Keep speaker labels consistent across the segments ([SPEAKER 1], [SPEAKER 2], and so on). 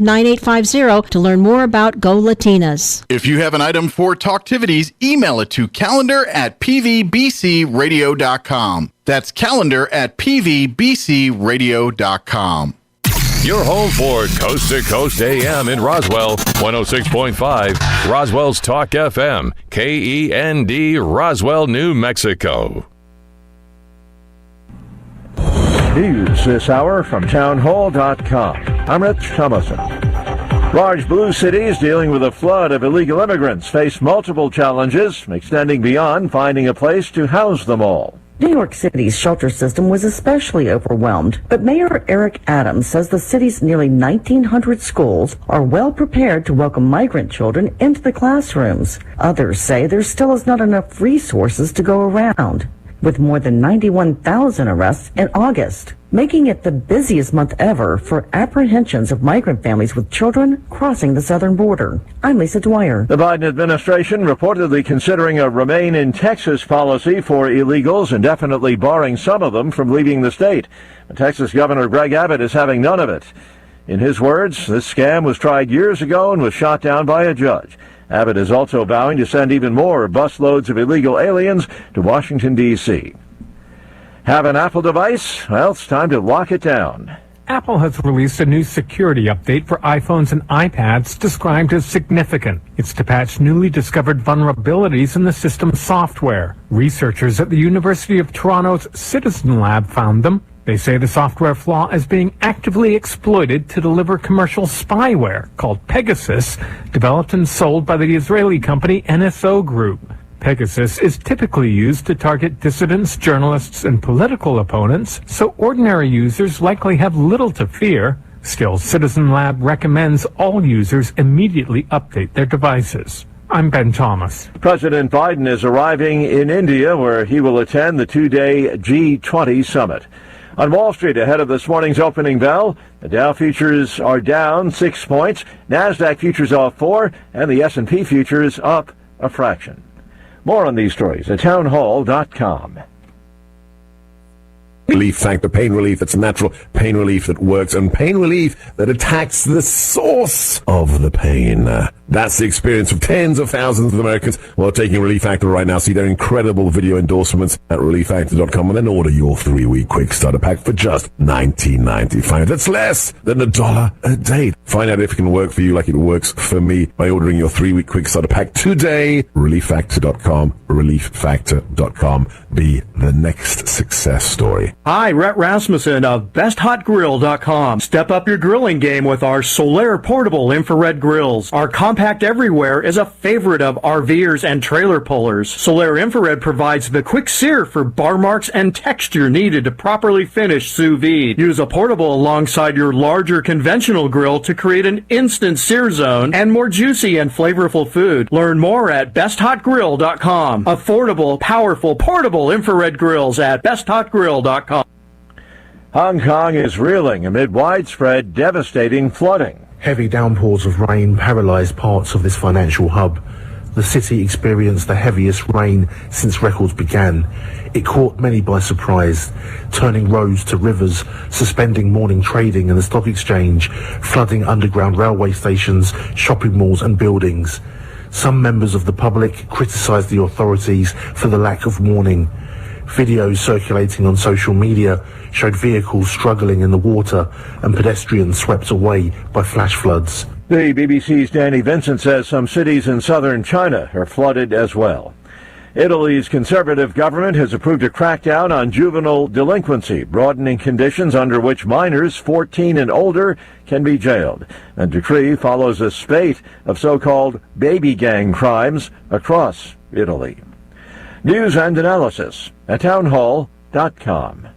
[SPEAKER 1] 888-525-9850 to learn more about Go Latinas.
[SPEAKER 2] If you have an item for Talktivities, email it to calendar@pvbcradio.com. That's calendar@pvbcradio.com.
[SPEAKER 3] Your home for Coast to Coast AM in Roswell, 106.5, Roswell's Talk FM, KEND, Roswell, New Mexico.
[SPEAKER 4] News this hour from townhall.com. I'm Rich Thomason. Large blue cities dealing with a flood of illegal immigrants face multiple challenges, extending beyond finding a place to house them all.
[SPEAKER 5] New York City's shelter system was especially overwhelmed, but Mayor Eric Adams says the city's nearly 1,900 schools are well prepared to welcome migrant children into the classrooms. Others say there still is not enough resources to go around, with more than 91,000 arrests in August, making it the busiest month ever for apprehensions of migrant families with children crossing the southern border. I'm Lisa Dwyer.
[SPEAKER 4] The Biden administration reportedly considering a Remain in Texas policy for illegals, indefinitely barring some of them from leaving the state. Texas Governor Greg Abbott is having none of it. In his words, this scam was tried years ago and was shot down by a judge. Abbott is also vowing to send even more busloads of illegal aliens to Washington, D.C. Have an Apple device? Well, it's time to lock it down.
[SPEAKER 6] Apple has released a new security update for iPhones and iPads described as significant. It's to patch newly discovered vulnerabilities in the system's software. Researchers at the University of Toronto's Citizen Lab found them. They say the software flaw is being actively exploited to deliver commercial spyware called Pegasus, developed and sold by the Israeli company NSO Group. Pegasus is typically used to target dissidents, journalists, and political opponents, so ordinary users likely have little to fear. Still, Citizen Lab recommends all users immediately update their devices. I'm Ben Thomas.
[SPEAKER 4] President Biden is arriving in India, where he will attend the two-day G20 summit. On Wall Street, ahead of this morning's opening bell, the Dow futures are down 6 points, NASDAQ futures off 4, and the S&P futures up a fraction. More on these stories at townhall.com.
[SPEAKER 7] Relief factor, pain relief that's natural, pain relief that works, and pain relief that attacks the source of the pain. That's the experience of tens of thousands of Americans who are taking Relief Factor right now. See their incredible video endorsements at relieffactor.com and then order your 3-week quick starter pack for just $19.95. That's less than $1 a day. Find out if it can work for you like it works for me by ordering your 3-week quick starter pack today. relieffactor.com, relieffactor.com. Be the next success story.
[SPEAKER 8] Hi, Rhett Rasmussen of BestHotGrill.com. Step up your grilling game with our Solaire portable infrared grills. Our compact everywhere is a favorite of RVers and trailer pullers. Solaire Infrared provides the quick sear for bar marks and texture needed to properly finish sous vide. Use a portable alongside your larger conventional grill to create an instant sear zone and more juicy and flavorful food. Learn more at BestHotGrill.com. Affordable, powerful, portable infrared grills at BestHotGrill.com.
[SPEAKER 4] Hong Kong is reeling amid widespread, devastating flooding.
[SPEAKER 9] Heavy downpours of rain paralyzed parts of this financial hub. The city experienced the heaviest rain since records began. It caught many by surprise, turning roads to rivers, suspending morning trading in the stock exchange, flooding underground railway stations, shopping malls and buildings. Some members of the public criticized the authorities for the lack of warning. Videos circulating on social media showed vehicles struggling in the water and pedestrians swept away by flash floods.
[SPEAKER 4] The BBC's Danny Vincent says some cities in southern China are flooded as well. Italy's conservative government has approved a crackdown on juvenile delinquency, broadening conditions under which minors 14 and older can be jailed. The decree follows a spate of so-called baby gang crimes across Italy. News and analysis at townhall.com.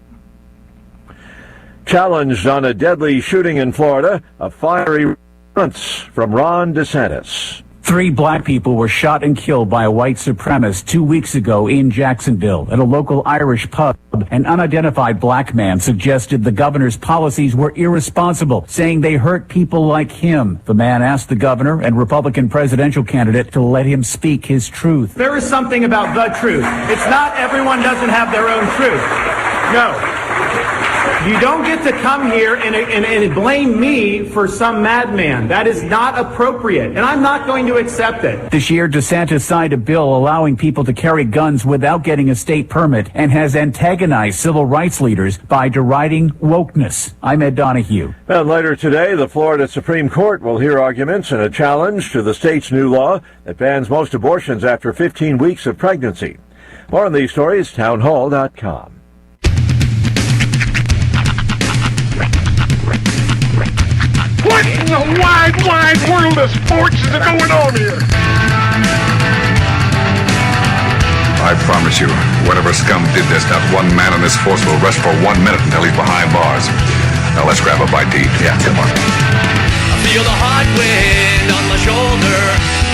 [SPEAKER 4] Challenged on a deadly shooting in Florida, a fiery response from Ron DeSantis.
[SPEAKER 10] 3 black people were shot and killed by a white supremacist 2 weeks ago in Jacksonville at a local Irish pub. An unidentified black man suggested the governor's policies were irresponsible, saying they hurt people like him. The man asked the governor and Republican presidential candidate to let him speak his truth.
[SPEAKER 11] There is something about the truth. It's not everyone doesn't have their own truth. No.
[SPEAKER 8] You don't get to come here and blame me for some madman. That is not appropriate, and I'm not going to accept it.
[SPEAKER 10] This year, DeSantis signed a bill allowing people to carry guns without getting a state permit and has antagonized civil rights leaders by deriding wokeness. I'm Ed Donahue.
[SPEAKER 4] And later today, the Florida Supreme Court will hear arguments in a challenge to the state's new law that bans most abortions after 15 weeks of pregnancy. More on these stories, townhall.com.
[SPEAKER 11] What in the wide, wide world of sports is going on here?
[SPEAKER 12] I promise you, whatever scum did this, not one man in this force will rest for 1 minute until he's behind bars. Now let's grab a bite to eat. Yeah, come on.
[SPEAKER 13] I feel the hot wind on my shoulder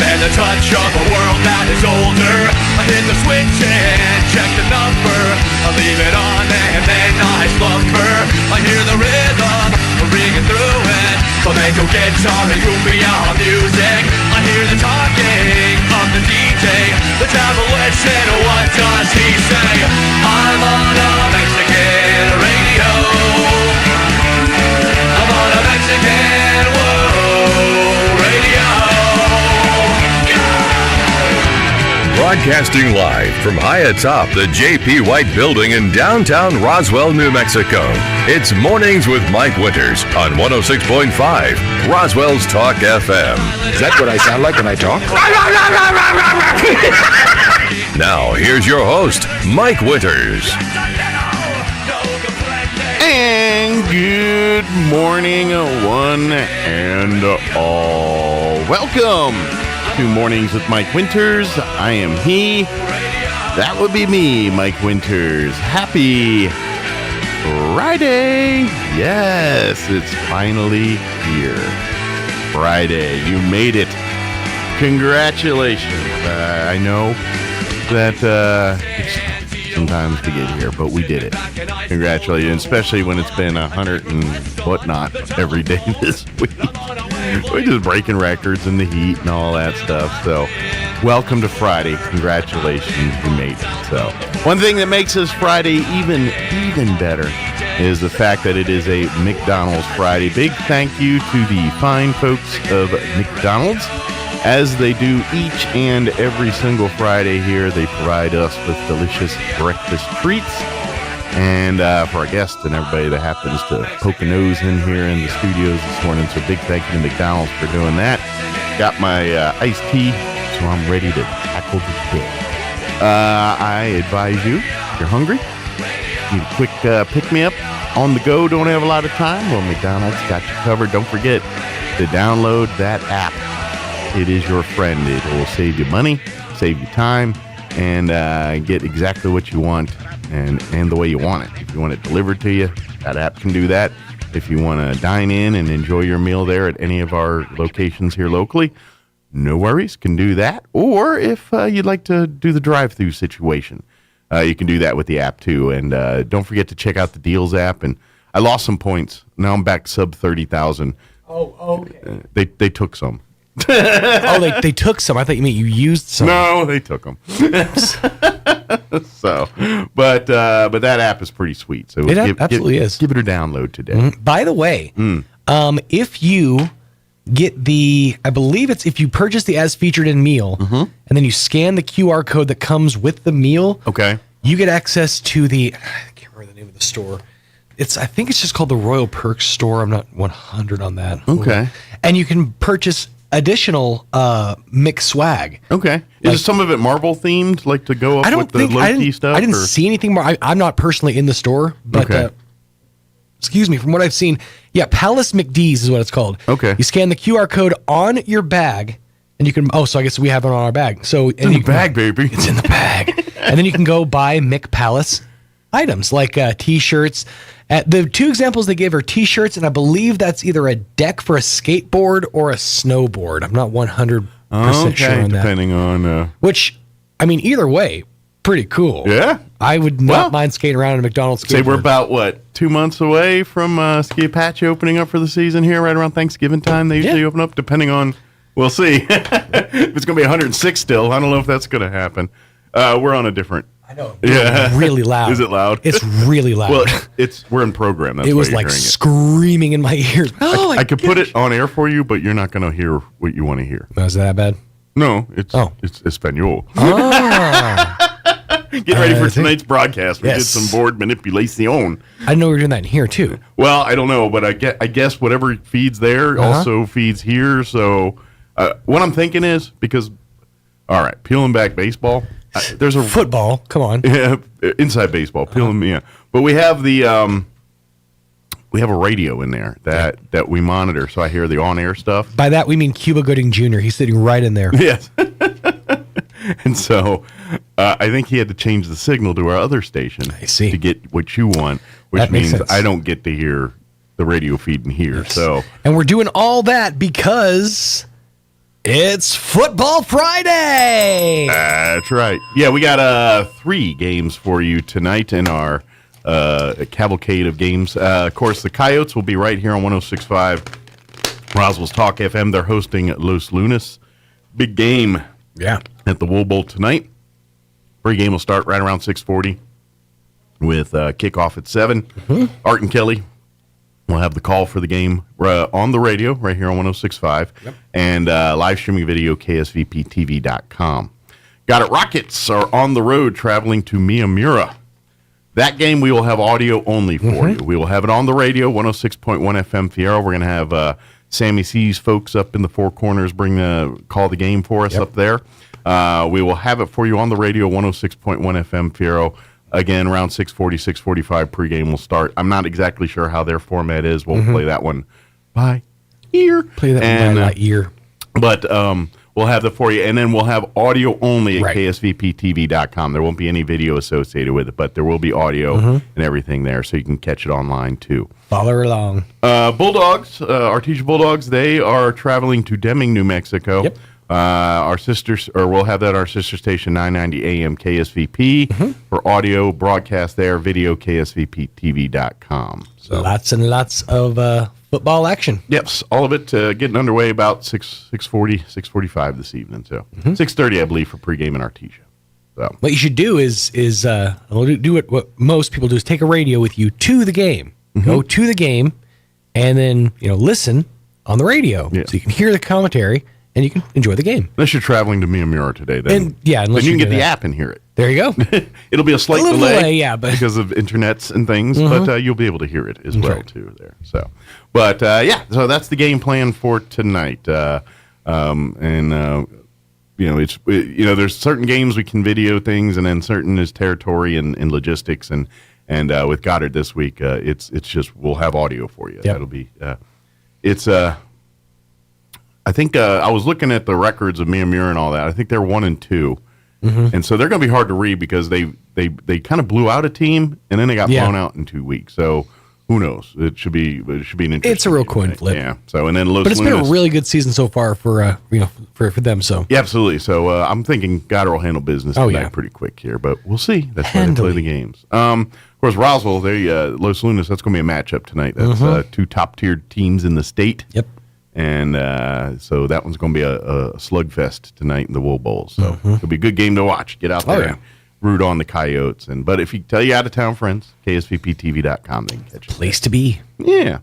[SPEAKER 13] and the touch of a world that is older. I hit the switch and check the number. I leave it on and then I slumber. I hear the rhythm ringing through it. Flamenco guitar and cumbia music. I hear the talking of the DJ. The devil said, what does he say? I'm on a Mexican radio. I'm on a Mexican radio.
[SPEAKER 3] Broadcasting live from high atop the J.P. White Building in downtown Roswell, New Mexico. It's Mornings with Mike Winters on 106.5 Roswell's Talk FM.
[SPEAKER 12] Is that what I sound like when I talk?
[SPEAKER 3] Now, here's your host, Mike Winters.
[SPEAKER 2] And good morning, one and all. Welcome to Mornings with Mike Winters. I am he. That would be me, Mike Winters. Happy Friday. Yes, it's finally here. Friday. You made it. Congratulations. I know that it's sometimes to get here, but we did it. Congratulations, especially when it's been 100 and whatnot every day this week. We're just breaking records in the heat and all that stuff. So, welcome to Friday. Congratulations, you made it. So, one thing that makes this Friday even better is the fact that it is a McDonald's Friday. Big thank you to the fine folks of McDonald's. As they do each and every single Friday here, they provide us with delicious breakfast treats. And for our guests and everybody that happens to poke a nose in here in the studios this morning, so big thank you to McDonald's for doing that. Got my iced tea, so I'm ready to tackle the day. I advise you, if you're hungry, need a quick pick-me-up on the go, don't have a lot of time, well, McDonald's got you covered. Don't forget to download that app. It is your friend. It will save you money, save you time, and get exactly what you want and the way you want it. If you want it delivered to you, that app can do that. If you want to dine in and enjoy your meal there at any of our locations here locally, no worries, can do that. Or if you'd like to do the drive-through situation, you can do that with the app too. And don't forget to check out the Deals app. And I lost some points. Now I'm back sub 30,000.
[SPEAKER 14] Oh, okay.
[SPEAKER 2] They took some.
[SPEAKER 14] They took some. I thought you meant you used some.
[SPEAKER 2] No, they took them. So, but that app is pretty sweet. So
[SPEAKER 14] it absolutely is.
[SPEAKER 2] Give it a download today.
[SPEAKER 14] Mm-hmm. By the way, if you get I believe it's if you purchase the as featured in meal, and then you scan the QR code that comes with the meal.
[SPEAKER 2] Okay.
[SPEAKER 14] You get access to I can't remember the name of the store. I think it's just called the Royal Perks store. I'm not 100 on that.
[SPEAKER 2] Okay.
[SPEAKER 14] And you can purchase additional mixed swag.
[SPEAKER 2] Okay. Is some of it Marvel themed, like to go up with the Loki stuff?
[SPEAKER 14] I didn't see anything more. I'm not personally in the store, but excuse me, from what I've seen, Palace McDee's is what it's called.
[SPEAKER 2] Okay.
[SPEAKER 14] You scan the QR code on your bag, and you can. Oh, so I guess we have it on our bag. So
[SPEAKER 2] it's in the bag, baby.
[SPEAKER 14] It's in the bag, and then you can go buy McPalace items like T-shirts. The two examples they gave are T-shirts, and I believe that's either a deck for a skateboard or a snowboard. I'm not 100% sure on that.
[SPEAKER 2] Depending on...
[SPEAKER 14] Which, I mean, either way, pretty cool.
[SPEAKER 2] Yeah.
[SPEAKER 14] I would not mind skating around in a McDonald's skateboard.
[SPEAKER 2] Say we're about, 2 months away from Ski Apache opening up for the season here, right around Thanksgiving time. They usually open up, depending on... We'll see. If it's going to be 106 still, I don't know if that's going to happen. We're on a different
[SPEAKER 14] I know.
[SPEAKER 2] Yeah.
[SPEAKER 14] Really loud.
[SPEAKER 2] Is it loud?
[SPEAKER 14] It's really loud.
[SPEAKER 2] Well, we're in program. That's
[SPEAKER 14] it
[SPEAKER 2] why
[SPEAKER 14] was
[SPEAKER 2] you're
[SPEAKER 14] like
[SPEAKER 2] hearing it.
[SPEAKER 14] screaming in my ears. Oh,
[SPEAKER 2] I could put it on air for you, but you're not going to hear what you want to hear.
[SPEAKER 14] No, is that bad?
[SPEAKER 2] No, it's Espanol.
[SPEAKER 14] Oh.
[SPEAKER 2] Get ready for tonight's broadcast. We did
[SPEAKER 14] Yes.
[SPEAKER 2] some board manipulation.
[SPEAKER 14] I know we were doing that in here, too.
[SPEAKER 2] Well, I don't know, but I guess whatever feeds there also feeds here. So what I'm thinking is, because, all right, peeling back baseball. There's a
[SPEAKER 14] football. Come on.
[SPEAKER 2] Yeah, inside baseball. Peeling, yeah. But we have the we have a radio in there that we monitor, so I hear the on-air stuff.
[SPEAKER 14] By that, we mean Cuba Gooding Jr. He's sitting right in there.
[SPEAKER 2] Yes. And so I think he had to change the signal to our other station to get what you want, which
[SPEAKER 14] That makes
[SPEAKER 2] means
[SPEAKER 14] sense.
[SPEAKER 2] I don't get to hear the radio feed in here.
[SPEAKER 14] Yes.
[SPEAKER 2] So,
[SPEAKER 14] and we're doing all that because it's Football Friday.
[SPEAKER 2] That's right. Yeah, we got 3 games for you tonight in our cavalcade of games. Of course, the Coyotes will be right here on 106.5 Roswell's Talk FM. They're hosting Los Lunas. Big game.
[SPEAKER 14] Yeah.
[SPEAKER 2] At the Wool Bowl tonight. Pre-game will start right around 6:40 with kickoff at 7. Art and Kelly will have the call for the game on the radio right here on 106.5 and live streaming video ksvptv.com. Got it. Rockets are on the road traveling to Miyamura. That game we will have audio only for you. We will have it on the radio, 106.1 FM Fierro. We're going to have Sammy C's folks up in the Four Corners call the game for us up there. We will have it for you on the radio, 106.1 FM Fierro. Again, around 6:40, 6:45 pregame will start. I'm not exactly sure how their format is. We'll play that one by ear.
[SPEAKER 14] Play that one by ear.
[SPEAKER 2] But we'll have that for you. And then we'll have audio only at ksvptv.com. There won't be any video associated with it, but there will be audio and everything there, so you can catch it online too.
[SPEAKER 14] Follow along.
[SPEAKER 2] Bulldogs, Artesia Bulldogs, they are traveling to Deming, New Mexico.
[SPEAKER 14] Yep.
[SPEAKER 2] Our sisters, or we'll have that on our sister station, 990 AM KSVP, for audio broadcast there, video ksvptv.com.
[SPEAKER 14] So lots and lots of football action.
[SPEAKER 2] Yes, all of it getting underway about 6:45 this evening. So 6:30, I believe, for pregame in Artesia. So
[SPEAKER 14] what you should do is do what most people do is take a radio with you to the game. Go to the game, and then listen on the radio so you can hear the commentary and you can enjoy the game.
[SPEAKER 2] Unless you're traveling to Miyamura today, then
[SPEAKER 14] unless
[SPEAKER 2] you can
[SPEAKER 14] you
[SPEAKER 2] get
[SPEAKER 14] do
[SPEAKER 2] the
[SPEAKER 14] that.
[SPEAKER 2] app and hear it.
[SPEAKER 14] There you go.
[SPEAKER 2] It'll be a slight
[SPEAKER 14] little
[SPEAKER 2] delay,
[SPEAKER 14] yeah, but
[SPEAKER 2] because of internets and things, but you'll be able to hear it as well too there. So, but so that's the game plan for tonight. It's there's certain games we can video things, and then certain is territory and logistics, and with Goddard this week, it's just we'll have audio for you. That'll be I think I was looking at the records of Miyamura and all that. I think they're 1-2. And so they're going to be hard to read because they kind of blew out a team and then they got blown out in 2 weeks. So who knows? It should be an interesting.
[SPEAKER 14] It's a real coin flip.
[SPEAKER 2] Yeah. So and then Los
[SPEAKER 14] but it's been
[SPEAKER 2] Lunas,
[SPEAKER 14] a really good season so far for them. So
[SPEAKER 2] yeah, absolutely. So I'm thinking Goddard will handle business tonight pretty quick here, but we'll see. That's why they play the games. Of course, Roswell, Los Lunas. That's going to be a matchup tonight. That's 2 top-tiered teams in the state.
[SPEAKER 14] Yep.
[SPEAKER 2] And so that one's going to be a slugfest tonight in the Wool Bowl. So it'll be a good game to watch. Get out there and root on the Coyotes. But if you tell your out-of-town friends, ksvptv.com, they can catch it.
[SPEAKER 14] Place to be.
[SPEAKER 2] Yeah.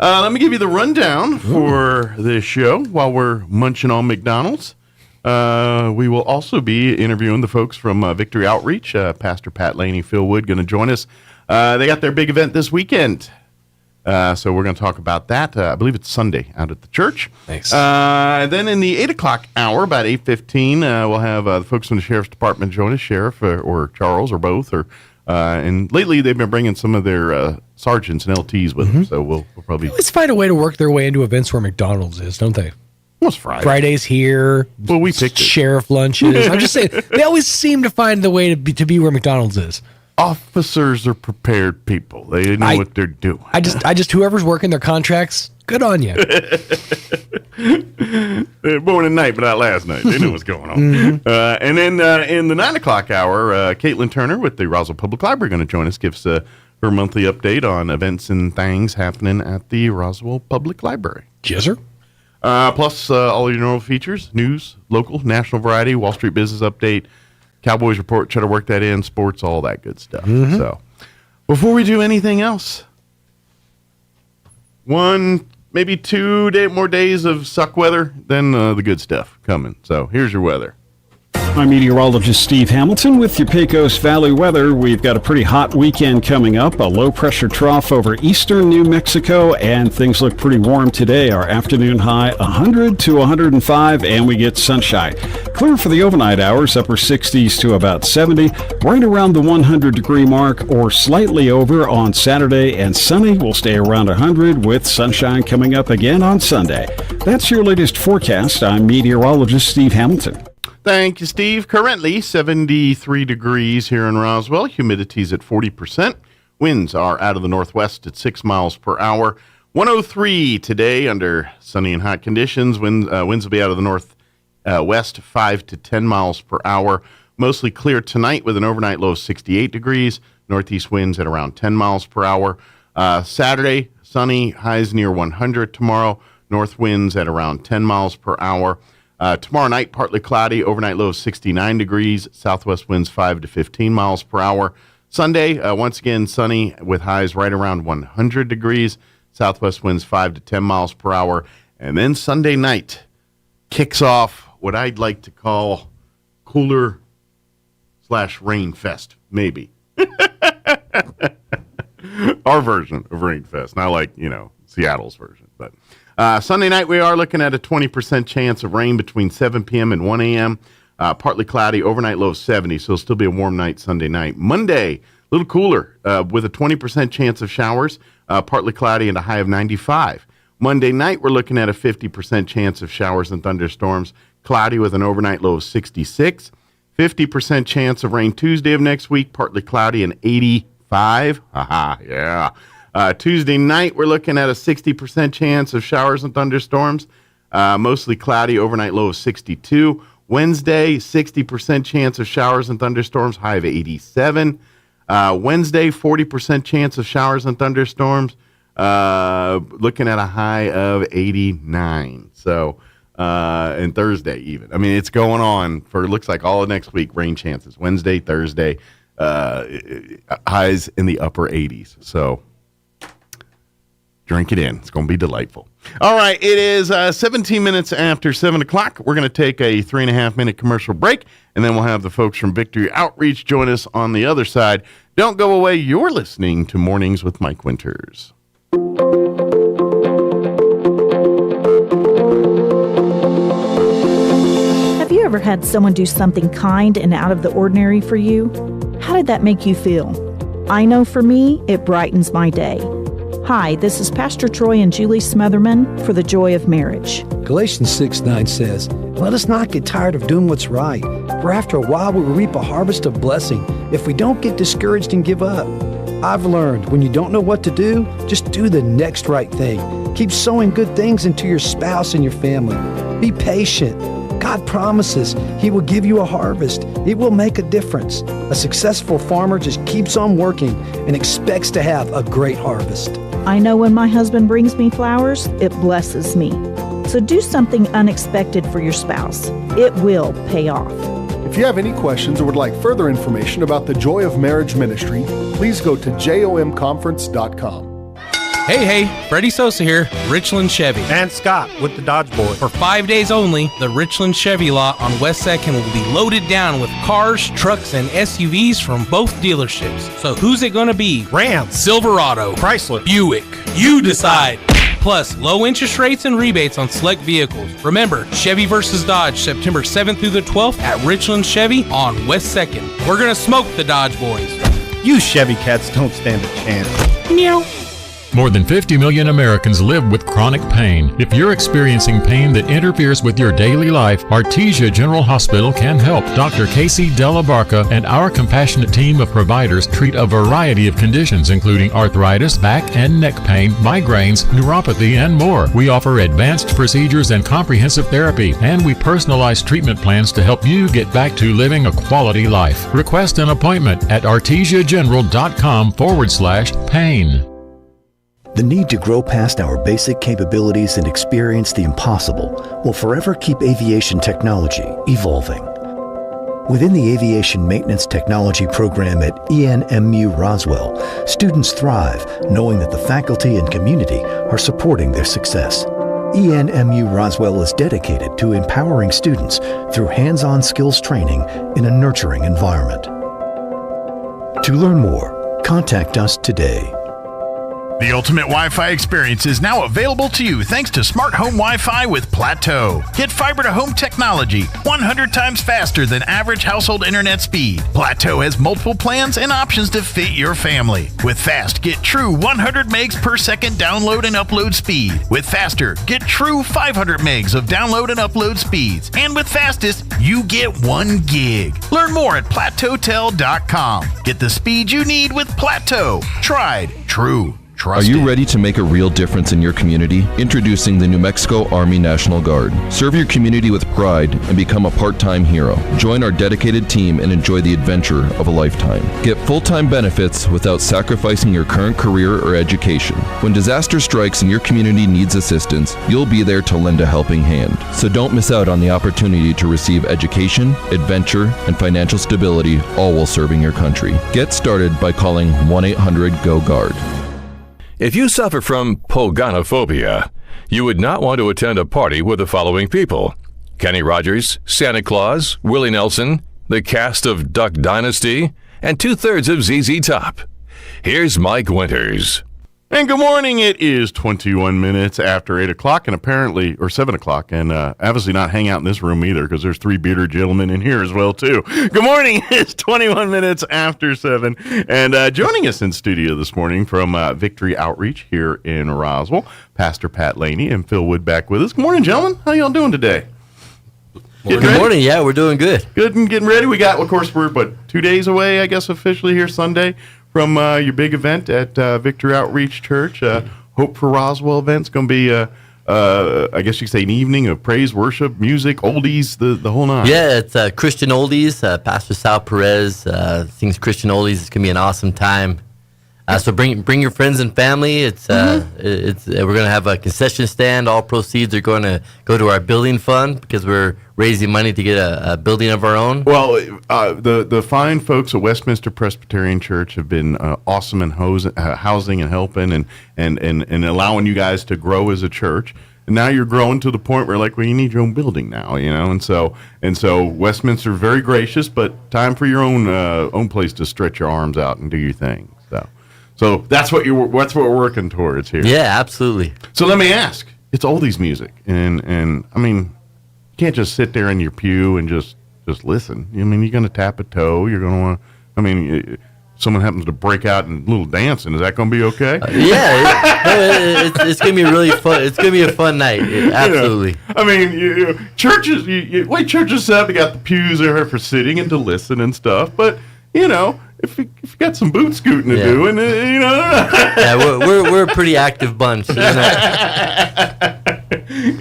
[SPEAKER 2] Let me give you the rundown for this show while we're munching on McDonald's. We will also be interviewing the folks from Victory Outreach. Pastor Pat Laney, Phil Wood, going to join us. They got their big event this weekend. So we're going to talk about that. I believe it's Sunday out at the church.
[SPEAKER 14] Thanks.
[SPEAKER 2] Then in the 8 o'clock hour, about 8:15, we'll have the folks from the Sheriff's Department join us, Sheriff or Charles or both. And lately they've been bringing some of their sergeants and LTs with them. So we'll probably...
[SPEAKER 14] Let's find a way to work their way into events where McDonald's is, don't they?
[SPEAKER 2] Well, it's Friday.
[SPEAKER 14] Friday's here.
[SPEAKER 2] Well, we picked it.
[SPEAKER 14] Sheriff lunches. I'm just saying, they always seem to find the way to be where McDonald's is.
[SPEAKER 2] Officers are prepared people. They know what they're doing.
[SPEAKER 14] I just whoever's working their contracts, good on you.
[SPEAKER 2] They're born at night, but not last night. They knew what's going on. And then in the 9 o'clock hour, Caitlin Turner with the Roswell Public Library going to join us, gives her monthly update on events and things happening at the Roswell Public Library.
[SPEAKER 14] Jizzer.
[SPEAKER 2] Plus all your normal features, news, local, national variety, Wall Street Business Update, Cowboys report, try to work that in, sports, all that good stuff. So before we do anything else, maybe 2 more days of suck weather, then the good stuff coming. So here's your weather.
[SPEAKER 15] I'm meteorologist Steve Hamilton with your Pecos Valley weather. We've got a pretty hot weekend coming up, a low-pressure trough over eastern New Mexico, and things look pretty warm today. Our afternoon high 100 to 105, and we get sunshine. Clear for the overnight hours, upper 60s to about 70, right around the 100-degree mark or slightly over on Saturday, and sunny will stay around 100 with sunshine coming up again on Sunday. That's your latest forecast. I'm meteorologist Steve Hamilton.
[SPEAKER 2] Thank you, Steve. Currently 73 degrees here in Roswell. Humidity's at 40%. Winds are out of the northwest at 6 miles per hour. 103 today under sunny and hot conditions. Winds will be out of the northwest 5 to 10 miles per hour. Mostly clear tonight with an overnight low of 68 degrees. Northeast winds at around 10 miles per hour. Saturday, sunny, highs near 100 tomorrow. North winds at around 10 miles per hour. Tomorrow night, partly cloudy, overnight low of 69 degrees, southwest winds 5 to 15 miles per hour. Sunday, once again, sunny with highs right around 100 degrees, southwest winds 5 to 10 miles per hour. And then Sunday night kicks off what I'd like to call cooler/rain fest, maybe. Our version of rain fest, not like, Seattle's version, but... Sunday night, we are looking at a 20% chance of rain between 7 p.m. and 1 a.m. Partly cloudy, overnight low of 70, so it'll still be a warm night Sunday night. Monday, a little cooler with a 20% chance of showers, partly cloudy and a high of 95. Monday night, we're looking at a 50% chance of showers and thunderstorms, cloudy with an overnight low of 66. 50% chance of rain Tuesday of next week, partly cloudy and 85. Yeah. Tuesday night, we're looking at a 60% chance of showers and thunderstorms, mostly cloudy, overnight low of 62. Wednesday, 60% chance of showers and thunderstorms, high of 87. Wednesday, 40% chance of showers and thunderstorms, looking at a high of 89. So, and Thursday even. I mean, it's going on for, looks like all of next week, rain chances. Wednesday, Thursday, highs in the upper 80s. So, drink it in. It's going to be delightful. All right, it is 17 minutes after 7 o'clock. We're going to take a 3.5-minute commercial break, and then we'll have the folks from Victory Outreach join us on the other side. Don't go away. You're listening to Mornings with Mike Winters.
[SPEAKER 16] Have you ever had someone do something kind and out of the ordinary for you? How did that make you feel? I know for me, it brightens my day. Hi, this is Pastor Troy and Julie Smotherman for the Joy of Marriage.
[SPEAKER 17] Galatians 6:9 says, "Let us not get tired of doing what's right, for after a while we will reap a harvest of blessing if we don't get discouraged and give up." I've learned when you don't know what to do, just do the next right thing. Keep sowing good things into your spouse and your family. Be patient. God promises He will give you a harvest. It will make a difference. A successful farmer just keeps on working and expects to have a great harvest.
[SPEAKER 16] I know when my husband brings me flowers, it blesses me. So do something unexpected for your spouse. It will pay off.
[SPEAKER 18] If you have any questions or would like further information about the Joy of Marriage Ministry, please go to jomconference.com.
[SPEAKER 19] Hey, Freddie Sosa here, Richland Chevy.
[SPEAKER 20] And Scott with the Dodge Boy.
[SPEAKER 19] For 5 days only, the Richland Chevy lot on West 2nd will be loaded down with cars, trucks, and SUVs from both dealerships. So who's it going to be?
[SPEAKER 20] Ram,
[SPEAKER 19] Silverado,
[SPEAKER 20] Chrysler,
[SPEAKER 19] Buick. You decide. Plus, low interest rates and rebates on select vehicles. Remember, Chevy versus Dodge, September 7th through the 12th at Richland Chevy on West 2nd. We're going to smoke the Dodge boys.
[SPEAKER 20] You Chevy cats don't stand a chance.
[SPEAKER 19] Meow.
[SPEAKER 21] More than 50 million Americans live with chronic pain. If you're experiencing pain that interferes with your daily life, Artesia General Hospital can help. Dr. Casey Della Barca and our compassionate team of providers treat a variety of conditions, including arthritis, back and neck pain, migraines, neuropathy, and more. We offer advanced procedures and comprehensive therapy, and we personalize treatment plans to help you get back to living a quality life. Request an appointment at artesiageneral.com/pain.
[SPEAKER 22] The need to grow past our basic capabilities and experience the impossible will forever keep aviation technology evolving. Within the Aviation Maintenance Technology program at ENMU Roswell, students thrive knowing that the faculty and community are supporting their success. ENMU Roswell is dedicated to empowering students through hands-on skills training in a nurturing environment. To learn more, contact us today.
[SPEAKER 1] The ultimate Wi-Fi experience is now available to you thanks to Smart Home Wi-Fi with Plateau. Get fiber-to-home technology 100 times faster than average household internet speed. Plateau has multiple plans and options to fit your family. With Fast, get true 100 megs per second download and upload speed. With Faster, get true 500 megs of download and upload speeds. And with Fastest, you get 1 gig. Learn more at plateautel.com. Get the speed you need with Plateau. Tried, true.
[SPEAKER 5] Are you ready to make a real difference in your community? Introducing the New Mexico Army National Guard. Serve your community with pride and become a part-time hero. Join our dedicated team and enjoy the adventure of a lifetime. Get full-time benefits without sacrificing your current career or education. When disaster strikes and your community needs assistance, you'll be there to lend a helping hand. So don't miss out on the opportunity to receive education, adventure, and financial stability, all while serving your country. Get started by calling 1-800-GO-GUARD.
[SPEAKER 3] If you suffer from poganophobia, you would not want to attend a party with the following people: Kenny Rogers, Santa Claus, Willie Nelson, the cast of Duck Dynasty, and 2/3 of ZZ Top. Here's Mike Winters.
[SPEAKER 2] And good morning. It is 21 minutes after 8 o'clock and apparently, or 7 o'clock, and obviously not hang out in this room either because there's 3 bearded gentlemen in here as well, too. Good morning. It's 21 minutes after 7. And joining us in studio this morning from Victory Outreach here in Roswell, Pastor Pat Laney and Phil Wood back with us. Good morning, gentlemen. How y'all doing today?
[SPEAKER 23] Good morning. Yeah, we're doing good.
[SPEAKER 2] Good and getting ready. We got, of course, we're 2 days away, I guess, officially here Sunday from your big event at Victory Outreach Church. Hope for Roswell event's going to be, I guess you could say, an evening of praise, worship, music, oldies, the whole nine.
[SPEAKER 23] Yeah, it's Christian Oldies. Pastor Sal Perez sings Christian Oldies. It's going to be an awesome time. So bring your friends and family. It's we're going to have a concession stand. All proceeds are going to go to our building fund because we're raising money to get a building of our own.
[SPEAKER 2] Well, the fine folks at Westminster Presbyterian Church have been awesome in housing and helping and allowing you guys to grow as a church. And now you're growing to the point where, like, well, you need your own building now, you know. And so Westminster very gracious, but time for your own place to stretch your arms out and do your thing. So that's what we're working towards here.
[SPEAKER 23] Yeah, absolutely.
[SPEAKER 2] So let me ask: it's oldies music, and I mean, you can't just sit there in your pew and just listen. I mean, you're going to tap a toe. You're going to want. I mean, someone happens to break out in a little dancing. Is that going to be okay?
[SPEAKER 23] It's going to be really fun. It's going to be a fun night. Absolutely.
[SPEAKER 2] I mean, churches. Way churches set up. You got the pews there for sitting and to listen and stuff, but you know. If you got some boot scooting to do, and you know,
[SPEAKER 23] yeah, we're a pretty active bunch. You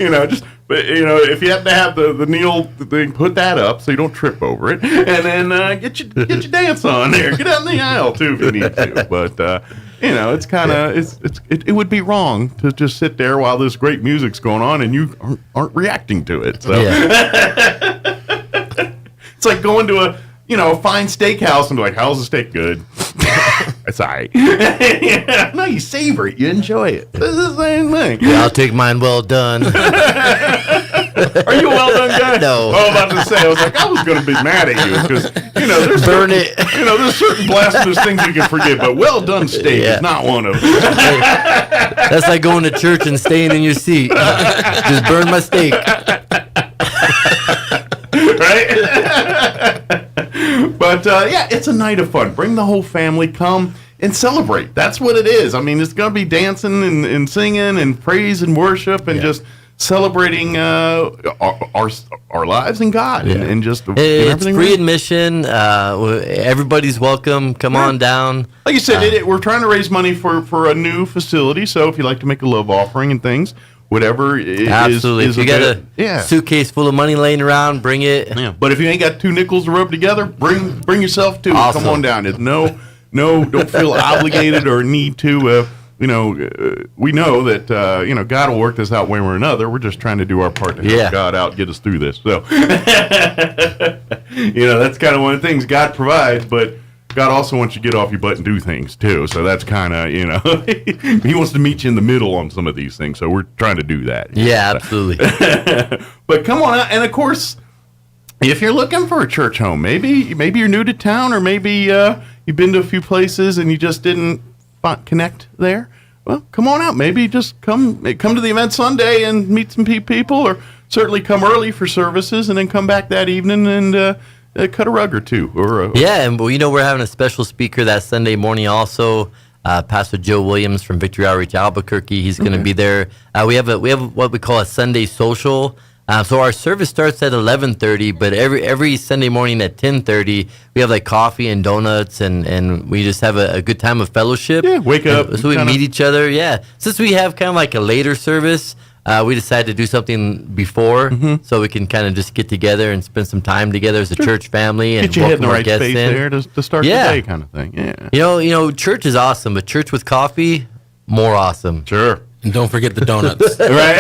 [SPEAKER 23] know,
[SPEAKER 2] if you have to have the kneel thing, put that up so you don't trip over it, and then get your dance on there. Get out in the aisle too if you need to. But it's kind of it would be wrong to just sit there while this great music's going on and you aren't reacting to it. So it's like going to a fine steakhouse and be like, how's the steak? Good. It's all right. No, you savor it. You enjoy it. It's the same thing.
[SPEAKER 23] Yeah, I'll take mine well done.
[SPEAKER 2] Are you a well done guy?
[SPEAKER 23] No.
[SPEAKER 2] Oh, I was about to say, I was going to be mad at you because, there's there's certain blasphemous things you can forgive, but well done steak is not one of them.
[SPEAKER 23] That's like going to church and staying in your seat. Just burn my steak.
[SPEAKER 2] Right? But it's a night of fun. Bring the whole family, come and celebrate. That's what it is. I mean, it's going to be dancing and singing and praise and worship and just celebrating our lives in God and just
[SPEAKER 23] it's free admission. Everybody's welcome. Come on down.
[SPEAKER 2] Like you said, we're trying to raise money for a new facility. So if you'd like to make a love offering and things. Whatever
[SPEAKER 23] absolutely. If you got a suitcase full of money laying around, bring it.
[SPEAKER 2] Yeah. But if you ain't got 2 nickels to rub together, bring yourself to. Awesome. Come on down. It's don't feel obligated or need to we know that God will work this out one way or another. We're just trying to do our part to help God out, get us through this. So, that's kind of one of the things God provides, but God also wants you to get off your butt and do things too. So that's kind of, He wants to meet you in the middle on some of these things. So we're trying to do that.
[SPEAKER 23] Yeah, absolutely.
[SPEAKER 2] But come on out, and of course, if you're looking for a church home, maybe you're new to town, or maybe you've been to a few places and you just didn't connect there. Well, come on out. Maybe just come to the event Sunday and meet some people, or certainly come early for services and then come back that evening and cut a rug or two.
[SPEAKER 23] And we're having a special speaker that Sunday morning also. Pastor Joe Williams from Victory Outreach Albuquerque. He's going to be there. We have what we call a Sunday social. So our service starts at 11:30, but every Sunday morning at 10:30, we have like coffee and donuts, and we just have a good time of fellowship.
[SPEAKER 2] Yeah, wake up.
[SPEAKER 23] So we meet each other. Yeah. Since we have kind of like a later service, we decided to do something before, so we can kind of just get together and spend some time together as a church family and
[SPEAKER 2] get your head in the right
[SPEAKER 23] guests
[SPEAKER 2] space there to start the day, kind of thing. Yeah.
[SPEAKER 23] Church is awesome, but church with coffee, more awesome.
[SPEAKER 2] Sure.
[SPEAKER 19] And don't forget the donuts.
[SPEAKER 2] Right.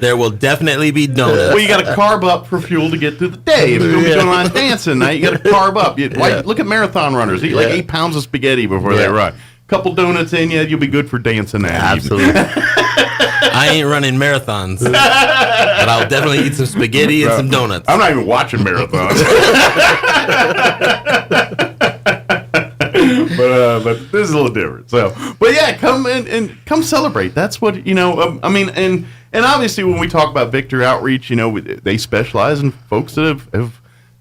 [SPEAKER 19] There will definitely be donuts.
[SPEAKER 2] Well, you got to carb up for fuel to get through the day. If you're going to be doing a lot of dancing, now you got to carb up. Look at marathon runners. Eat like 8 pounds of spaghetti before they run. Couple donuts in you, you'll be good for dancing that
[SPEAKER 23] Absolutely.
[SPEAKER 19] I ain't running marathons, but I'll definitely eat some spaghetti and some donuts.
[SPEAKER 2] I'm not even watching marathons. But this is a little different. So, but yeah, come and come celebrate. That's what and obviously when we talk about Victory Outreach, they specialize in folks that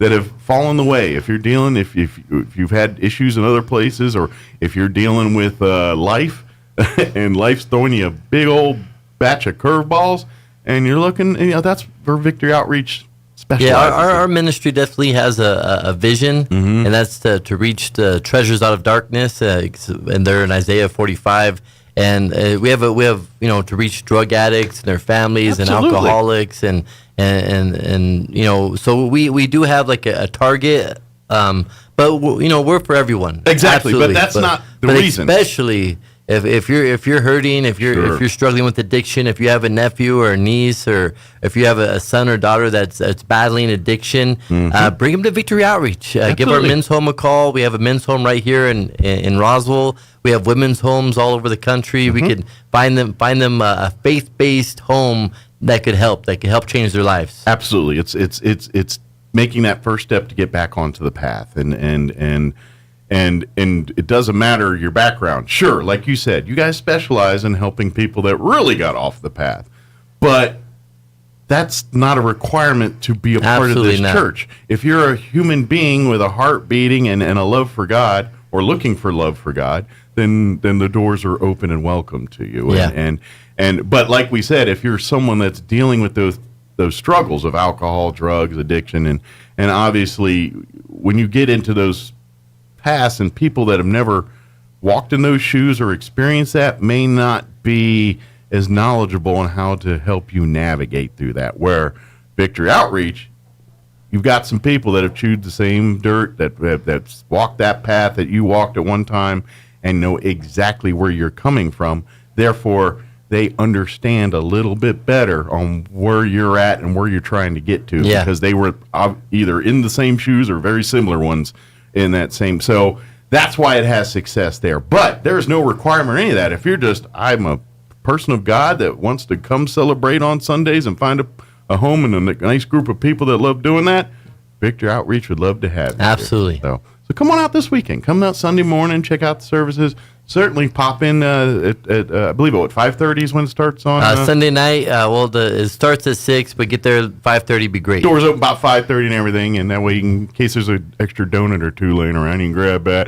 [SPEAKER 2] have fallen the way. If you're dealing, if you've had issues in other places, or if you're dealing with life, and life's throwing you a big old batch of curveballs, and you're looking, that's where Victory Outreach specializes.
[SPEAKER 23] Yeah, our ministry definitely has a vision, and that's to reach the treasures out of darkness, and they're in Isaiah 45. And we have to reach drug addicts and their families and alcoholics and so we do have like a target, but we're for everyone.
[SPEAKER 2] Exactly. Absolutely. But that's not the reason.
[SPEAKER 23] Especially if you're hurting, if you're struggling with addiction, if you have a nephew or a niece, or if you have a son or daughter that's battling addiction, bring them to Victory Outreach. Give our men's home a call. We have a men's home right here in Roswell. We have women's homes all over the country. We can find them a faith-based home that could help change their lives.
[SPEAKER 2] Absolutely. It's making that first step to get back onto the path, and it doesn't matter your background. Sure, like you said, you guys specialize in helping people that really got off the path, but that's not a requirement to be a part of this church. If you're a human being with a heart beating and a love for God, or looking for love for God, then the doors are open and welcome to you.
[SPEAKER 23] Yeah.
[SPEAKER 2] But like we said, if you're someone that's dealing with those struggles of alcohol, drugs, addiction, and obviously when you get into those paths, and people that have never walked in those shoes or experienced that may not be as knowledgeable on how to help you navigate through that. Where Victory Outreach, you've got some people that have chewed the same dirt, that's walked that path that you walked at one time, and know exactly where you're coming from. Therefore, they understand a little bit better on where you're at and where you're trying to get to, because they were either in the same shoes or very similar ones in that same. So that's why it has success there. But there's no requirement or any of that. If you're I'm a person of God that wants to come celebrate on Sundays and find a home and a nice group of people that love doing that, Victory Outreach would love to have you.
[SPEAKER 23] Absolutely.
[SPEAKER 2] So come on out this weekend. Come out Sunday morning, check out the services. Certainly pop in at I believe 5:30 is when it starts on
[SPEAKER 23] Sunday night. It starts at 6, but get there at 5:30. Be great.
[SPEAKER 2] Doors open about 5:30 and everything, and that way in case there's an extra donut or two laying around, you can grab that.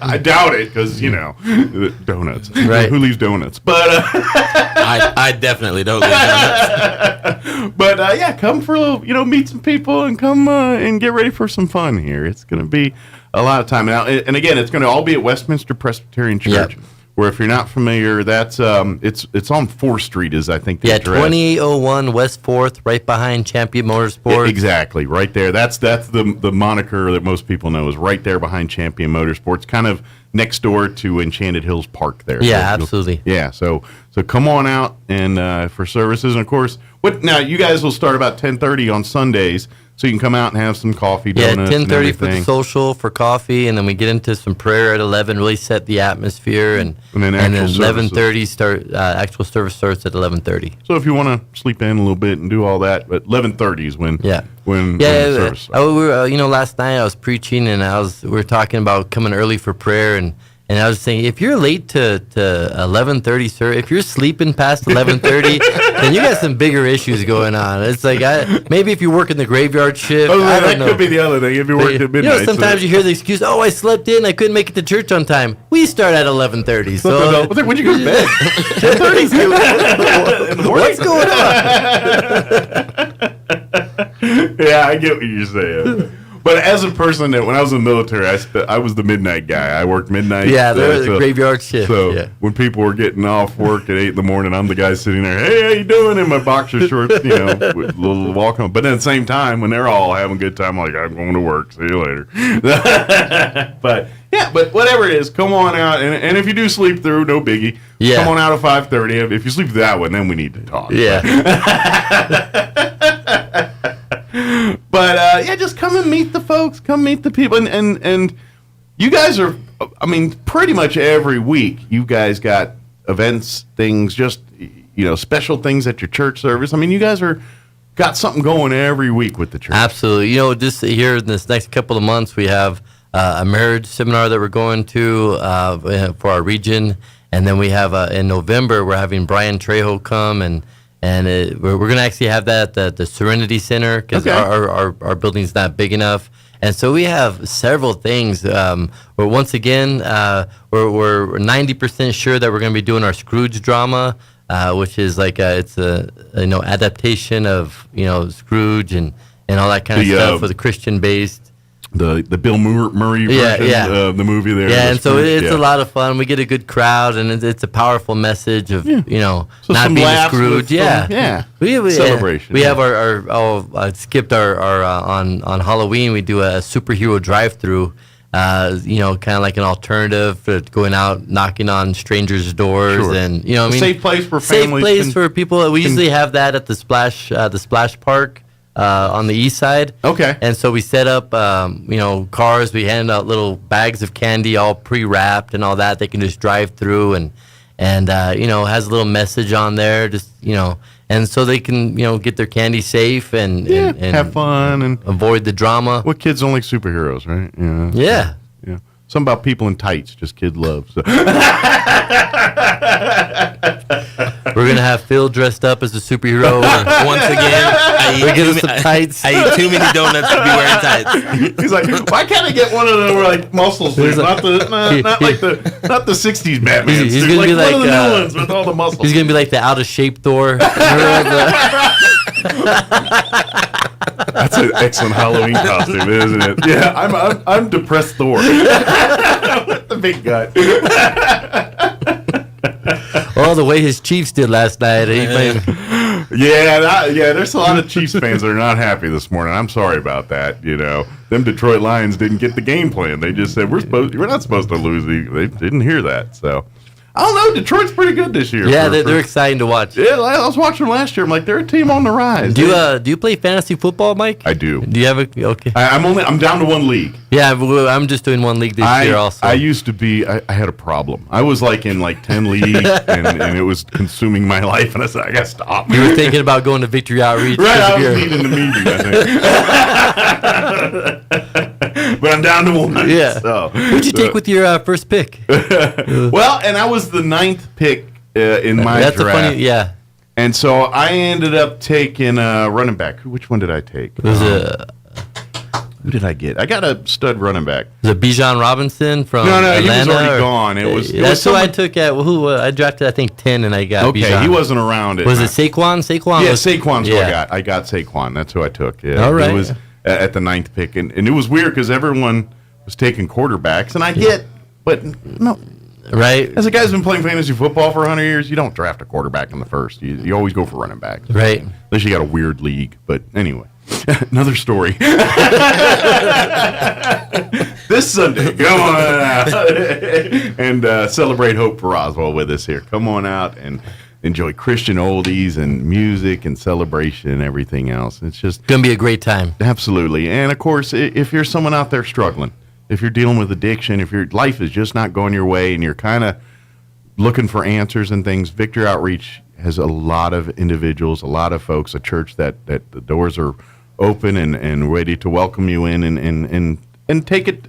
[SPEAKER 2] I doubt it, because donuts.
[SPEAKER 23] Right?
[SPEAKER 2] Who leaves donuts? But
[SPEAKER 19] I definitely don't leave donuts.
[SPEAKER 2] But come for a little, meet some people and come and get ready for some fun here. It's going to be a lot of time now, and again, it's going to all be at Westminster Presbyterian Church, Where if you're not familiar, that's it's on 4th Street is I think the
[SPEAKER 23] Yeah,
[SPEAKER 2] address.
[SPEAKER 23] 2801 West 4th, right behind Champion Motorsports.
[SPEAKER 2] Exactly, right there. That's the moniker that most people know is right there behind Champion Motorsports, kind of next door to Enchanted Hills Park there.
[SPEAKER 23] Yeah,
[SPEAKER 2] So
[SPEAKER 23] absolutely.
[SPEAKER 2] Yeah, so come on out and for services, and of course, now you guys will start about 10:30 on Sundays, so you can come out and have some coffee,
[SPEAKER 23] Yeah,
[SPEAKER 2] donuts,
[SPEAKER 23] 10:30 for the
[SPEAKER 2] everything.
[SPEAKER 23] social, for coffee, and then we get into some prayer at 11, really set the atmosphere, and
[SPEAKER 2] then
[SPEAKER 23] then
[SPEAKER 2] actual
[SPEAKER 23] 11:30 start. Actual service starts at 11:30.
[SPEAKER 2] So if you want to sleep in a little bit and do all that, but 11:30 is when when the service.
[SPEAKER 23] Last night I was preaching and we were talking about coming early for prayer, and I was saying if you're late to 11:30, sir, if you're sleeping past 11:30, then you got some bigger issues going on. It's like maybe if you work in the graveyard shift, I don't know.
[SPEAKER 2] That could be the other thing if you work at midnight.
[SPEAKER 23] Sometimes you hear the excuse, "Oh, I slept in, I couldn't make it to church on time." We start at 11:30. So
[SPEAKER 2] when'd you go to bed? 10:30 in the morning.
[SPEAKER 23] What's going
[SPEAKER 2] on? Yeah, I get what you're saying. But as a person that when I was in the military, I was the midnight guy. I worked midnight.
[SPEAKER 23] Yeah, the graveyard shift.
[SPEAKER 2] So when people were getting off work at 8 in the morning, I'm the guy sitting there, "Hey, how you doing?" in my boxer shorts, with a little walk home. But at the same time, when they're all having a good time, I'm like, "I'm going to work. See you later." But whatever it is, come on out. And if you do sleep through, no biggie.
[SPEAKER 23] Yeah.
[SPEAKER 2] Come on out at 5:30. If you sleep through that one, then we need to talk.
[SPEAKER 23] Yeah.
[SPEAKER 2] But just come and meet the folks, come meet the people, and you guys are, I mean, pretty much every week you guys got events, things, just special things at your church service. I mean, you guys got something going every week with the church.
[SPEAKER 23] Absolutely. Just here in this next couple of months, we have a marriage seminar that we're going to for our region, and then we have in November we're having Brian Trejo come and we're going to actually have that at the Serenity Center because our building's not big enough. And so we have several things. Where once again, we're 90% sure that we're going to be doing our Scrooge drama, which is like it's a adaptation of Scrooge and all that kind of stuff with a Christian based.
[SPEAKER 2] The Bill Murray version of the movie there.
[SPEAKER 23] Yeah, and so it's a lot of fun. We get a good crowd, and it's a powerful message of,
[SPEAKER 2] so
[SPEAKER 23] not being a Scrooge.
[SPEAKER 2] Celebration.
[SPEAKER 23] We have I skipped our on Halloween, we do a superhero drive-through, kind of like an alternative for going out, knocking on strangers' doors.
[SPEAKER 2] Sure.
[SPEAKER 23] And,
[SPEAKER 2] safe place for families.
[SPEAKER 23] Safe place for people. We usually have that at the Splash Park. On the east side.
[SPEAKER 2] Okay.
[SPEAKER 23] And so we set up, cars. We hand out little bags of candy, all pre-wrapped and all that. They can just drive through and has a little message on there. Just and so they can get their candy safe and
[SPEAKER 2] have fun and
[SPEAKER 23] avoid the drama.
[SPEAKER 2] What kids don't like superheroes, right?
[SPEAKER 23] Yeah.
[SPEAKER 2] Yeah. Something about people in tights, just kid love. So.
[SPEAKER 23] We're gonna have Phil dressed up as a superhero once again. We get us some tights.
[SPEAKER 6] I eat too many donuts to be wearing tights.
[SPEAKER 2] He's like, why can't I get one of them like muscle suits? Not the 60s Batman.
[SPEAKER 23] He's gonna be like
[SPEAKER 2] one of the new ones with all the muscles.
[SPEAKER 23] He's gonna be like the out of shape Thor.
[SPEAKER 2] That's an excellent Halloween costume, isn't it? Yeah, I'm depressed Thor with the big gut.
[SPEAKER 23] Oh, the way his Chiefs did last night.
[SPEAKER 2] There's a lot of Chiefs fans that are not happy this morning. I'm sorry about that. Them Detroit Lions didn't get the game plan. They just said we're not supposed to lose. They didn't hear that. So I don't know. Detroit's pretty good this year.
[SPEAKER 23] Yeah, they're exciting to watch.
[SPEAKER 2] Yeah, I was watching them last year. I'm like, they're a team on the rise.
[SPEAKER 23] Do you play fantasy football, Mike?
[SPEAKER 2] I do.
[SPEAKER 23] Do you have okay?
[SPEAKER 2] I'm down to one league.
[SPEAKER 23] Yeah, I'm just doing one league this year also.
[SPEAKER 2] I used to be. I had a problem. I was like in 10 leagues, and it was consuming my life. And I said, I gotta stop.
[SPEAKER 23] You were thinking about going to Victory Outreach.
[SPEAKER 2] Right, I was leading the meeting. I think. But I'm down to one.
[SPEAKER 23] Yeah.
[SPEAKER 2] So,
[SPEAKER 23] who'd you take with your first pick?
[SPEAKER 2] Well, and I was the 9th pick in my
[SPEAKER 23] That's
[SPEAKER 2] draft.
[SPEAKER 23] a funny, yeah.
[SPEAKER 2] And so I ended up taking a running back. Which one did I take? Who did I get? I got a stud running back.
[SPEAKER 23] Was it Bijan Robinson from
[SPEAKER 2] Atlanta?
[SPEAKER 23] He was
[SPEAKER 2] already gone.
[SPEAKER 23] That's who I took at I drafted, I think, 10, and I got
[SPEAKER 2] Okay,
[SPEAKER 23] Bijan.
[SPEAKER 2] he wasn't around.
[SPEAKER 23] Was it Saquon?
[SPEAKER 2] Yeah, Saquon's who I got. I got Saquon. That's who I took. Yeah.
[SPEAKER 23] All right.
[SPEAKER 2] It was at the 9th pick. And it was weird because everyone was taking quarterbacks. And I get, but no.
[SPEAKER 23] Right.
[SPEAKER 2] As a guy who's been playing fantasy football for 100 years, you don't draft a quarterback in the first. You always go for running backs.
[SPEAKER 23] Right.
[SPEAKER 2] Unless you got a weird league. But anyway, another story. This Sunday, come on out and celebrate Hope for Roswell with us here. Come on out and enjoy Christian oldies and music and celebration and everything else. It's just
[SPEAKER 23] going to be a great time.
[SPEAKER 2] Absolutely. And, of course, if you're someone out there struggling, if you're dealing with addiction, if your life is just not going your way and you're kind of looking for answers and things, Victory Outreach has a lot of individuals, a lot of folks, a church that the doors are open and ready to welcome you in and take it.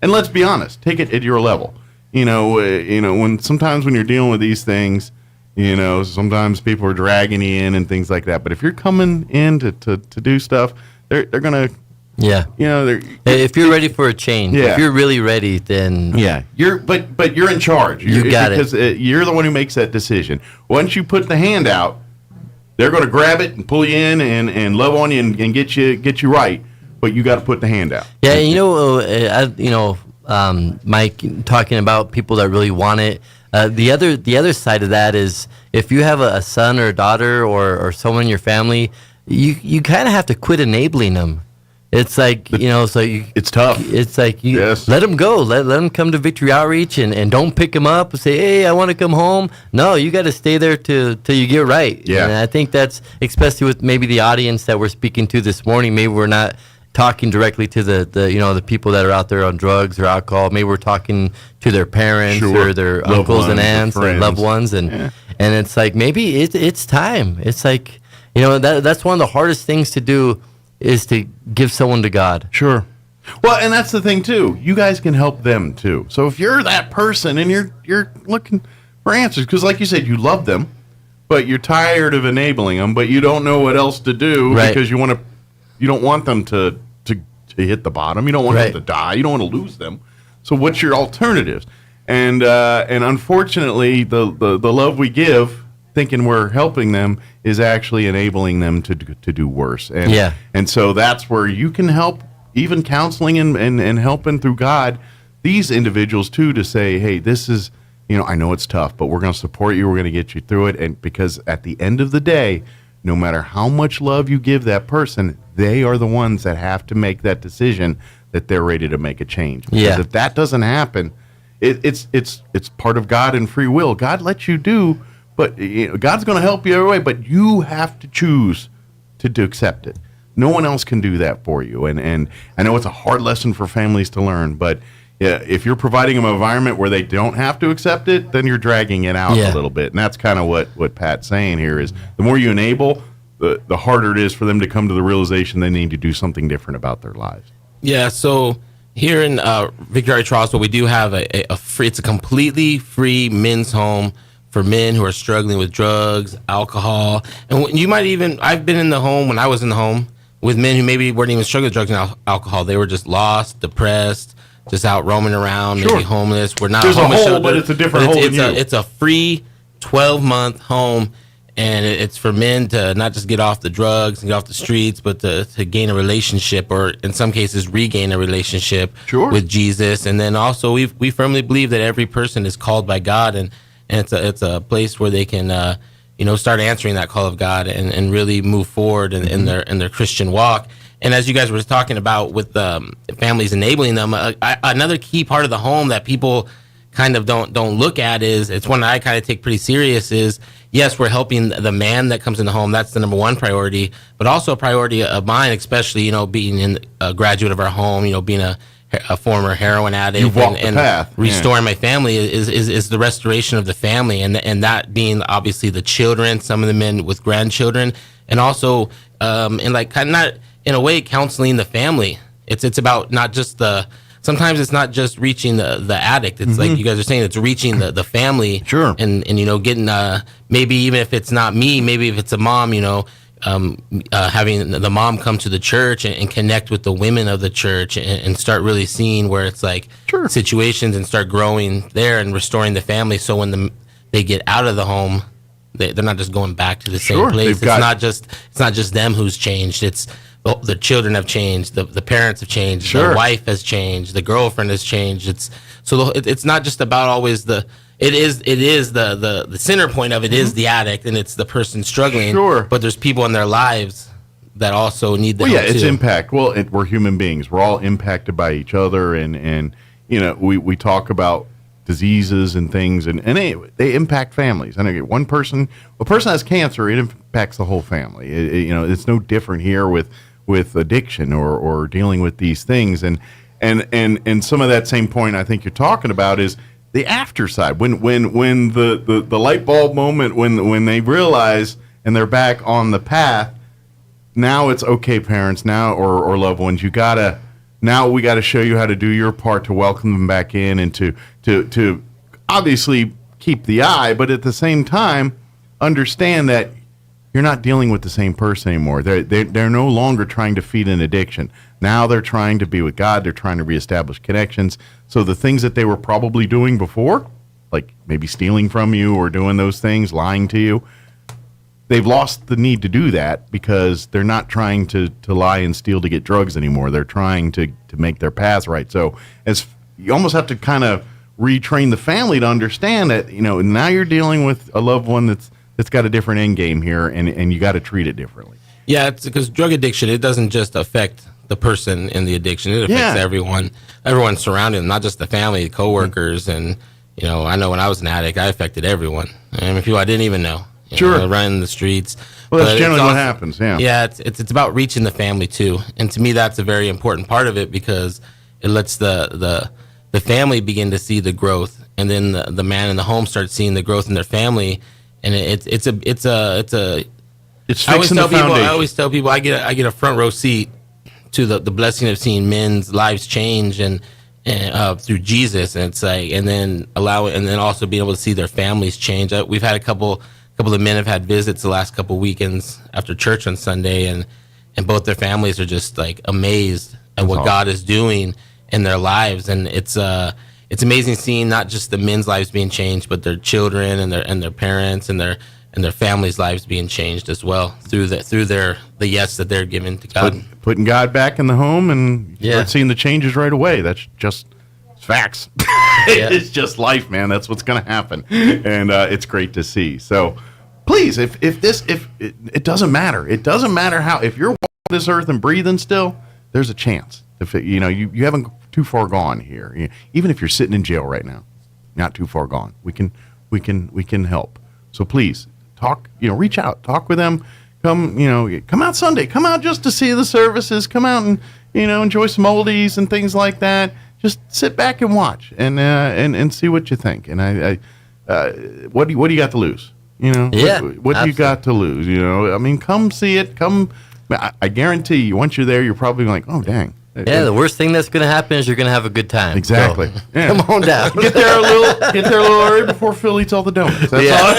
[SPEAKER 2] And let's be honest, take it at your level. Sometimes when you're dealing with these things, sometimes people are dragging you in and things like that. But if you're coming in to do stuff, they're gonna.
[SPEAKER 23] Yeah. If you're ready for a change, if you're really ready, then
[SPEAKER 2] but you're in charge.
[SPEAKER 23] You got
[SPEAKER 2] because you're the one who makes that decision. Once you put the hand out, they're going to grab it and pull you in and love on you and get you right. But you got to put the hand out.
[SPEAKER 23] Yeah, Mike, talking about people that really want it. The other side of that is if you have a son or a daughter or someone in your family, you kind of have to quit enabling them. It's like,
[SPEAKER 2] it's tough.
[SPEAKER 23] It's like let them go. Let them come to Victory Outreach and don't pick them up and say, hey, I want to come home. No, you got to stay there till you get right.
[SPEAKER 2] Yeah.
[SPEAKER 23] And I think that's, especially with maybe the audience that we're speaking to this morning, maybe we're not talking directly to the people that are out there on drugs or alcohol. Maybe we're talking to their parents or their
[SPEAKER 2] loved
[SPEAKER 23] uncles and aunts and loved ones.
[SPEAKER 2] And
[SPEAKER 23] it's like, maybe it's time. It's like, that's one of the hardest things to do is to give someone to God.
[SPEAKER 2] Sure. Well, and that's the thing too. You guys can help them too. So if you're that person and you're looking for answers, because like you said, you love them, but you're tired of enabling them, but you don't know what else to do because you don't want them to hit the bottom. You don't want them to die. You don't want to lose them. So what's your alternatives? And unfortunately, the love we give, thinking we're helping them, is actually enabling them to do worse. And so that's where you can help, even counseling and helping through God, these individuals too, to say, hey, this is, I know it's tough, but we're going to support you. We're going to get you through it. And because at the end of the day, no matter how much love you give that person, they are the ones that have to make that decision that they're ready to make a change. Because if that doesn't happen, it's part of God and free will. God lets you do, but God's going to help you every way, but you have to choose to accept it. No one else can do that for you. And I know it's a hard lesson for families to learn, but if you're providing them an environment where they don't have to accept it, then you're dragging it out a little bit. And that's kind of what Pat's saying here is the more you enable, the harder it is for them to come to the realization they need to do something different about their lives.
[SPEAKER 7] Yeah, so here in Victory Outreach Roswell, we do have it's a completely free men's home for men who are struggling with drugs, alcohol. And you might even, I've been in the home when I was in the home with men who maybe weren't even struggling with drugs and alcohol. They were just lost, depressed, just out roaming around, maybe homeless. We're not
[SPEAKER 2] There's
[SPEAKER 23] homeless
[SPEAKER 2] a hole,
[SPEAKER 23] shelter,
[SPEAKER 2] but it's a different hole than you.
[SPEAKER 7] It's a free 12-month home, and it's for men to not just get off the drugs and get off the streets, but to gain a relationship, or in some cases regain a relationship with Jesus. And then also we firmly believe that every person is called by God, and it's a place where they can start answering that call of God and really move forward in their Christian walk. And as you guys were talking about with families enabling them, another key part of the home that people kind of don't look at is, it's one that I kind of take pretty serious, is yes, we're helping the man that comes in the home. That's the number one priority, but also a priority of mine, especially, being a graduate of our home, being a former heroin addict.
[SPEAKER 2] You've walked the path.
[SPEAKER 7] Restoring my family is the restoration of the family, and that being obviously the children, some of the men with grandchildren, and also in a way, counseling the family. It's about not just sometimes it's not just reaching the addict. It's like you guys are saying, it's reaching the family.
[SPEAKER 2] Sure.
[SPEAKER 7] And getting, maybe even if it's not me, maybe if it's a mom, having the mom come to the church and connect with the women of the church and start really seeing where it's like situations, and start growing there and restoring the family. So when they get out of the home, they're not just going back to the same place. It's not just them who's changed. It's the children have changed, the parents have changed, the wife has changed, the girlfriend has changed. So it's not just about always it is the center point of it is the addict, and it's the person struggling.
[SPEAKER 2] Sure.
[SPEAKER 7] But there's people in their lives that also need the
[SPEAKER 2] Well,
[SPEAKER 7] help
[SPEAKER 2] yeah, it's
[SPEAKER 7] too.
[SPEAKER 2] impact. Well, we're human beings. We're all impacted by each other, and we talk about diseases and things, and they impact families. I know a person has cancer, it impacts the whole family. It's no different here with addiction or dealing with these things, and some of that same point I think you're talking about is the after side when the light bulb moment when they realize and they're back on the path. Now it's okay, parents. Now or loved ones, we got to show you how to do your part to welcome them back in and to obviously keep the eye, but at the same time understand that you're not dealing with the same person anymore. They're no longer trying to feed an addiction. Now they're trying to be with God. They're trying to reestablish connections. So the things that they were probably doing before, like maybe stealing from you or doing those things, lying to you, they've lost the need to do that because they're not trying to lie and steal to get drugs anymore. They're trying to make their paths right. So as you almost have to kind of retrain the family to understand that, now you're dealing with a loved one that's got a different end game here, and you got to treat it differently.
[SPEAKER 7] Yeah, it's because drug addiction, it doesn't just affect the person in the addiction. It affects everyone surrounding them, not just the family, the coworkers, and I know when I was an addict, I affected everyone. I mean, people I didn't even know. Running the streets.
[SPEAKER 2] Well, that's generally what happens. Yeah.
[SPEAKER 7] Yeah, it's about reaching the family too, and to me, that's a very important part of it because it lets the family begin to see the growth, and then the man in the home starts seeing the growth in their family, and it's fixing
[SPEAKER 2] the foundation.
[SPEAKER 7] I always tell people I get a front row seat to the blessing of seeing men's lives change and through Jesus, and it's like, and then also being able to see their families change. We've had a couple of men have had visits the last couple of weekends after church on Sunday, and both their families are just like amazed at what God is doing in their lives, and it's amazing seeing not just the men's lives being changed, but their children and their parents and their families' lives being changed as well through the yes that they're giving to God.
[SPEAKER 2] Putting God back in the home, and you start seeing the changes right away. That's just facts. It's just life, man. That's what's going to happen, and it's great to see. So, please, if it doesn't matter. It doesn't matter how. If you're walking this earth and breathing still, there's a chance. If you haven't too far gone here. Even if you're sitting in jail right now, not too far gone. We can help. So please talk. Reach out. Talk with them. Come out Sunday. Come out just to see the services. Come out and enjoy some oldies and things like that. Just sit back and watch and see what you think. And what do you got to lose? What do you got to lose? I mean, come see it. Come. I guarantee you, once you're there, you're probably like, oh dang.
[SPEAKER 23] Yeah, the worst thing that's going to happen is you're going to have a good time.
[SPEAKER 2] Exactly.
[SPEAKER 23] So, come on down.
[SPEAKER 2] Get there a little early before Phil eats all the donuts. That's all.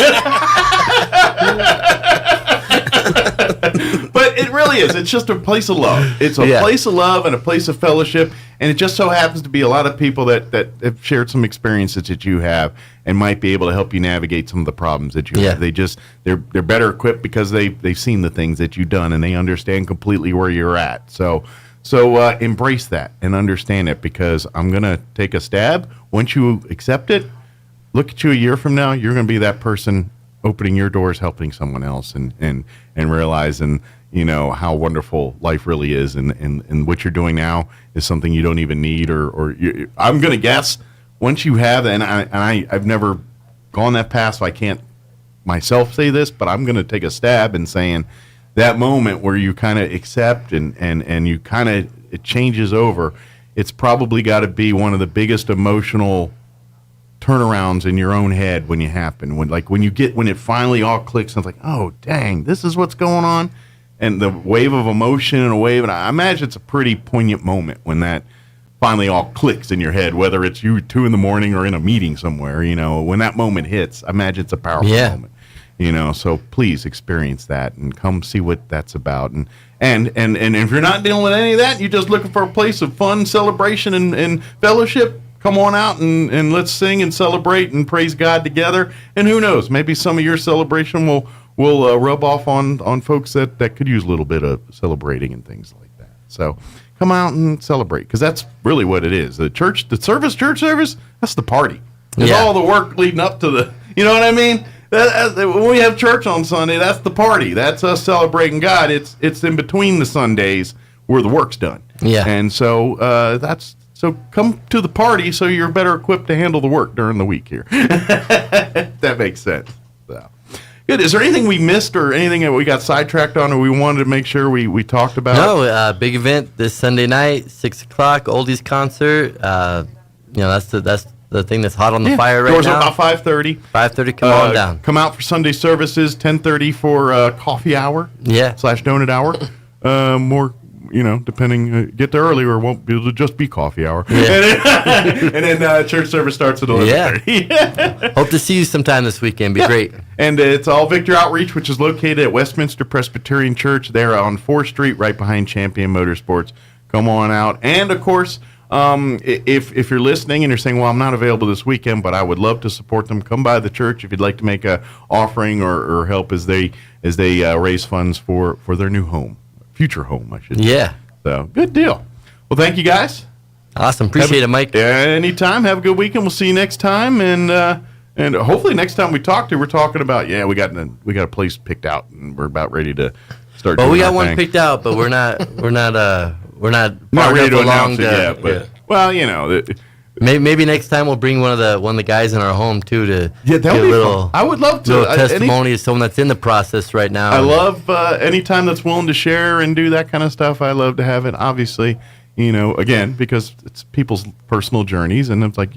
[SPEAKER 2] But it really is. It's just a place of love. It's a place of love and a place of fellowship. And it just so happens to be a lot of people that have shared some experiences that you have and might be able to help you navigate some of the problems that you have. They're better equipped because they've seen the things that you've done and they understand completely where you're at. So embrace that and understand it, because I'm going to take a stab. Once you accept it, look at you a year from now, you're going to be that person opening your doors, helping someone else and realizing, how wonderful life really is. And what you're doing now is something you don't even need I'm going to guess once you have, and I've never gone that path, so I can't myself say this, but I'm going to take a stab in saying that moment where you kind of accept and you kind of, it changes over, it's probably got to be one of the biggest emotional turnarounds in your own head when it finally all clicks and it's like, oh dang, this is what's going on, and the wave of emotion and I imagine it's a pretty poignant moment when that finally all clicks in your head, whether it's you 2 a.m. or in a meeting somewhere, when that moment hits, I imagine it's a powerful moment. So please experience that and come see what that's about. And if you're not dealing with any of that, you're just looking for a place of fun, celebration, and fellowship, come on out and let's sing and celebrate and praise God together. And who knows, maybe some of your celebration will rub off on folks that could use a little bit of celebrating and things like that. So come out and celebrate, because that's really what it is. The church service, that's the party. It's all the work leading up to the, you know what I mean? When we have church on Sunday, that's the party. That's us celebrating God. It's in between the Sundays where the work's done.
[SPEAKER 23] Yeah.
[SPEAKER 2] And so so come to the party so you're better equipped to handle the work during the week here. That makes sense. So. Good. Is there anything we missed or anything that we got sidetracked on or we wanted to make sure we talked about?
[SPEAKER 23] No, big event this Sunday night, 6 o'clock, oldies concert. That's the thing that's hot on the fire right
[SPEAKER 2] doors
[SPEAKER 23] now.
[SPEAKER 2] Doors about 5:30.
[SPEAKER 23] 5:30, come on down.
[SPEAKER 2] Come out for Sunday services, 10:30 for coffee hour.
[SPEAKER 23] Yeah.
[SPEAKER 2] / donut hour. More, depending, get there early or it won't be able to just be coffee hour. Yeah. And then church service starts at 11:30.
[SPEAKER 23] Yeah. Hope to see you sometime this weekend. Be great.
[SPEAKER 2] And it's all Victor Outreach, which is located at Westminster Presbyterian Church there on 4th Street, right behind Champion Motorsports. Come on out. And, of course, if you're listening and you're saying, well, I'm not available this weekend, but I would love to support them, come by the church if you'd like to make a offering or help as they raise funds for their new home. Future home, I should say.
[SPEAKER 23] Yeah.
[SPEAKER 2] So, good deal. Well, thank you, guys.
[SPEAKER 23] Awesome. Appreciate it, Mike.
[SPEAKER 2] Anytime. Have a good weekend. We'll see you next time. And hopefully next time we talk we're talking about, we got a place picked out and we're about ready to start doing
[SPEAKER 23] we got
[SPEAKER 2] our
[SPEAKER 23] one
[SPEAKER 2] thing.
[SPEAKER 23] picked out, but we're not
[SPEAKER 2] Not ready to announce it yet, but well,
[SPEAKER 23] maybe next time we'll bring one of the guys in our home too to
[SPEAKER 2] that'd
[SPEAKER 23] give
[SPEAKER 2] be
[SPEAKER 23] a little.
[SPEAKER 2] fun. I would love to
[SPEAKER 23] little testimony of someone that's in the process right now.
[SPEAKER 2] I love any time that's willing to share and do that kind of stuff. I love to have it. Obviously, again, because it's people's personal journeys, and it's like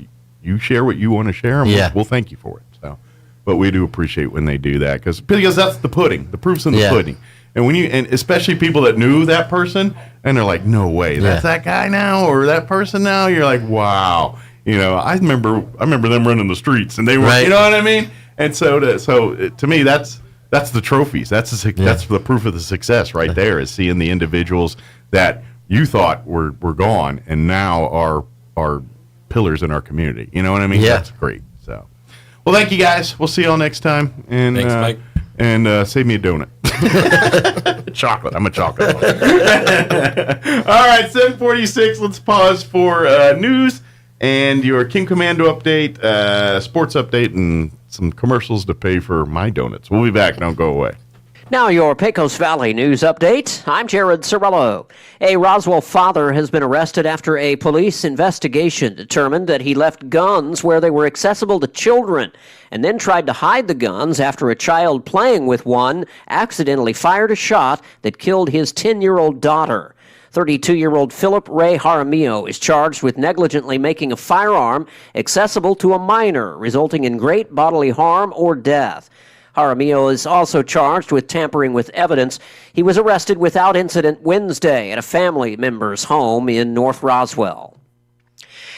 [SPEAKER 2] you share what you want to share, and we'll thank you for it. So, but we do appreciate when they do that because that's the pudding. The proof's in the pudding. And and especially people that knew that person, and they're like, "No way, that's that guy now, or that person now." You're like, "Wow." I remember them running the streets, and they were, you know what I mean. And so to me, that's the trophies. That's the proof of the success right there. Is seeing the individuals that you thought were gone, and now are pillars in our community. You know what I mean?
[SPEAKER 23] Yeah.
[SPEAKER 2] That's great. So, well, thank you guys. We'll see y'all next time. And
[SPEAKER 7] thanks, Mike.
[SPEAKER 2] And save me a donut. Chocolate. I'm a chocolate. All right, 7:46. Let's pause for news and your King Commando update, sports update, and some commercials to pay for my donuts. We'll be back. Don't go away.
[SPEAKER 8] Now your Pecos Valley news update. I'm Jared Cirillo. A Roswell father has been arrested after a police investigation determined that he left guns where they were accessible to children and then tried to hide the guns after a child playing with one accidentally fired a shot that killed his 10-year-old daughter. 32-year-old Philip Ray Jaramillo is charged with negligently making a firearm accessible to a minor, resulting in great bodily harm or death. Jaramillo is also charged with tampering with evidence. He was arrested without incident Wednesday at a family member's home in North Roswell.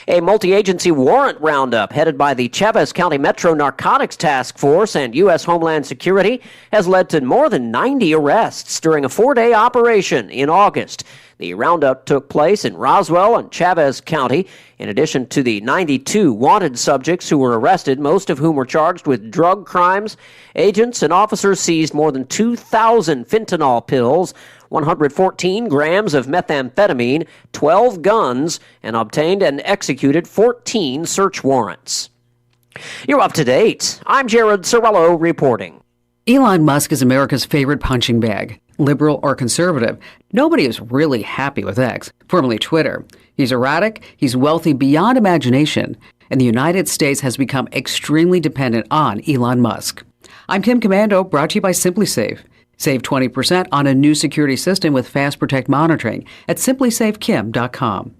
[SPEAKER 8] A multi-agency warrant roundup headed by the Chavez County Metro Narcotics Task Force and U.S. Homeland Security has led to more than 90 arrests during a 4-day operation in August. The roundup took place in Roswell and Chavez County. In addition to the 92 wanted subjects who were arrested, most of whom were charged with drug crimes, agents and officers seized more than 2,000 fentanyl pills, 114 grams of methamphetamine, 12 guns, and obtained and executed 14 search warrants. You're up to date. I'm Jared Cirillo reporting.
[SPEAKER 9] Elon Musk is America's favorite punching bag. Liberal or conservative, nobody is really happy with X, formerly Twitter. He's erratic, he's wealthy beyond imagination, and the United States has become extremely dependent on Elon Musk. I'm Kim Commando, brought to you by SimpliSafe. Save 20% on a new security system with Fast Protect monitoring at simplysafekim.com.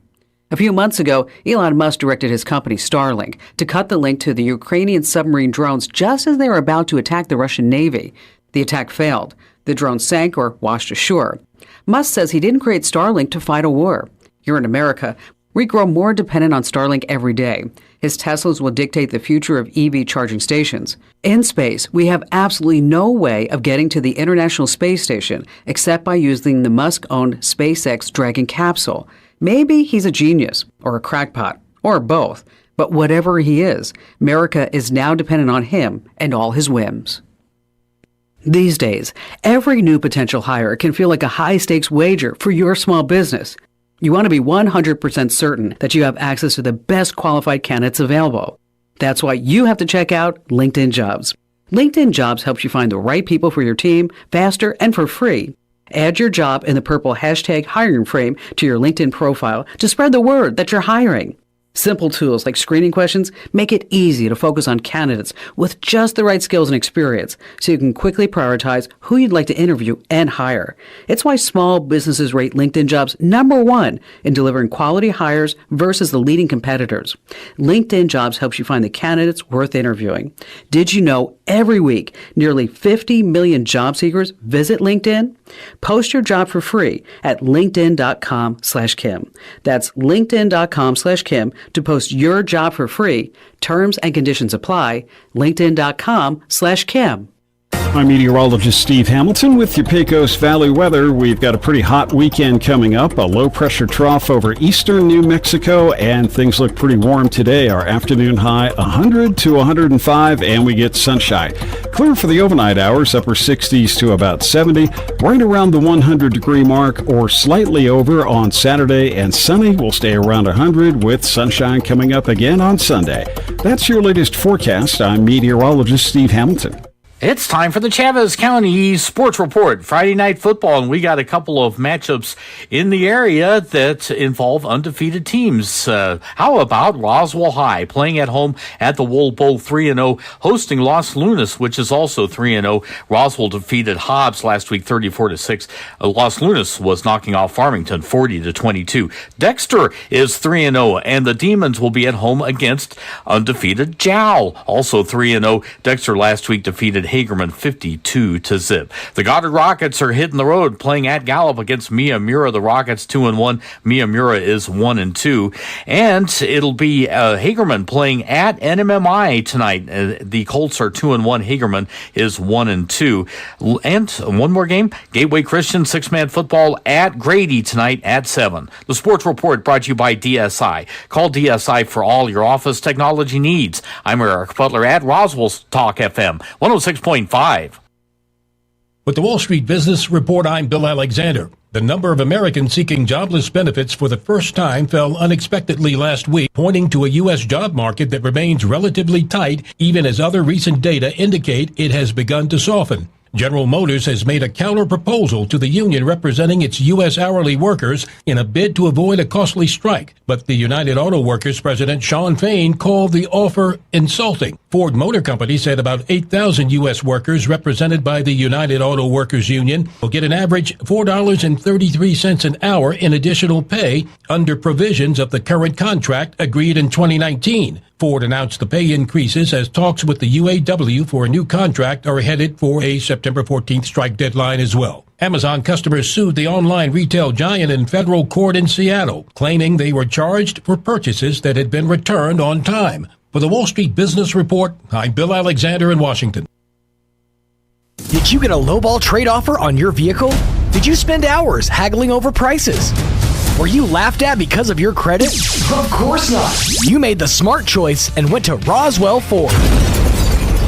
[SPEAKER 9] A few months ago, Elon Musk directed his company Starlink to cut the link to the Ukrainian submarine drones just as they were about to attack the Russian Navy. The attack failed. The drones sank or washed ashore. Musk says he didn't create Starlink to fight a war. Here in America, we grow more dependent on Starlink every day. His Teslas will dictate the future of EV charging stations. In space, we have absolutely no way of getting to the International Space Station except by using the Musk-owned SpaceX Dragon capsule. Maybe he's a genius, or a crackpot, or both. But whatever he is, America is now dependent on him and all his whims. These days, every new potential hire can feel like a high-stakes wager for your small business. You want to be 100% certain that you have access to the best qualified candidates available. That's why you have to check out LinkedIn Jobs. LinkedIn Jobs helps you find the right people for your team faster and for free. Add your job in the purple hashtag hiring frame to your LinkedIn profile to spread the word that you're hiring. Simple tools like screening questions make it easy to focus on candidates with just the right skills and experience so you can quickly prioritize who you'd like to interview and hire. It's why small businesses rate LinkedIn Jobs #1 in delivering quality hires versus the leading competitors. LinkedIn Jobs helps you find the candidates worth interviewing. Did you know every week nearly 50 million job seekers visit LinkedIn? Post your job for free at linkedin.com/Kim. That's linkedin.com/Kim to post your job for free. Terms and conditions apply. LinkedIn.com/Kim.
[SPEAKER 15] I'm meteorologist Steve Hamilton with your Pecos Valley weather. We've got a pretty hot weekend coming up, a low-pressure trough over eastern New Mexico, and things look pretty warm today. Our afternoon high 100 to 105, and we get sunshine. Clear for the overnight hours, upper 60s to about 70, right around the 100-degree mark or slightly over on Saturday, and sunny will stay around 100 with sunshine coming up again on Sunday. That's your latest forecast. I'm meteorologist Steve Hamilton.
[SPEAKER 4] It's time for the Chavez County Sports Report. Friday night football, and we got a couple of matchups in the area that involve undefeated teams. How about Roswell High playing at home at the Wool Bowl 3-0, hosting Los Lunas, which is also 3-0. Roswell defeated Hobbs last week 34-6. Los Lunas was knocking off Farmington 40-22. Dexter is 3-0, and the Demons will be at home against undefeated Jowl, also 3-0. Dexter last week defeated Hagerman 52-0. The Goddard Rockets are hitting the road, playing at Gallup against Miyamura. The Rockets 2-1. Miyamura is 1-2. And it'll be Hagerman playing at NMMI tonight. The Colts are 2-1. Hagerman is 1-2. And one more game, Gateway Christian 6-man football at Grady tonight at 7. The Sports Report brought to you by DSI. Call DSI for all your office technology needs. I'm Eric Butler at Roswell Talk FM 106.5.
[SPEAKER 10] With the Wall Street Business Report, I'm Bill Alexander. The number of Americans seeking jobless benefits for the first time fell unexpectedly last week, pointing to a U.S. job market that remains relatively tight, even as other recent data indicate it has begun to soften. General Motors has made a counter-proposal to the union representing its U.S. hourly workers in a bid to avoid a costly strike. But the United Auto Workers president, Sean Fain, called the offer insulting. Ford Motor Company said about 8,000 U.S. workers represented by the United Auto Workers Union will get an average $4.33 an hour in additional pay under provisions of the current contract agreed in 2019. Ford announced the pay increases as talks with the UAW for a new contract are headed for a September 14th strike deadline as well. Amazon customers sued the online retail giant in federal court in Seattle, claiming they were charged for purchases that had been returned on time. For the Wall Street Business Report, I'm Bill Alexander in Washington.
[SPEAKER 14] Did you get a lowball trade offer on your vehicle? Did you spend hours haggling over prices? Were you laughed at because of your credit? Of course not. You made the smart choice and went to Roswell Ford.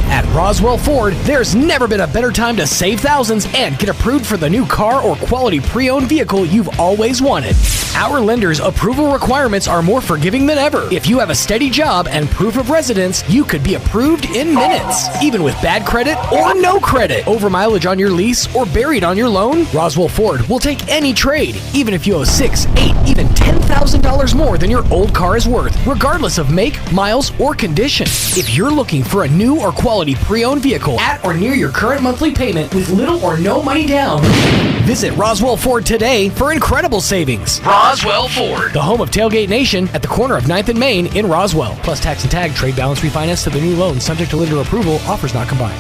[SPEAKER 14] At Roswell Ford, there's never been a better time to save thousands and get approved for the new car or quality pre-owned vehicle you've always wanted. Our lenders' approval requirements are more forgiving than ever. If you have a steady job and proof of residence, you could be approved in minutes. Even with bad credit or no credit, over mileage on your lease, or buried on your loan, Roswell Ford will take any trade, even if you owe $6,000, $8,000, even $10,000 more than your old car is worth, regardless of make, miles, or condition. If you're looking for a new or quality pre-owned vehicle at or near your current monthly payment with little or no money down, visit Roswell Ford today for incredible savings. Roswell Ford, the home of Tailgate Nation at the corner of 9th and Main in Roswell. Plus tax and tag, trade balance refinance to the new loan, subject to lender approval, offers not combined.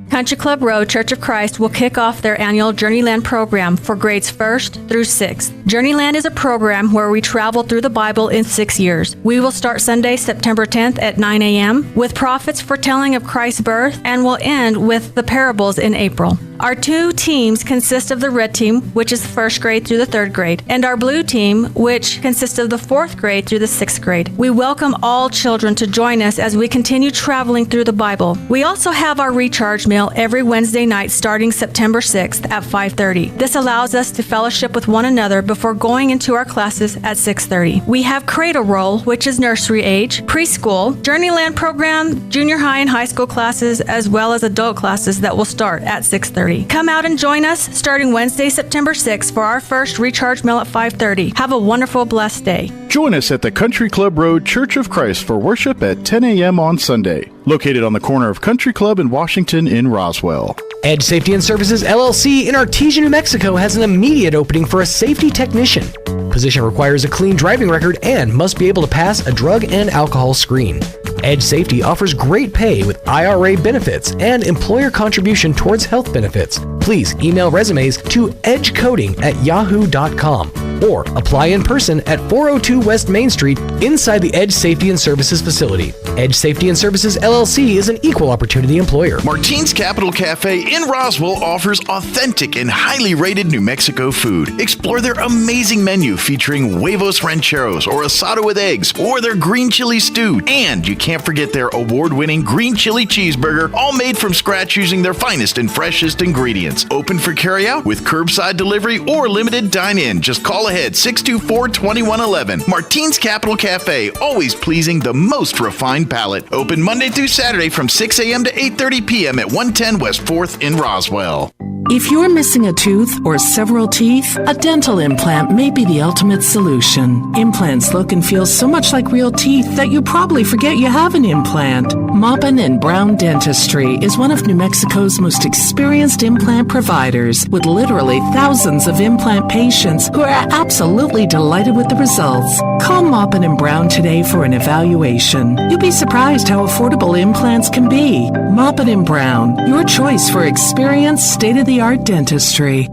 [SPEAKER 11] Country Club Road Church of Christ will kick off their annual Journeyland program for grades 1st through 6th. Journeyland is a program where we travel through the Bible in 6 years. We will start Sunday, September 10th at 9 a.m. with prophets foretelling of Christ's birth, and will end with the parables in April. Our 2 teams consist of the red team, which is the 1st grade through the 3rd grade, and our blue team, which consists of the 4th grade through the 6th grade. We welcome all children to join us as we continue traveling through the Bible. We also have our recharge meal every Wednesday night starting September 6th at 5:30. This allows us to fellowship with one another before going into our classes at 6:30. We have Cradle Roll, which is nursery age, preschool, Journeyland program, junior high and high school classes, as well as adult classes that will start at 6:30. Come out and join us starting Wednesday, September 6th for our first recharge meal at 5:30. Have a wonderful, blessed day.
[SPEAKER 12] Join us at the Country Club Road Church of Christ for worship at 10 a.m. on Sunday, located on the corner of Country Club and Washington in Roswell.
[SPEAKER 14] Edge Safety and Services LLC in Artesia, New Mexico has an immediate opening for a safety technician. Position requires a clean driving record and must be able to pass a drug and alcohol screen. Edge Safety offers great pay with IRA benefits and employer contribution towards health benefits. Please email resumes to edgecoding@yahoo.com or apply in person at 402 West Main Street inside the Edge Safety and Services facility. Edge Safety and Services LLC is an equal opportunity employer.
[SPEAKER 1] Martine's Capital Cafe in Roswell offers authentic and highly rated New Mexico food. Explore their amazing menu featuring huevos rancheros or asado with eggs or their green chili stew. And you can't forget their award-winning green chili cheeseburger, all made from scratch using their finest and freshest ingredients. Open for carryout with curbside delivery or limited dine-in. Just call ahead 624-2111. Martine's Capital Cafe, always pleasing the most refined palate. Open Monday through Saturday from 6 a.m. to 8:30 p.m. at 110 West 4th in Roswell.
[SPEAKER 13] If you're missing a tooth or several teeth, a dental implant may be the ultimate solution. Implants look and feel so much like real teeth that you probably forget you have an implant. Maupin and Brown Dentistry is one of New Mexico's most experienced implant providers, with literally thousands of implant patients who are absolutely delighted with the results. Call Maupin and Brown today for an evaluation. You'll be surprised how affordable implants can be. Maupin and Brown, your choice for experienced, state-of-the-art dentistry.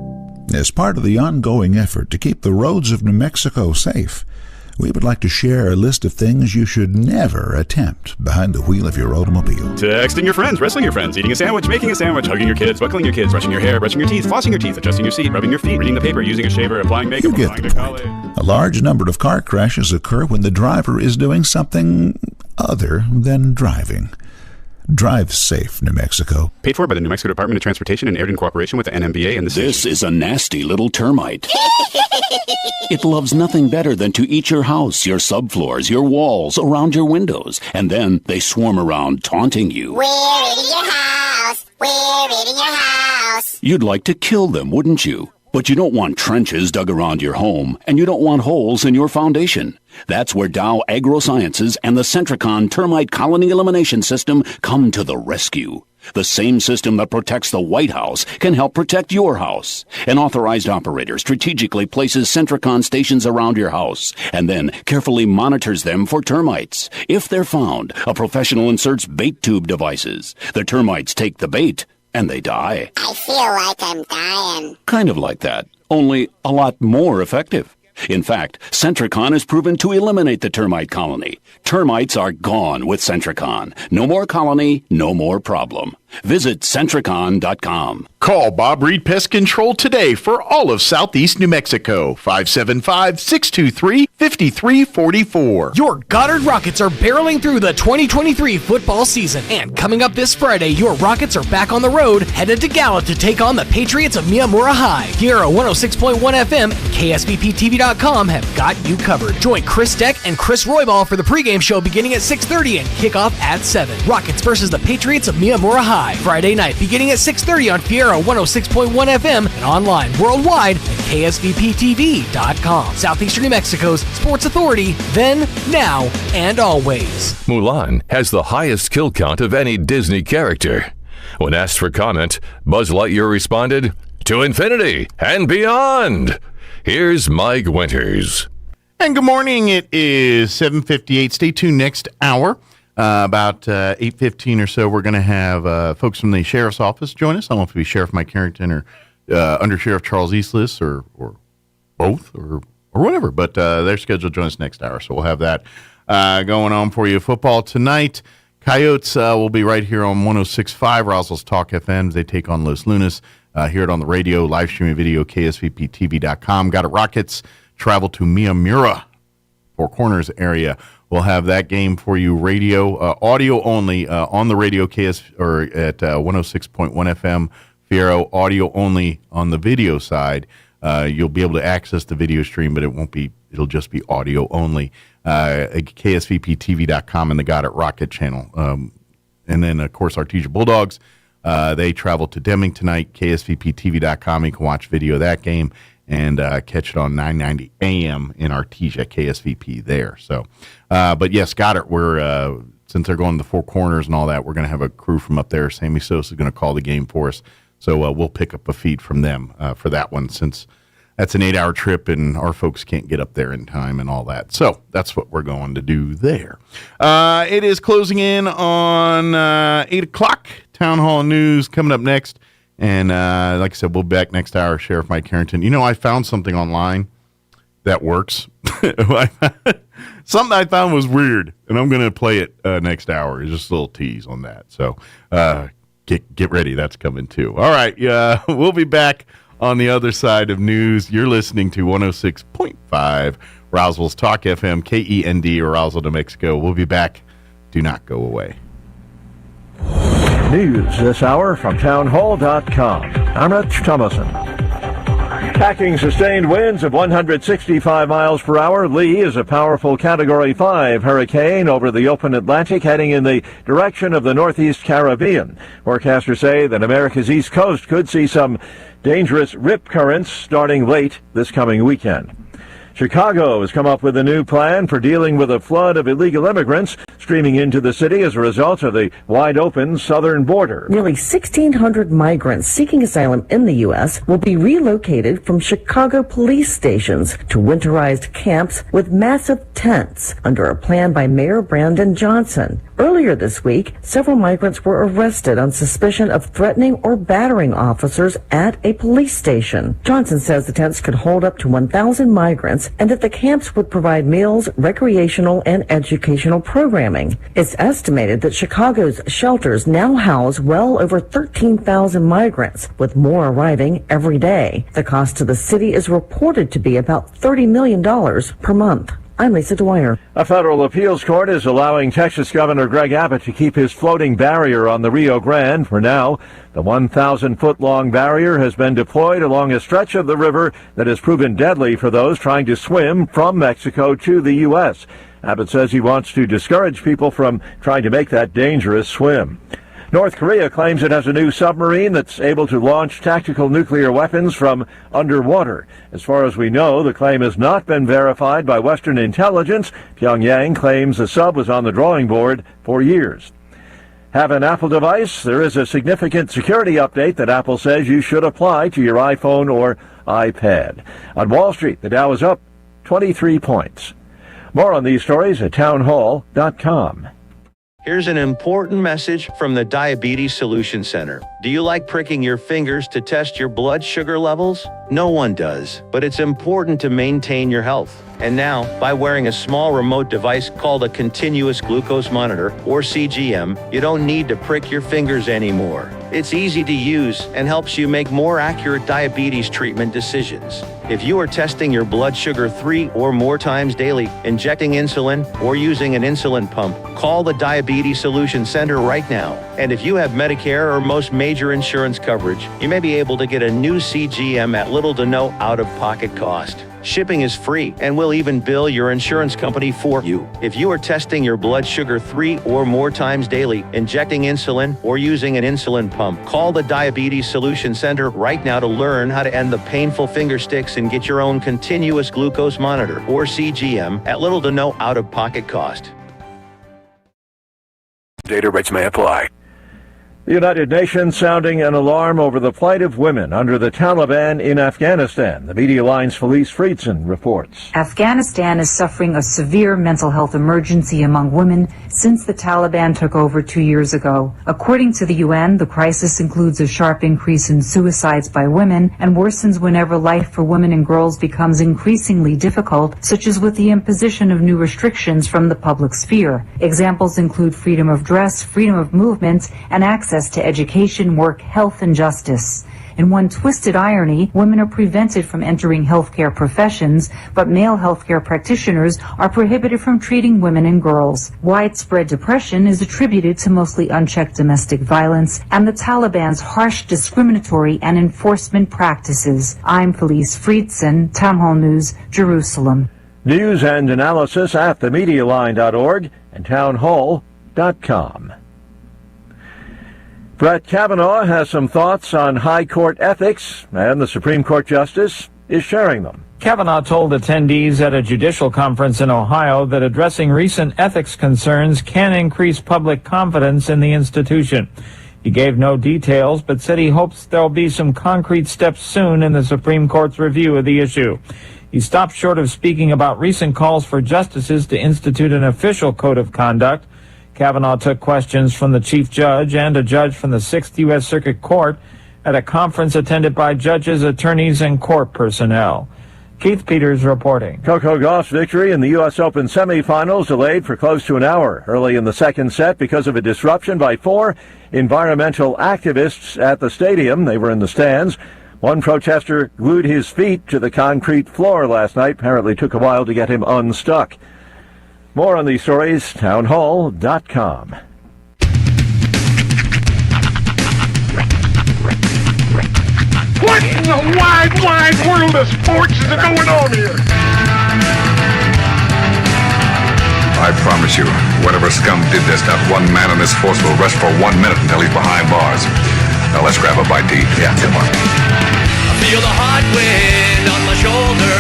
[SPEAKER 17] As part of the ongoing effort to keep the roads of New Mexico safe, we would like to share a list of things you should never attempt behind the wheel of your automobile.
[SPEAKER 24] Texting your friends, wrestling your friends, eating a sandwich, making a sandwich, hugging your kids, buckling your kids, brushing your hair, brushing your teeth, flossing your teeth, adjusting your seat, rubbing your feet, reading the paper, using a shaver, applying makeup,
[SPEAKER 17] you get the point. A large number of car crashes occur when the driver is doing something other than driving. Drive safe, New Mexico.
[SPEAKER 24] Paid for by the New Mexico Department of Transportation and aired in cooperation with the NMBA and the city.
[SPEAKER 25] This is a nasty little termite. It loves nothing better than to eat your house, your subfloors, your walls, around your windows, and then they swarm around taunting you.
[SPEAKER 26] We're eating your house. We're eating your house.
[SPEAKER 25] You'd like to kill them, wouldn't you? But you don't want trenches dug around your home, and you don't want holes in your foundation. That's where Dow AgroSciences and the Centricon Termite Colony Elimination System come to the rescue. The same system that protects the White House can help protect your house. An authorized operator strategically places Centricon stations around your house and then carefully monitors them for termites. If they're found, a professional inserts bait tube devices. The termites take the bait and they die.
[SPEAKER 26] I feel like I'm dying.
[SPEAKER 25] Kind of like that, only a lot more effective. In fact, Centricon is proven to eliminate the termite colony. Termites are gone with Centricon. No more colony, no more problem. Visit Centricon.com.
[SPEAKER 1] Call Bob Reed Pest Control today for all of Southeast New Mexico. 575-623-5344.
[SPEAKER 14] Your Goddard Rockets are barreling through the 2023 football season. And coming up this Friday, your Rockets are back on the road, headed to Gallup to take on the Patriots of Miyamura High. Here at 106.1 FM and KSBPTV.com have got you covered. Join Chris Deck and Chris Roybal for the pregame show beginning at 6:30 and kickoff at 7. Rockets versus the Patriots of Miyamura High. Friday night, beginning at 6:30 on Fiera 106.1 FM and online worldwide at KSBPTV.com. Southeastern New Mexico's sports authority, then, now, and always.
[SPEAKER 3] Mulan has the highest kill count of any Disney character. When asked for comment, Buzz Lightyear responded, "To infinity and beyond." Here's Mike Winters.
[SPEAKER 1] And good morning. It is 7:58. Stay tuned next hour. About 8:15 or so, we're going to have folks from the Sheriff's Office join us. I don't know if it'll be Sheriff Mike Carrington or Under Sheriff Charles Eastlis or both or whatever, but they're scheduled to join us next hour, so we'll have that going on for you. Football tonight, Coyotes will be right here on 106.5 Roswell's Talk FM. They take on Los Lunas.
[SPEAKER 2] Hear it on the radio, live streaming video, ksvptv.com. Got it Rockets travel to Miyamura, Four Corners area. We'll have that game for you, radio, audio only, on the radio, at 106.1 FM, Fiero, audio only on the video side. You'll be able to access the video stream, but it'll just be audio only. KSVPTV.com and the Got It Rocket channel. And then, of course, Artesia Bulldogs, they travel to Deming tonight, KSVPTV.com. You can watch video of that game and catch it on 990 AM in Artesia, KSVP there. So, but yes, Got It. We're, since they're going to the Four Corners and all that, we're going to have a crew from up there. Sammy Sosa is going to call the game for us. So we'll pick up a feed from them for that one, since that's an 8-hour trip and our folks can't get up there in time and all that. So that's what we're going to do there. It is closing in on 8 o'clock. Town Hall News coming up next. And like I said, we'll be back next hour. Sheriff Mike Harrington. You know, I found something online that works. Something I found was weird, and I'm going to play it next hour. It's just a little tease on that. So get ready. That's coming too. All right. We'll be back on the other side of news. You're listening to 106.5 Roswell's Talk FM, KEND, Roswell, New Mexico. We'll be back. Do not go away.
[SPEAKER 5] News this hour from townhall.com. I'm Rich Thomason. Packing sustained winds of 165 miles per hour, Lee is a powerful Category 5 hurricane over the open Atlantic, heading in the direction of the Northeast Caribbean. Forecasters say that America's East Coast could see some dangerous rip currents starting late this coming weekend. Chicago has come up with a new plan for dealing with a flood of illegal immigrants streaming into the city as a result of the wide-open southern border.
[SPEAKER 16] Nearly 1,600 migrants seeking asylum in the U.S. will be relocated from Chicago police stations to winterized camps with massive tents under a plan by Mayor Brandon Johnson. Earlier this week, several migrants were arrested on suspicion of threatening or battering officers at a police station. Johnson says the tents could hold up to 1,000 migrants and that the camps would provide meals, recreational, and educational programming. It's estimated that Chicago's shelters now house well over 13,000 migrants, with more arriving every day. The cost to the city is reported to be about $30 million per month. I'm Lisa Dwyer.
[SPEAKER 5] A federal appeals court is allowing Texas Governor Greg Abbott to keep his floating barrier on the Rio Grande. For now, the 1,000-foot-long barrier has been deployed along a stretch of the river that has proven deadly for those trying to swim from Mexico to the U.S. Abbott says he wants to discourage people from trying to make that dangerous swim. North Korea claims it has a new submarine that's able to launch tactical nuclear weapons from underwater. As far as we know, the claim has not been verified by Western intelligence. Pyongyang claims the sub was on the drawing board for years. Have an Apple device? There is a significant security update that Apple says you should apply to your iPhone or iPad. On Wall Street, the Dow is up 23 points. More on these stories at townhall.com.
[SPEAKER 18] Here's an important message from the Diabetes Solution Center. Do you like pricking your fingers to test your blood sugar levels? No one does, but it's important to maintain your health. And now, by wearing a small remote device called a continuous glucose monitor, or CGM, you don't need to prick your fingers anymore. It's easy to use and helps you make more accurate diabetes treatment decisions. If you are testing your blood sugar 3 or more times daily, injecting insulin, or using an insulin pump, call the Diabetes Solution Center right now. And if you have Medicare or most major insurance coverage, you may be able to get a new CGM at little to no out-of-pocket cost. Shipping is free, and we'll even bill your insurance company for you. If you are testing your blood sugar 3 or more times daily, injecting insulin, or using an insulin pump, call the Diabetes Solution Center right now to learn how to end the painful finger sticks and get your own continuous glucose monitor, or CGM, at little to no out-of-pocket cost.
[SPEAKER 5] Data rates may apply. The United Nations sounding an alarm over the plight of women under the Taliban in Afghanistan. The Media Line's Felice Friedson reports.
[SPEAKER 20] Afghanistan is suffering a severe mental health emergency among women since the Taliban took over 2 years ago. According to the UN, the crisis includes a sharp increase in suicides by women and worsens whenever life for women and girls becomes increasingly difficult, such as with the imposition of new restrictions from the public sphere. Examples include freedom of dress, freedom of movement, and access to education, work, health, and justice. In one twisted irony, women are prevented from entering healthcare professions, but male healthcare practitioners are prohibited from treating women and girls. Widespread depression is attributed to mostly unchecked domestic violence and the Taliban's harsh discriminatory and enforcement practices. I'm Felice Friedson, Town Hall News, Jerusalem.
[SPEAKER 5] News and analysis at themedialine.org and townhall.com. Brett Kavanaugh has some thoughts on high court ethics, and the Supreme Court justice is sharing them.
[SPEAKER 6] Kavanaugh told attendees at a judicial conference in Ohio that addressing recent ethics concerns can increase public confidence in the institution. He gave no details, but said he hopes there'll be some concrete steps soon in the Supreme Court's review of the issue. He stopped short of speaking about recent calls for justices to institute an official code of conduct. Kavanaugh took questions from the chief judge and a judge from the 6th U.S. Circuit Court at a conference attended by judges, attorneys, and court personnel. Keith Peters reporting.
[SPEAKER 5] Coco Gauff's victory in the U.S. Open semifinals delayed for close to an hour early in the second set because of a disruption by 4 environmental activists at the stadium. They were in the stands. One protester glued his feet to the concrete floor last night. Apparently took a while to get him unstuck. More on these stories, townhall.com.
[SPEAKER 7] What in the wide, wide world of sports is going on here?
[SPEAKER 19] I promise you, whatever scum did this, not one man in this force will rest for 1 minute until he's behind bars. Now let's grab a bite to eat. Yeah, come on.
[SPEAKER 21] I feel the hot wind on my shoulder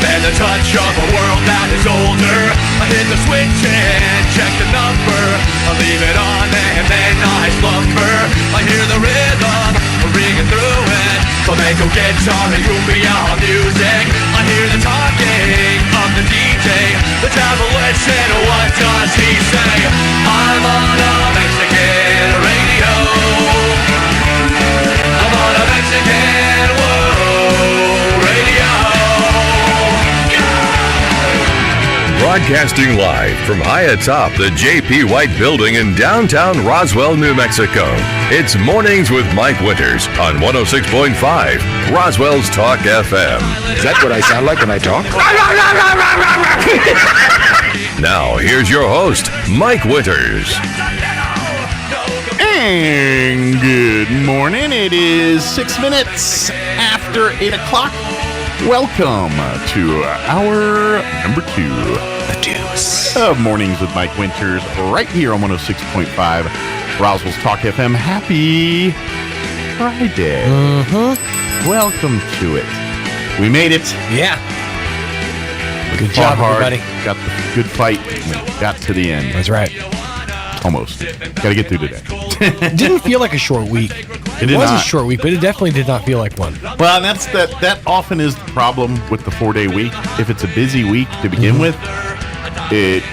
[SPEAKER 21] and the touch of a world that is older. I hit the switch and check the number. I leave it on and then I slumber. I hear the rhythm ringing through it. Flamenco guitar and cumbia music. I hear the talking of the DJ. The devil said, what does he say? I'm on a Mexican radio. I'm on a Mexican radio.
[SPEAKER 3] Broadcasting live from high atop the J.P. White Building in downtown Roswell, New Mexico. It's Mornings with Mike Winters on 106.5 Roswell's Talk FM.
[SPEAKER 19] Is that what I sound like when I talk?
[SPEAKER 3] Now, here's your host, Mike Winters.
[SPEAKER 2] And good morning. It is 6 minutes after 8 o'clock. Welcome to hour number 2. The deuce of Mornings with Mike Winters, right here on 106.5 Roswell's Talk FM. Happy Friday. Welcome to it. We made it.
[SPEAKER 14] Yeah.
[SPEAKER 2] Good job, everybody. Got the good fight. We got to the end.
[SPEAKER 14] That's right.
[SPEAKER 2] Almost. Got to get through today.
[SPEAKER 14] It didn't feel like a short week.
[SPEAKER 2] It
[SPEAKER 14] was
[SPEAKER 2] not.
[SPEAKER 14] a short week, but it definitely did not feel like one.
[SPEAKER 2] Well, and that often is the problem with the 4-day week. If it's a busy week to begin with, it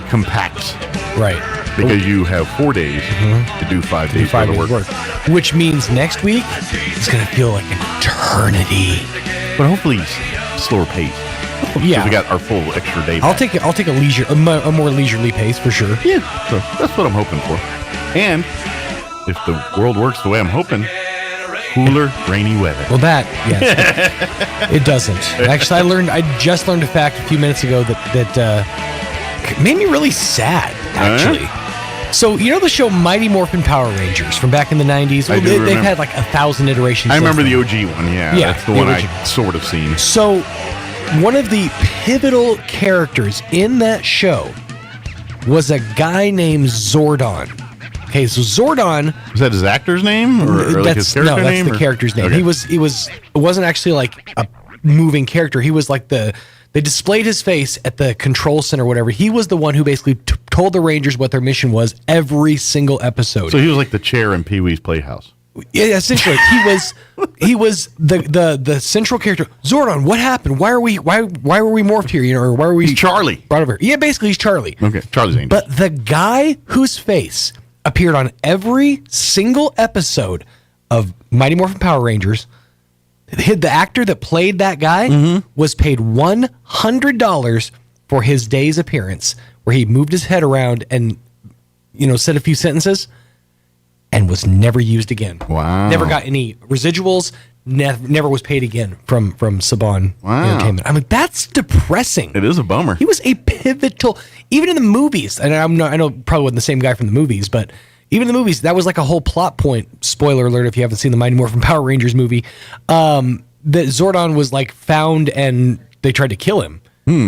[SPEAKER 2] compacts.
[SPEAKER 14] Right.
[SPEAKER 2] Because you have 4 days to do 5 days worth of work.
[SPEAKER 14] Which means next week, it's going to feel like an eternity.
[SPEAKER 2] But hopefully slower pace.
[SPEAKER 14] Yeah.
[SPEAKER 2] We got our full extra day.
[SPEAKER 14] I'll take a more leisurely pace for sure.
[SPEAKER 2] Yeah. So that's what I'm hoping for. And if the world works the way I'm hoping, cooler, rainy weather.
[SPEAKER 14] Well, yes. It doesn't. Actually, I just learned a fact a few minutes ago that made me really sad, actually. So, you know the show Mighty Morphin Power Rangers from back in the 90s? Well, they've had like 1,000 iterations.
[SPEAKER 2] I remember the OG one, yeah. That's the one
[SPEAKER 14] original.
[SPEAKER 2] I sort of seen.
[SPEAKER 14] So, one of the pivotal characters in that show was a guy named Zordon. Okay, so Zordon...
[SPEAKER 2] Was that his actor's name? Or like his character name?
[SPEAKER 14] No, that's the character's name.
[SPEAKER 2] Okay.
[SPEAKER 14] It wasn't actually like a moving character. He was like they displayed his face at the control center or whatever. He was the one who basically told the Rangers what their mission was every single episode.
[SPEAKER 2] So he was like the chair in Pee-wee's Playhouse.
[SPEAKER 14] Yeah, essentially. He was the central character. Zordon, what happened? Why were we morphed here? You know, or why were we...
[SPEAKER 2] He's Charlie.
[SPEAKER 14] Brought over here? Yeah, basically he's Charlie.
[SPEAKER 2] Okay, Charlie's Angels.
[SPEAKER 14] But the guy whose face appeared on every single episode of Mighty Morphin Power Rangers, the actor that played that guy was paid $100 for his day's appearance, where he moved his head around and, said a few sentences. and was never used again.
[SPEAKER 2] Wow.
[SPEAKER 14] Never got any residuals. Never was paid again from Saban Entertainment. I mean, that's depressing.
[SPEAKER 2] It is a bummer.
[SPEAKER 14] He was a pivotal, even in the movies. And I know probably wasn't the same guy from the movies, but even in the movies, that was like a whole plot point. Spoiler alert if you haven't seen the Mighty Morphin Power Rangers movie. That Zordon was like found and they tried to kill him.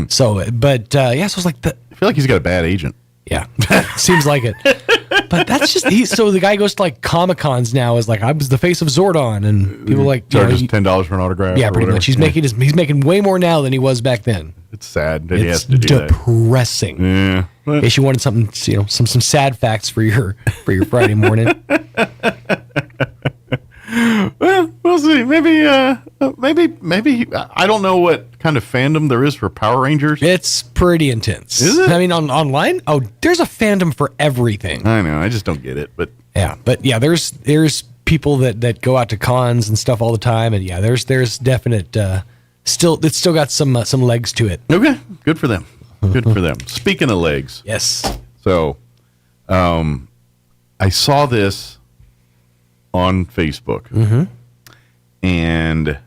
[SPEAKER 14] So, but so it's like I
[SPEAKER 2] feel like he's got a bad agent.
[SPEAKER 14] Yeah, seems like it. But that's just so the guy goes to like Comic-Cons now is like I was the face of Zordon, and people like
[SPEAKER 2] charges $10 for an autograph.
[SPEAKER 14] Yeah,
[SPEAKER 2] or
[SPEAKER 14] pretty
[SPEAKER 2] whatever.
[SPEAKER 14] much. He's making way more now than he was back then.
[SPEAKER 2] It's sad that he has
[SPEAKER 14] It's
[SPEAKER 2] to do that.
[SPEAKER 14] depressing.
[SPEAKER 2] Yeah.
[SPEAKER 14] In case you wanted something, some sad facts for your Friday morning.
[SPEAKER 2] Well, we'll see. Maybe I don't know what kind of fandom there is for Power Rangers.
[SPEAKER 14] It's pretty intense.
[SPEAKER 2] Is it?
[SPEAKER 14] I mean, online? Oh, there's a fandom for everything.
[SPEAKER 2] I know. I just don't get it. But
[SPEAKER 14] there's people that go out to cons and stuff all the time, and there's definite it's still got some legs to it.
[SPEAKER 2] Okay, good for them. Good for them. Speaking of legs,
[SPEAKER 14] yes.
[SPEAKER 2] So, I saw this on Facebook, and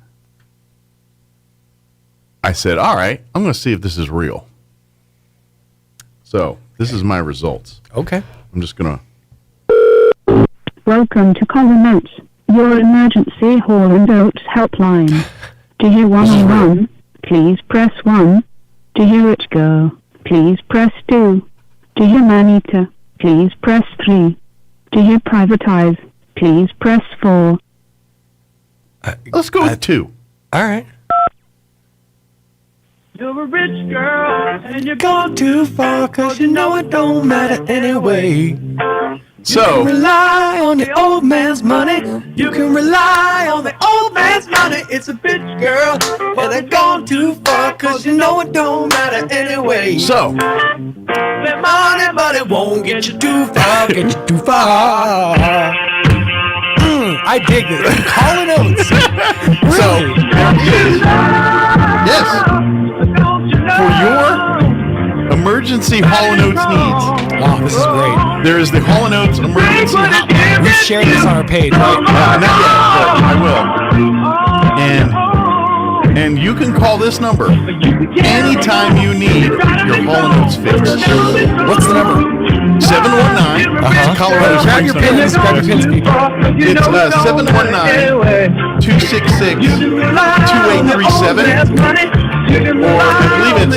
[SPEAKER 2] I said, all right, I'm going to see if this is real. So this is my results.
[SPEAKER 14] Okay.
[SPEAKER 2] I'm just going to.
[SPEAKER 4] Welcome to Colin Notes, your emergency Hall and Oates helpline. To hear 111, please press 1. To hear it go, please press 2. To hear man-eater, please press 3. To hear privatize, please press 4.
[SPEAKER 2] Let's go with 2.
[SPEAKER 14] All right.
[SPEAKER 21] You're a rich girl, and you're
[SPEAKER 14] gone too far, cause you know it don't matter anyway.
[SPEAKER 2] So,
[SPEAKER 14] you can rely on the old man's money. You can rely on the old man's money. It's a bitch girl, and they're gone too far, cause you know it don't matter anyway.
[SPEAKER 2] So,
[SPEAKER 14] their money, but it won't get you too far, I dig it. Colin Oates. Really?
[SPEAKER 2] Yes. For your emergency Hall & Oates needs.
[SPEAKER 14] Wow, this is great.
[SPEAKER 2] There is the Hall & Oates emergency hotline.
[SPEAKER 14] We shared this on our page, right?
[SPEAKER 2] Not yet, but I will. And you can call this number anytime you need your Hall & Oates fixed.
[SPEAKER 14] What's the number?
[SPEAKER 2] 719. Colorado
[SPEAKER 14] grab your
[SPEAKER 2] Springs.
[SPEAKER 14] pins, people.
[SPEAKER 2] It's 719-266-2837. Or I believe it's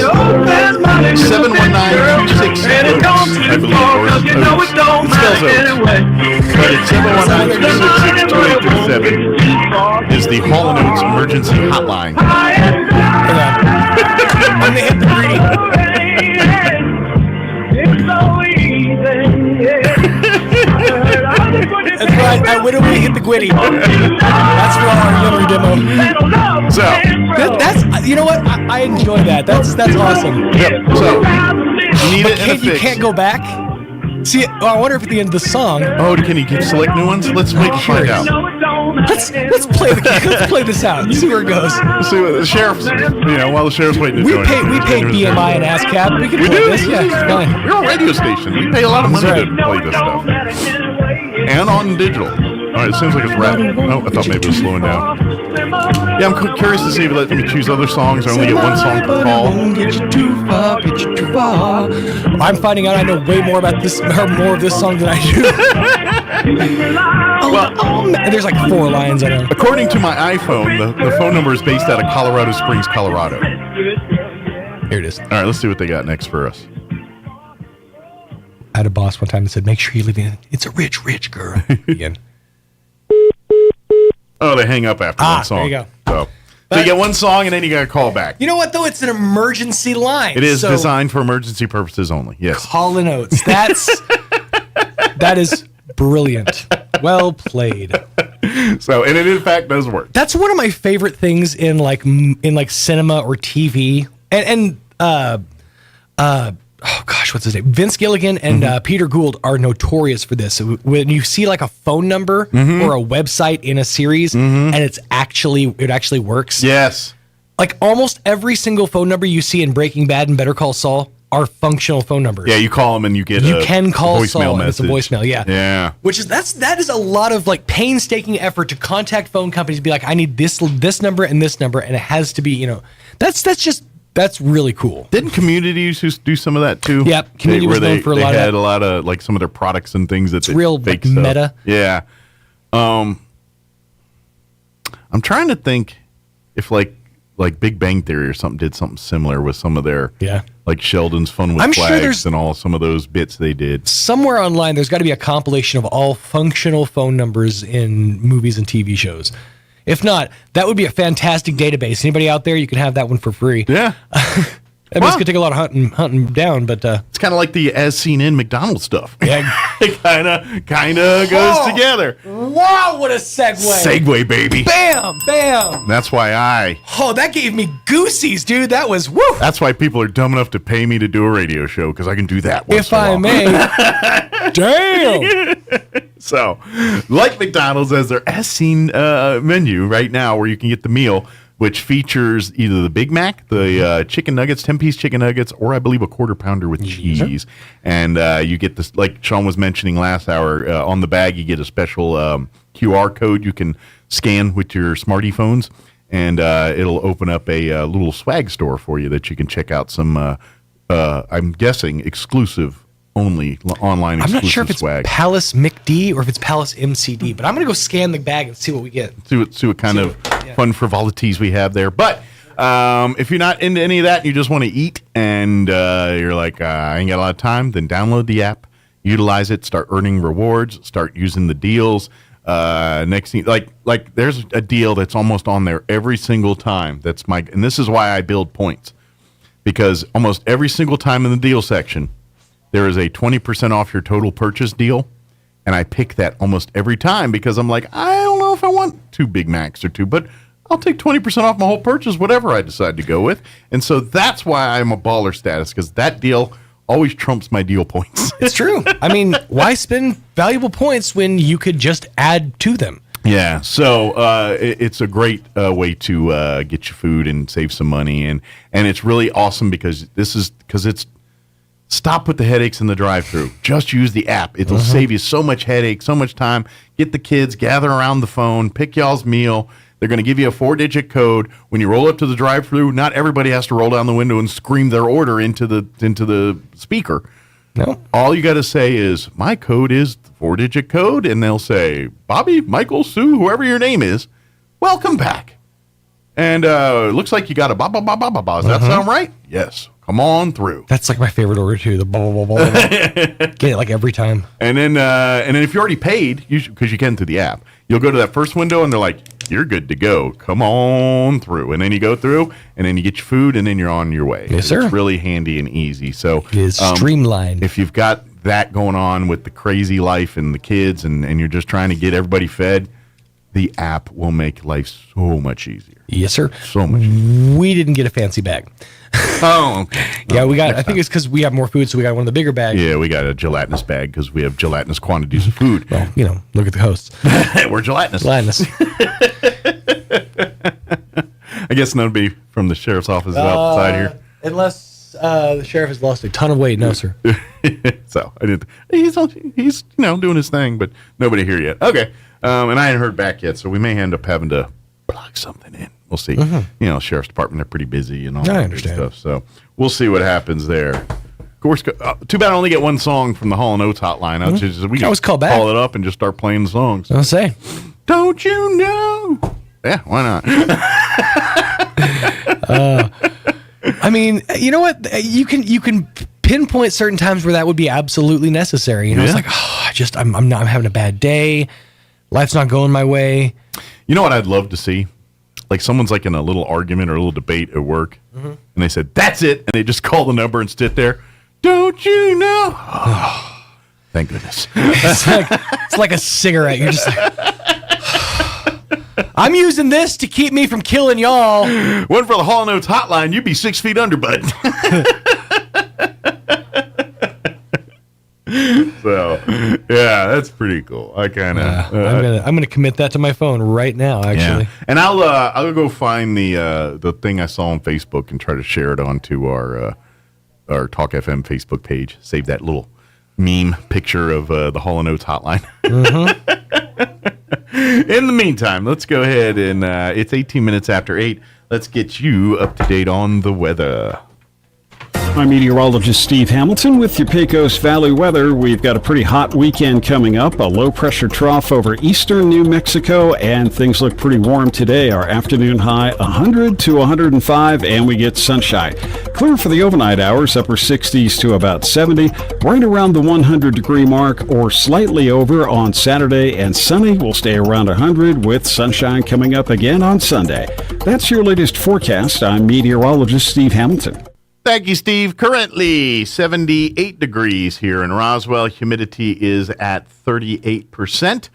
[SPEAKER 2] 719-266-OATS. I believe, or Oates. It spells Oates. But it's 719-266-2837 is the Hall & Oates emergency hotline.
[SPEAKER 14] I'm going to hit the greedy. That's right. I wittily hit the gwitty. That's for our younger demo.
[SPEAKER 2] So
[SPEAKER 14] that's you know what? I enjoy that. That's awesome.
[SPEAKER 2] Yep. So you need it in a
[SPEAKER 14] You
[SPEAKER 2] fix.
[SPEAKER 14] can't go back. See, I wonder if at the end of the song.
[SPEAKER 2] Oh, can you select new ones? Let's wait and find out.
[SPEAKER 14] Let's play this out. See where it goes.
[SPEAKER 2] See what the sheriff's. While the sheriff's waiting to
[SPEAKER 14] We
[SPEAKER 2] join.
[SPEAKER 14] pay BMI and ASCAP. We can play
[SPEAKER 2] do.
[SPEAKER 14] this. Yeah, it's fine.
[SPEAKER 2] We're a radio station. We pay a lot of money
[SPEAKER 14] That's
[SPEAKER 2] to play this stuff. And on digital. All right, it seems like it's wrapping. Oh, I thought maybe it was slowing down. Yeah, I'm curious to see if it lets me choose other songs. I only get one song per call.
[SPEAKER 14] Get you too far. I'm finding out I know way more about this, or more of this song than I do. And there's like 4 lines I know.
[SPEAKER 2] According to my iPhone, the phone number is based out of Colorado Springs, Colorado.
[SPEAKER 14] Here it is.
[SPEAKER 2] All right, let's see what they got next for us.
[SPEAKER 14] I had a boss one time that said, make sure you leave it. It's a rich girl. Again.
[SPEAKER 2] Oh, they hang up after one song.
[SPEAKER 14] There you go.
[SPEAKER 2] So you get one song and then you got to call back.
[SPEAKER 14] You know what, though? It's an emergency line.
[SPEAKER 2] It is designed for emergency purposes only. Yes.
[SPEAKER 14] Colin Oates. That is brilliant. Well played.
[SPEAKER 2] So, and it in fact does work.
[SPEAKER 14] That's one of my favorite things in like cinema or TV. Oh gosh, what's his name? Vince Gilligan and Peter Gould are notorious for this. So when you see like a phone number or a website in a series, and it actually works.
[SPEAKER 2] Yes.
[SPEAKER 14] Like almost every single phone number you see in Breaking Bad and Better Call Saul are functional phone numbers.
[SPEAKER 2] Yeah, you call them and you get
[SPEAKER 14] you can call
[SPEAKER 2] voicemail
[SPEAKER 14] Saul, and
[SPEAKER 2] message.
[SPEAKER 14] it's a voicemail. Yeah,
[SPEAKER 2] yeah.
[SPEAKER 14] Which is that is a lot of like painstaking effort to contact phone companies. Be like, I need this number, and it has to be that's really cool.
[SPEAKER 2] Didn't Community used to do some of that too?
[SPEAKER 14] Yep, Community was known for a lot of that.
[SPEAKER 2] They had a lot of like some of their products and things that
[SPEAKER 14] it's real
[SPEAKER 2] fake
[SPEAKER 14] like,
[SPEAKER 2] stuff.
[SPEAKER 14] meta.
[SPEAKER 2] Yeah. I'm trying to think if like Big Bang Theory or something did something similar with some of their like Sheldon's Fun with Flags and all some of those bits they did.
[SPEAKER 14] Somewhere online, there's got to be a compilation of all functional phone numbers in movies and TV shows. If not, that would be a fantastic database. Anybody out there, you can have that one for free.
[SPEAKER 2] Yeah.
[SPEAKER 14] I mean, it's going to take a lot of hunting down, but...
[SPEAKER 2] it's kind of like the as seen in McDonald's stuff.
[SPEAKER 14] Yeah.
[SPEAKER 2] It kind of goes together.
[SPEAKER 14] Wow, what a segue.
[SPEAKER 2] Segue, baby.
[SPEAKER 14] Bam, bam.
[SPEAKER 2] That's why
[SPEAKER 14] Oh, that gave me goosies, dude. That was, woo.
[SPEAKER 2] That's why people are dumb enough to pay me to do a radio show, because I can do that once
[SPEAKER 14] if I may. Damn.
[SPEAKER 2] So, like McDonald's has their as seen menu right now where you can get the meal, which features either the Big Mac, the chicken nuggets, 10-piece chicken nuggets, or I believe a quarter pounder with cheese. And you get this, like Sean was mentioning last hour, on the bag you get a special QR code you can scan with your smarty phones, and it'll open up a little swag store for you that you can check out some, I'm guessing, exclusive only online exclusive swag. I'm not sure if
[SPEAKER 14] it's Palace McD or if it's Palace MCD, but I'm going to go scan the bag and see what we get.
[SPEAKER 2] See what kind of fun frivolities we have there. But if you're not into any of that and you just want to eat and you're like, I ain't got a lot of time, then download the app, utilize it, start earning rewards, start using the deals. Next thing, like there's a deal that's almost on there every single time. And this is why I build points, because almost every single time in the deal section, there is a 20% off your total purchase deal, and I pick that almost every time because I'm like, I don't know if I want 2 Big Macs or 2, but I'll take 20% off my whole purchase, whatever I decide to go with. And so that's why I'm a baller status, because that deal always trumps my deal points.
[SPEAKER 14] It's true. I mean, why spend valuable points when you could just add to them?
[SPEAKER 2] Yeah, so it's a great way to get your food and save some money, and it's really awesome because it's stop with the headaches in the drive-thru. Just use the app. It'll save you so much headache, so much time. Get the kids, gather around the phone, pick y'all's meal. They're going to give you a 4-digit code. When you roll up to the drive-thru, not everybody has to roll down the window and scream their order into the speaker.
[SPEAKER 14] No.
[SPEAKER 2] All you got to say is, my code is the 4-digit code, and they'll say, Bobby, Michael, Sue, whoever your name is, welcome back. And it looks like you got a ba-ba-ba-ba-ba. Does that sound right? Yes. Come on through.
[SPEAKER 14] That's like my favorite order too. The blah blah blah blah. Get it like every time.
[SPEAKER 2] And then if you already paid, because you can through the app, you'll go to that first window and they're like, "You're good to go. Come on through." And then you go through, and then you get your food, and then you're on your way.
[SPEAKER 14] Yes, sir.
[SPEAKER 2] It's really handy and easy. So
[SPEAKER 14] it is streamlined.
[SPEAKER 2] If you've got that going on with the crazy life and the kids, and you're just trying to get everybody fed, the app will make life so much easier.
[SPEAKER 14] Yes, sir.
[SPEAKER 2] So much easier.
[SPEAKER 14] We didn't get a fancy bag.
[SPEAKER 2] Oh, okay.
[SPEAKER 14] Yeah, we got. I think it's because we have more food, so we got one of the bigger bags.
[SPEAKER 2] Yeah, we got a gelatinous bag because we have gelatinous quantities of food.
[SPEAKER 14] Well, look at the hosts.
[SPEAKER 2] We're gelatinous.
[SPEAKER 14] Gelatinous.
[SPEAKER 2] I guess that'll be from the sheriff's office outside here.
[SPEAKER 14] Unless the sheriff has lost a ton of weight. No, sir.
[SPEAKER 2] So I did. He's doing his thing, but nobody here yet. Okay, and I hadn't heard back yet, so we may end up having to plug something in. We'll see. Sheriff's department, they're pretty busy and all that good stuff. So we'll see what happens there. Of course, too bad I only get one song from the Hall & Oates hotline. We can
[SPEAKER 14] always call back.
[SPEAKER 2] Call it up and just start playing the songs.
[SPEAKER 14] I'll say.
[SPEAKER 2] Don't you know? Yeah, why not?
[SPEAKER 14] I mean, you know what? You can pinpoint certain times where that would be absolutely necessary. It's like, I'm having a bad day. Life's not going my way.
[SPEAKER 2] You know what I'd love to see? Like someone's like in a little argument or a little debate at work, and they said, "That's it," and they just call the number and sit there. Don't you know? Oh, thank goodness.
[SPEAKER 14] It's like a cigarette. You're just like, I'm using this to keep me from killing y'all.
[SPEAKER 2] One for the Hall & Oates hotline, you'd be 6 feet under, bud. So, yeah, that's pretty cool. I kind of
[SPEAKER 14] I'm gonna commit that to my phone right now. Actually,
[SPEAKER 2] yeah. And I'll go find the thing I saw on Facebook and try to share it onto our our Talk FM Facebook page. Save that little meme picture of the Hall & Oates hotline. In the meantime, let's go ahead and it's 18 minutes after 8. Let's get you up to date on the weather.
[SPEAKER 8] I'm meteorologist Steve Hamilton with your Pecos Valley weather. We've got a pretty hot weekend coming up, a low-pressure trough over eastern New Mexico, and things look pretty warm today. Our afternoon high 100 to 105, and we get sunshine. Clear for the overnight hours, upper 60s to about 70, right around the 100-degree mark or slightly over on Saturday, and sunny will stay around 100 with sunshine coming up again on Sunday. That's your latest forecast. I'm meteorologist Steve Hamilton.
[SPEAKER 2] Thank you, Steve. Currently 78 degrees here in Roswell. Humidity is at 38%.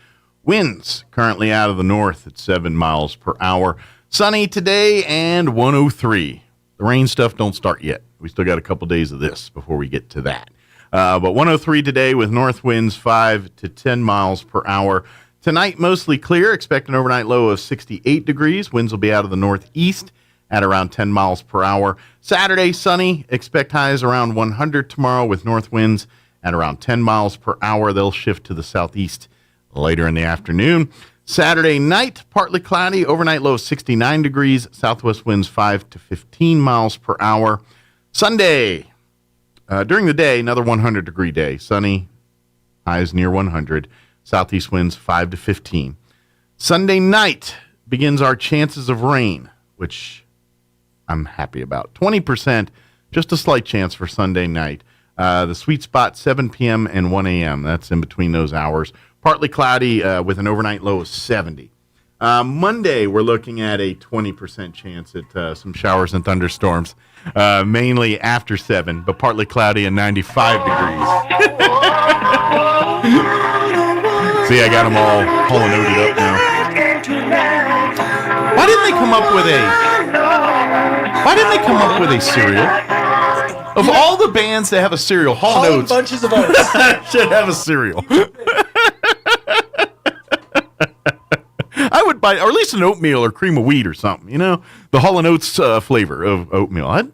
[SPEAKER 2] Winds currently out of the north at 7 miles per hour. Sunny today and 103. The rain stuff don't start yet. We still got a couple days of this before we get to that. But 103 today with north winds 5 to 10 miles per hour. Tonight, mostly clear. Expect an overnight low of 68 degrees. Winds will be out of the northeast at around 10 miles per hour. Saturday, sunny. Expect highs around 100 tomorrow with north winds at around 10 miles per hour. They'll shift to the southeast later in the afternoon. Saturday night, partly cloudy. Overnight low of 69 degrees. Southwest winds 5 to 15 miles per hour. Sunday, during the day, another 100-degree day. Sunny, highs near 100. Southeast winds 5 to 15. Sunday night begins our chances of rain, which I'm happy about. 20%, just a slight chance for Sunday night. The sweet spot, 7 p.m. and 1 a.m. That's in between those hours. Partly cloudy with an overnight low of 70. Monday, we're looking at a 20% chance at some showers and thunderstorms, mainly after 7, but partly cloudy and 95 degrees. See, I got them all loaded up now. Why didn't they come up with a cereal? Of all the bands that have a cereal, Hall & Oates
[SPEAKER 14] bunches of oats
[SPEAKER 2] should have a cereal. I would buy, or at least an oatmeal or cream of wheat or something. You know, the Hall & Oates flavor of oatmeal. I'd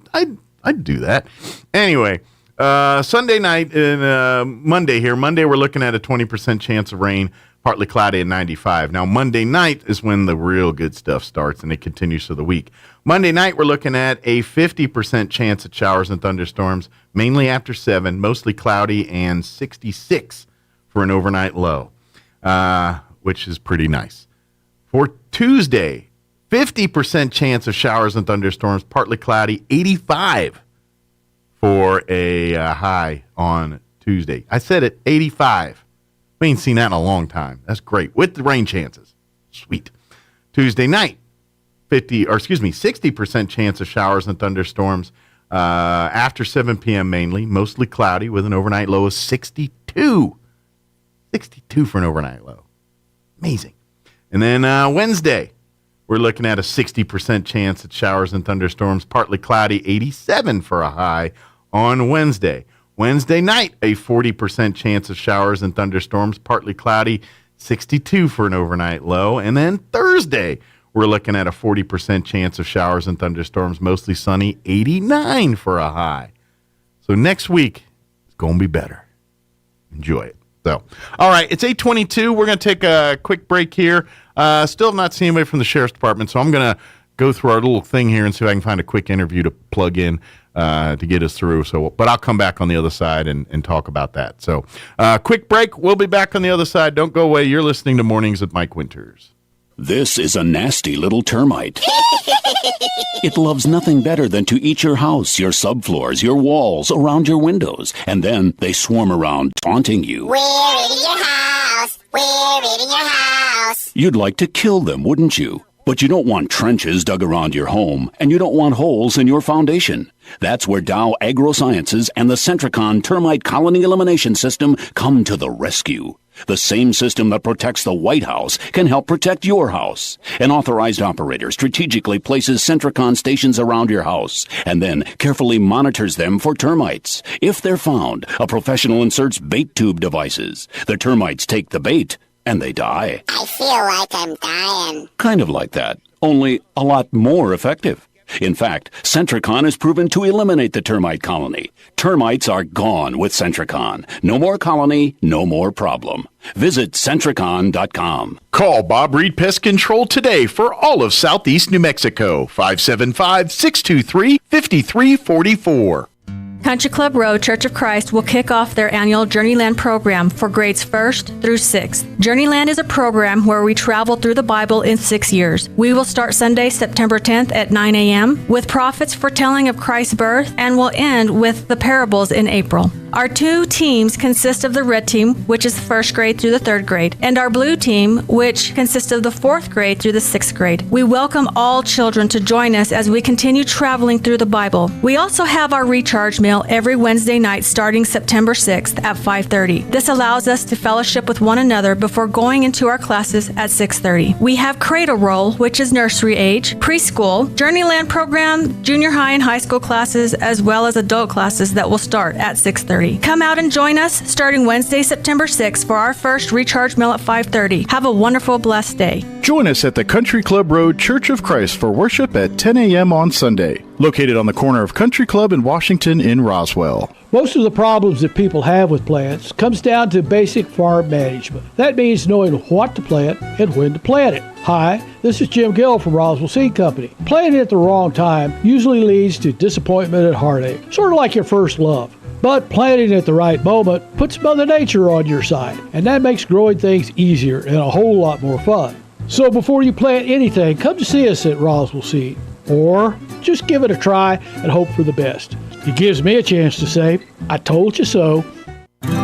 [SPEAKER 2] do that. Anyway, Sunday night and Monday here. Monday we're looking at a 20% chance of rain. Partly cloudy at 95. Now, Monday night is when the real good stuff starts, and it continues for the week. Monday night, we're looking at a 50% chance of showers and thunderstorms, mainly after 7, mostly cloudy, and 66 for an overnight low, which is pretty nice. For Tuesday, 50% chance of showers and thunderstorms, partly cloudy, 85 for a high on Tuesday. I said it, 85. We ain't seen that in a long time. That's great. With the rain chances. Sweet. Tuesday night, 60% chance of showers and thunderstorms after 7 p.m. mainly, mostly cloudy with an overnight low of 62. 62 for an overnight low. Amazing. And then Wednesday, we're looking at a 60% chance at showers and thunderstorms, partly cloudy, 87 for a high on Wednesday. Wednesday night, a 40% chance of showers and thunderstorms, partly cloudy, 62 for an overnight low. And then Thursday, we're looking at a 40% chance of showers and thunderstorms, mostly sunny, 89 for a high. So next week, it's going to be better. Enjoy it. So, all right, it's 8:22. We're going to take a quick break here. Still have not seen anybody from the Sheriff's Department, so I'm going to go through our little thing here and see if I can find a quick interview to plug in to get us through. So, but I'll come back on the other side and talk about that. So, quick break. We'll be back on the other side. Don't go away. You're listening to Mornings with Mike Winters.
[SPEAKER 25] This is a nasty little termite. It loves nothing better than to eat your house, your subfloors, your walls, around your windows, and then they swarm around, taunting you.
[SPEAKER 26] We're eating your house. We're eating your house.
[SPEAKER 25] You'd like to kill them, wouldn't you? But you don't want trenches dug around your home, and you don't want holes in your foundation. That's where Dow AgroSciences and the Centricon Termite Colony Elimination System come to the rescue. The same system that protects the White House can help protect your house. An authorized operator strategically places Centricon stations around your house and then carefully monitors them for termites. If they're found, a professional inserts bait tube devices. The termites take the bait and they die.
[SPEAKER 26] I feel like I'm dying.
[SPEAKER 25] Kind of like that, only a lot more effective. In fact, Centricon has proven to eliminate the termite colony. Termites are gone with Centricon. No more colony, no more problem. Visit Centricon.com.
[SPEAKER 1] Call Bob Reed Pest Control today for all of Southeast New Mexico. 575-623-5344.
[SPEAKER 9] Country Club Road Church of Christ will kick off their annual Journeyland program for grades 1st through 6th. Journeyland is a program where we travel through the Bible in 6 years. We will start Sunday, September 10th at 9 a.m. with prophets foretelling of Christ's birth, and will end with the parables in April. Our 2 teams consist of the red team, which is 1st grade through the 3rd grade, and our blue team, which consists of the 4th grade through the 6th grade. We welcome all children to join us as we continue traveling through the Bible. We also have our recharge meal every Wednesday night starting September 6th at 5:30. This allows us to fellowship with one another before going into our classes at 6:30. We have Cradle Roll, which is nursery age, preschool, Journeyland program, junior high and high school classes, as well as adult classes that will start at 6:30. Come out and join us starting Wednesday, September 6th for our first recharge meal at 5:30. Have a wonderful, blessed day.
[SPEAKER 12] Join us at the Country Club Road Church of Christ for worship at 10 a.m. on Sunday. Located on the corner of Country Club and Washington in Roswell.
[SPEAKER 10] Most of the problems that people have with plants comes down to basic farm management. That means knowing what to plant and when to plant it. Hi, this is Jim Gill from Roswell Seed Company. Planting at the wrong time usually leads to disappointment and heartache, sort of like your first love. But planting at the right moment puts Mother Nature on your side, and that makes growing things easier and a whole lot more fun. So before you plant anything, come to see us at Roswell Seed, or just give it a try and hope for the best. It gives me a chance to say, I told you so.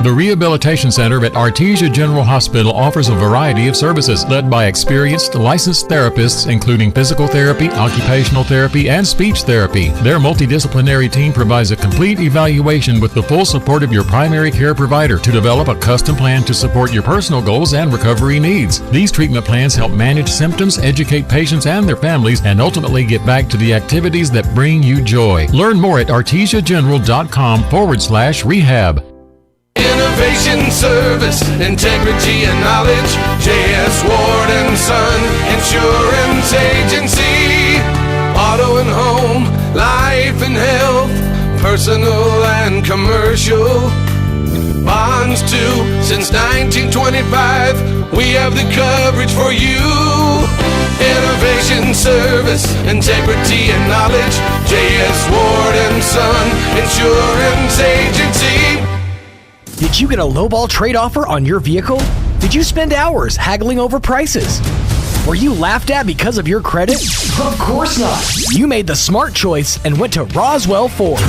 [SPEAKER 11] The Rehabilitation Center at Artesia General Hospital offers a variety of services led by experienced licensed therapists, including physical therapy, occupational therapy, and speech therapy. Their multidisciplinary team provides a complete evaluation with the full support of your primary care provider to develop a custom plan to support your personal goals and recovery needs. These treatment plans help manage symptoms, educate patients and their families, and ultimately get back to the activities that bring you joy. Learn more at artesiageneral.com/rehab.
[SPEAKER 21] Innovation, service, integrity, and knowledge. J.S. Ward & Son Insurance Agency. Auto and home, life and health, personal and commercial. Bonds too, since 1925. We have the coverage for you. Innovation, service, integrity, and knowledge. J.S. Ward & Son Insurance Agency.
[SPEAKER 14] Did you get a lowball trade offer on your vehicle? Did you spend hours haggling over prices? Were you laughed at because of your credit? Of course not. You made the smart choice and went to Roswell Ford.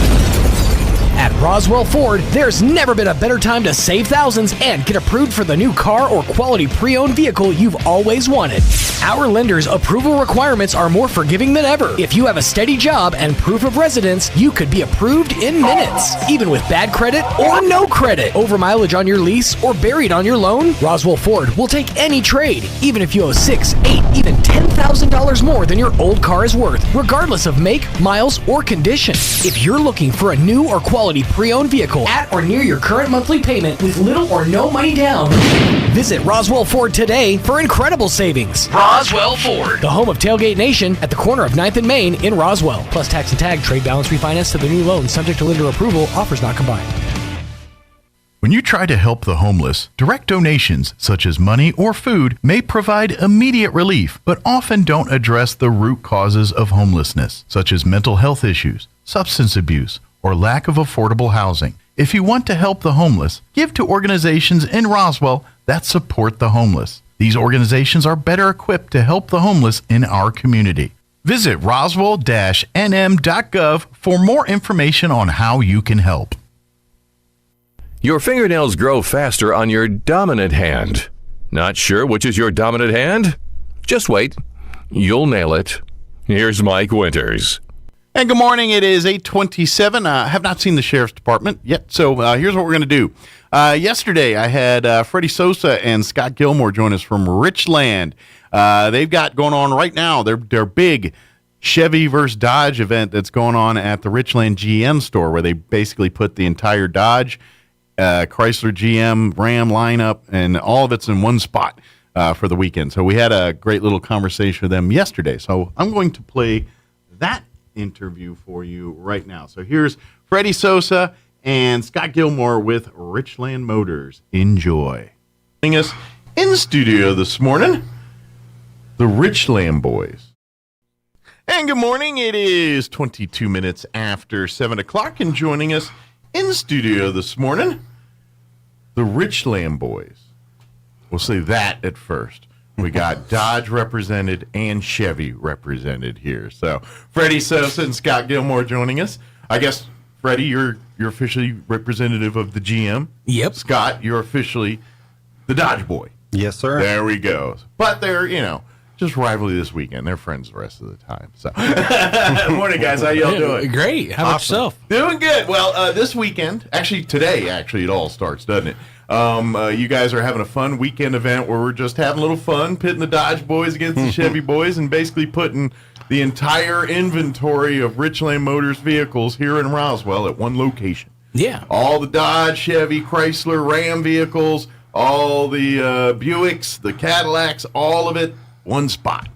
[SPEAKER 14] At Roswell Ford, there's never been a better time to save thousands and get approved for the new car or quality pre-owned vehicle you've always wanted. Our lenders' approval requirements are more forgiving than ever. If you have a steady job and proof of residence, you could be approved in minutes, even with bad credit or no credit. Over mileage on your lease or buried on your loan, Roswell Ford will take any trade, even if you owe $6, $8, even $10,000 more than your old car is worth, regardless of make, miles, or condition. If you're looking for a new or quality pre-owned vehicle at or near your current monthly payment with little or no money down, visit Roswell Ford today for incredible savings. Roswell Ford, the home of Tailgate Nation at the corner of 9th and Main in Roswell. Plus tax and tag, trade balance refinance to the new loan, subject to lender approval, offers not combined.
[SPEAKER 1] When you try to help the homeless, direct donations such as money or food may provide immediate relief, but often don't address the root causes of homelessness, such as mental health issues, substance abuse, or lack of affordable housing. If you want to help the homeless, give to organizations in Roswell that support the homeless. These organizations are better equipped to help the homeless in our community. Visit roswell-nm.gov for more information on how you can help.
[SPEAKER 3] Your fingernails grow faster on your dominant hand. Not sure which is your dominant hand? Just wait. You'll nail it. Here's Mike Winters.
[SPEAKER 1] And good morning. It is 8:27. I have not seen the Sheriff's Department yet, so here's what we're going to do. Yesterday, I had Freddie Sosa and Scott Gilmore join us from Richland. They've got going on right now their big Chevy versus Dodge event that's going on at the Richland GM store, where they basically put the entire Dodge, Chrysler, GM, Ram lineup, and all of it's in one spot for the weekend. So we had a great little conversation with them yesterday. So I'm going to play that
[SPEAKER 2] interview for you right now. So here's Freddie Sosa and Scott Gilmore with Richland Motors. Enjoy. Joining us in the studio this morning, the Richland Boys. And good morning. It is 22 minutes after 7 o'clock, and joining us in the studio this morning, the Richland Boys. We'll say that at first. We got Dodge represented and Chevy represented here. So Freddie Sosa and Scott Gilmore joining us. I guess, Freddie, you're officially representative of the GM.
[SPEAKER 13] Yep.
[SPEAKER 2] Scott, you're officially the Dodge boy.
[SPEAKER 13] Yes, sir.
[SPEAKER 2] There we go. But they're, just rivalry this weekend. They're friends the rest of the time. So, morning, guys. How y'all doing?
[SPEAKER 13] Great. How about yourself?
[SPEAKER 2] Doing good. Well, this weekend, today, it all starts, doesn't it? You guys are having a fun weekend event where we're just having a little fun, pitting the Dodge boys against the Chevy boys, and basically putting the entire inventory of Richland Motors vehicles here in Roswell at one location.
[SPEAKER 13] Yeah.
[SPEAKER 2] All the Dodge, Chevy, Chrysler, Ram vehicles, all the Buicks, the Cadillacs, all of it, one spot.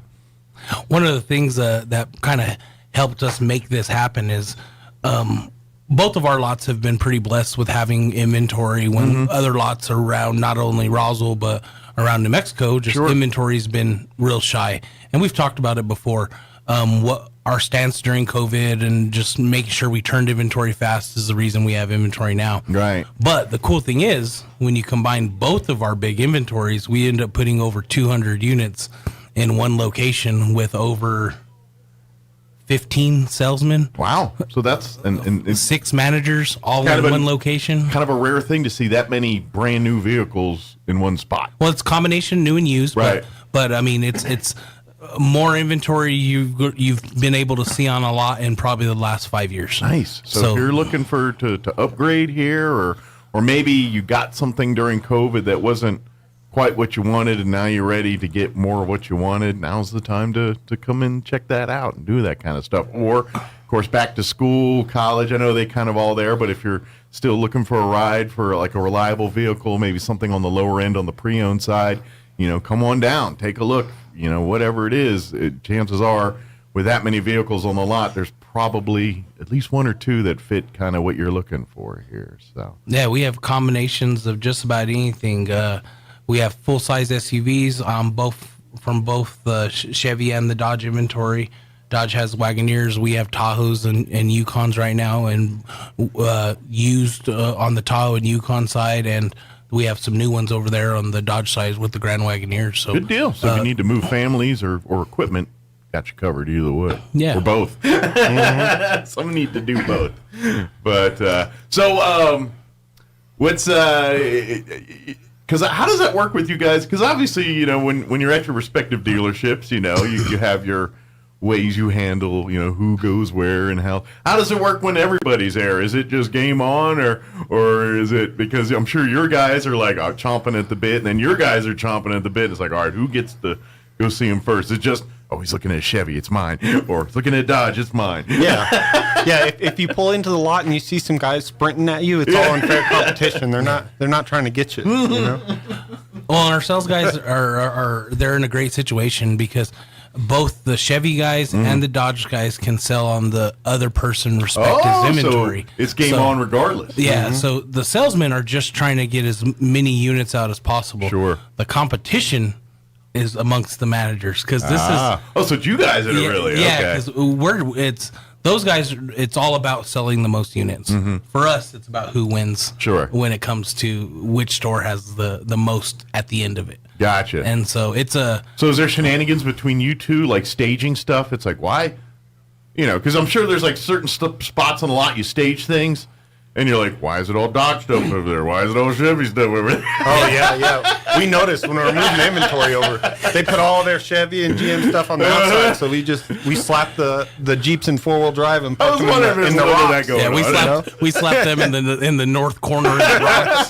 [SPEAKER 13] One of the things that kind of helped us make this happen is both of our lots have been pretty blessed with having inventory when other lots around not only Roswell but around New Mexico, inventory's been real shy. And we've talked about it before. What our stance during COVID and just making sure we turned inventory fast is the reason we have inventory now.
[SPEAKER 2] Right.
[SPEAKER 13] But the cool thing is, when you combine both of our big inventories, we end up putting over 200 units in one location with over 15 salesmen.
[SPEAKER 2] Wow. So that's and
[SPEAKER 13] 6 managers all in one location.
[SPEAKER 2] Kind of a rare thing to see that many brand new vehicles in one spot.
[SPEAKER 13] Well, it's a combination new and used,
[SPEAKER 2] right?
[SPEAKER 13] But I mean, it's more inventory you've been able to see on a lot in probably the last 5 years.
[SPEAKER 2] Nice. So if you're looking to upgrade here, or maybe you got something during COVID that wasn't quite what you wanted, and now you're ready to get more of what you wanted, now's the time to come in and check that out and do that kind of stuff. Or, of course, back to school, college, I know they kind of all there, but if you're still looking for a ride for like a reliable vehicle, maybe something on the lower end on the pre-owned side, come on down, take a look, whatever it is, chances are with that many vehicles on the lot, there's probably at least one or two that fit kind of what you're looking for here. So
[SPEAKER 13] yeah, we have combinations of just about anything. We have full-size SUVs from both the Chevy and the Dodge inventory. Dodge has Wagoneers. We have Tahoes and Yukons right now, and used on the Tahoe and Yukon side, and we have some new ones over there on the Dodge side with the Grand Wagoneers. So
[SPEAKER 2] good deal. So if you need to move families or equipment, got you covered either way.
[SPEAKER 13] Yeah.
[SPEAKER 2] Or both. Some need to do both. But what's because how does that work with you guys? Because obviously, when you're at your respective dealerships, you have your ways you handle, who goes where and how. How does it work when everybody's there? Is it just game on, or is it because I'm sure your guys are like chomping at the bit, and then your guys are chomping at the bit. It's like, all right, who gets to go see him first? It's just, oh, he's looking at Chevy, it's mine, or he's looking at Dodge, it's mine.
[SPEAKER 15] Yeah. If you pull into the lot and you see some guys sprinting at you, it's all unfair competition. They're not trying to get you.
[SPEAKER 13] Well, and our sales guys they're in a great situation because both the Chevy guys and the Dodge guys can sell on the other person respective inventory.
[SPEAKER 2] So it's game on regardless.
[SPEAKER 13] Yeah. So the salesmen are just trying to get as many units out as possible.
[SPEAKER 2] Sure.
[SPEAKER 13] The competition is amongst the managers because this is.
[SPEAKER 2] So it's you guys that are really
[SPEAKER 13] because those guys. It's all about selling the most units. For us, it's about who wins.
[SPEAKER 2] Sure.
[SPEAKER 13] When it comes to which store has the most at the end of it.
[SPEAKER 2] Gotcha.
[SPEAKER 13] And so it's a.
[SPEAKER 2] So is there shenanigans between you two, like staging stuff? It's like, why? Because I'm sure there's like certain spots on the lot you stage things. And you're like, why is it all Dodge stuff over there? Why is it all Chevy stuff over there?
[SPEAKER 15] Oh, yeah. We noticed when we were moving inventory over, they put all their Chevy and GM stuff on the outside. So we slapped the Jeeps in four-wheel drive and put them in the rocks.
[SPEAKER 13] We slapped them in the north corner of the rocks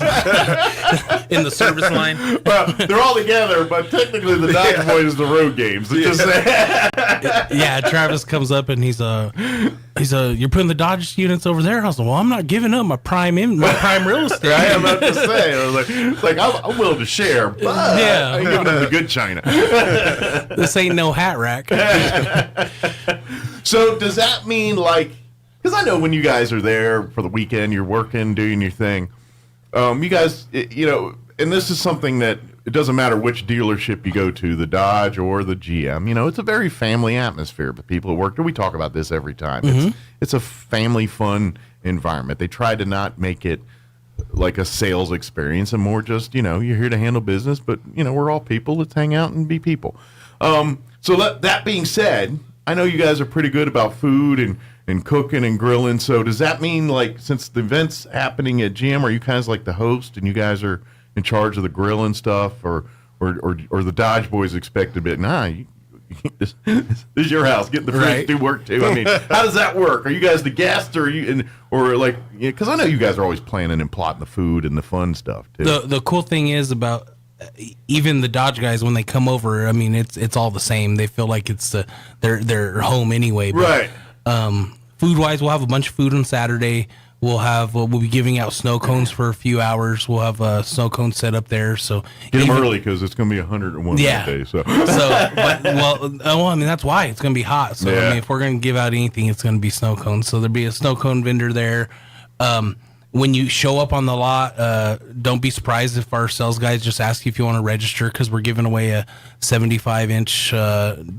[SPEAKER 13] in the service line.
[SPEAKER 2] Well, they're all together, but technically the Dodge boy is the road games.
[SPEAKER 13] Yeah, Travis comes up and he's you're putting the Dodge units over there. I was like, well, I'm not giving up my prime real estate.
[SPEAKER 2] I'm about to say, I was like I'm willing to share. there, but I ain't giving them the good china.
[SPEAKER 13] This ain't no hat rack.
[SPEAKER 2] So does that mean, like, because I know when you guys are there for the weekend, you're working, doing your thing. You guys, and this is something that it doesn't matter which dealership you go to, the Dodge or the GM. It's a very family atmosphere. But people who work there, we talk about this every time.
[SPEAKER 13] Mm-hmm.
[SPEAKER 2] It's a family fun environment. They try to not make it like a sales experience and more just, you're here to handle business. But, we're all people. Let's hang out and be people. So that being said, I know you guys are pretty good about food and cooking and grilling. So does that mean, like, since the event's happening at GM, are you guys like the host and you guys are in charge of the grilling stuff, or the Dodge boys expected it? This is your house. Get the fridge do work too. I mean, how does that work? Are you guys the guests, or because I know you guys are always planning and plotting the food and the fun stuff too.
[SPEAKER 13] The cool thing is about even the Dodge guys, when they come over, I mean, it's all the same. They feel like it's their home anyway. But, food wise, we'll have a bunch of food on Saturday. We'll be giving out snow cones for a few hours. We'll have a snow cone set up there. So
[SPEAKER 2] get them early because it's going to be 101 that day. So
[SPEAKER 13] I mean, that's why it's going to be hot. So I mean, if we're going to give out anything, it's going to be snow cones. So there'll be a snow cone vendor there. When you show up on the lot, don't be surprised if our sales guys just ask you if you want to register, because we're giving away a 75-inch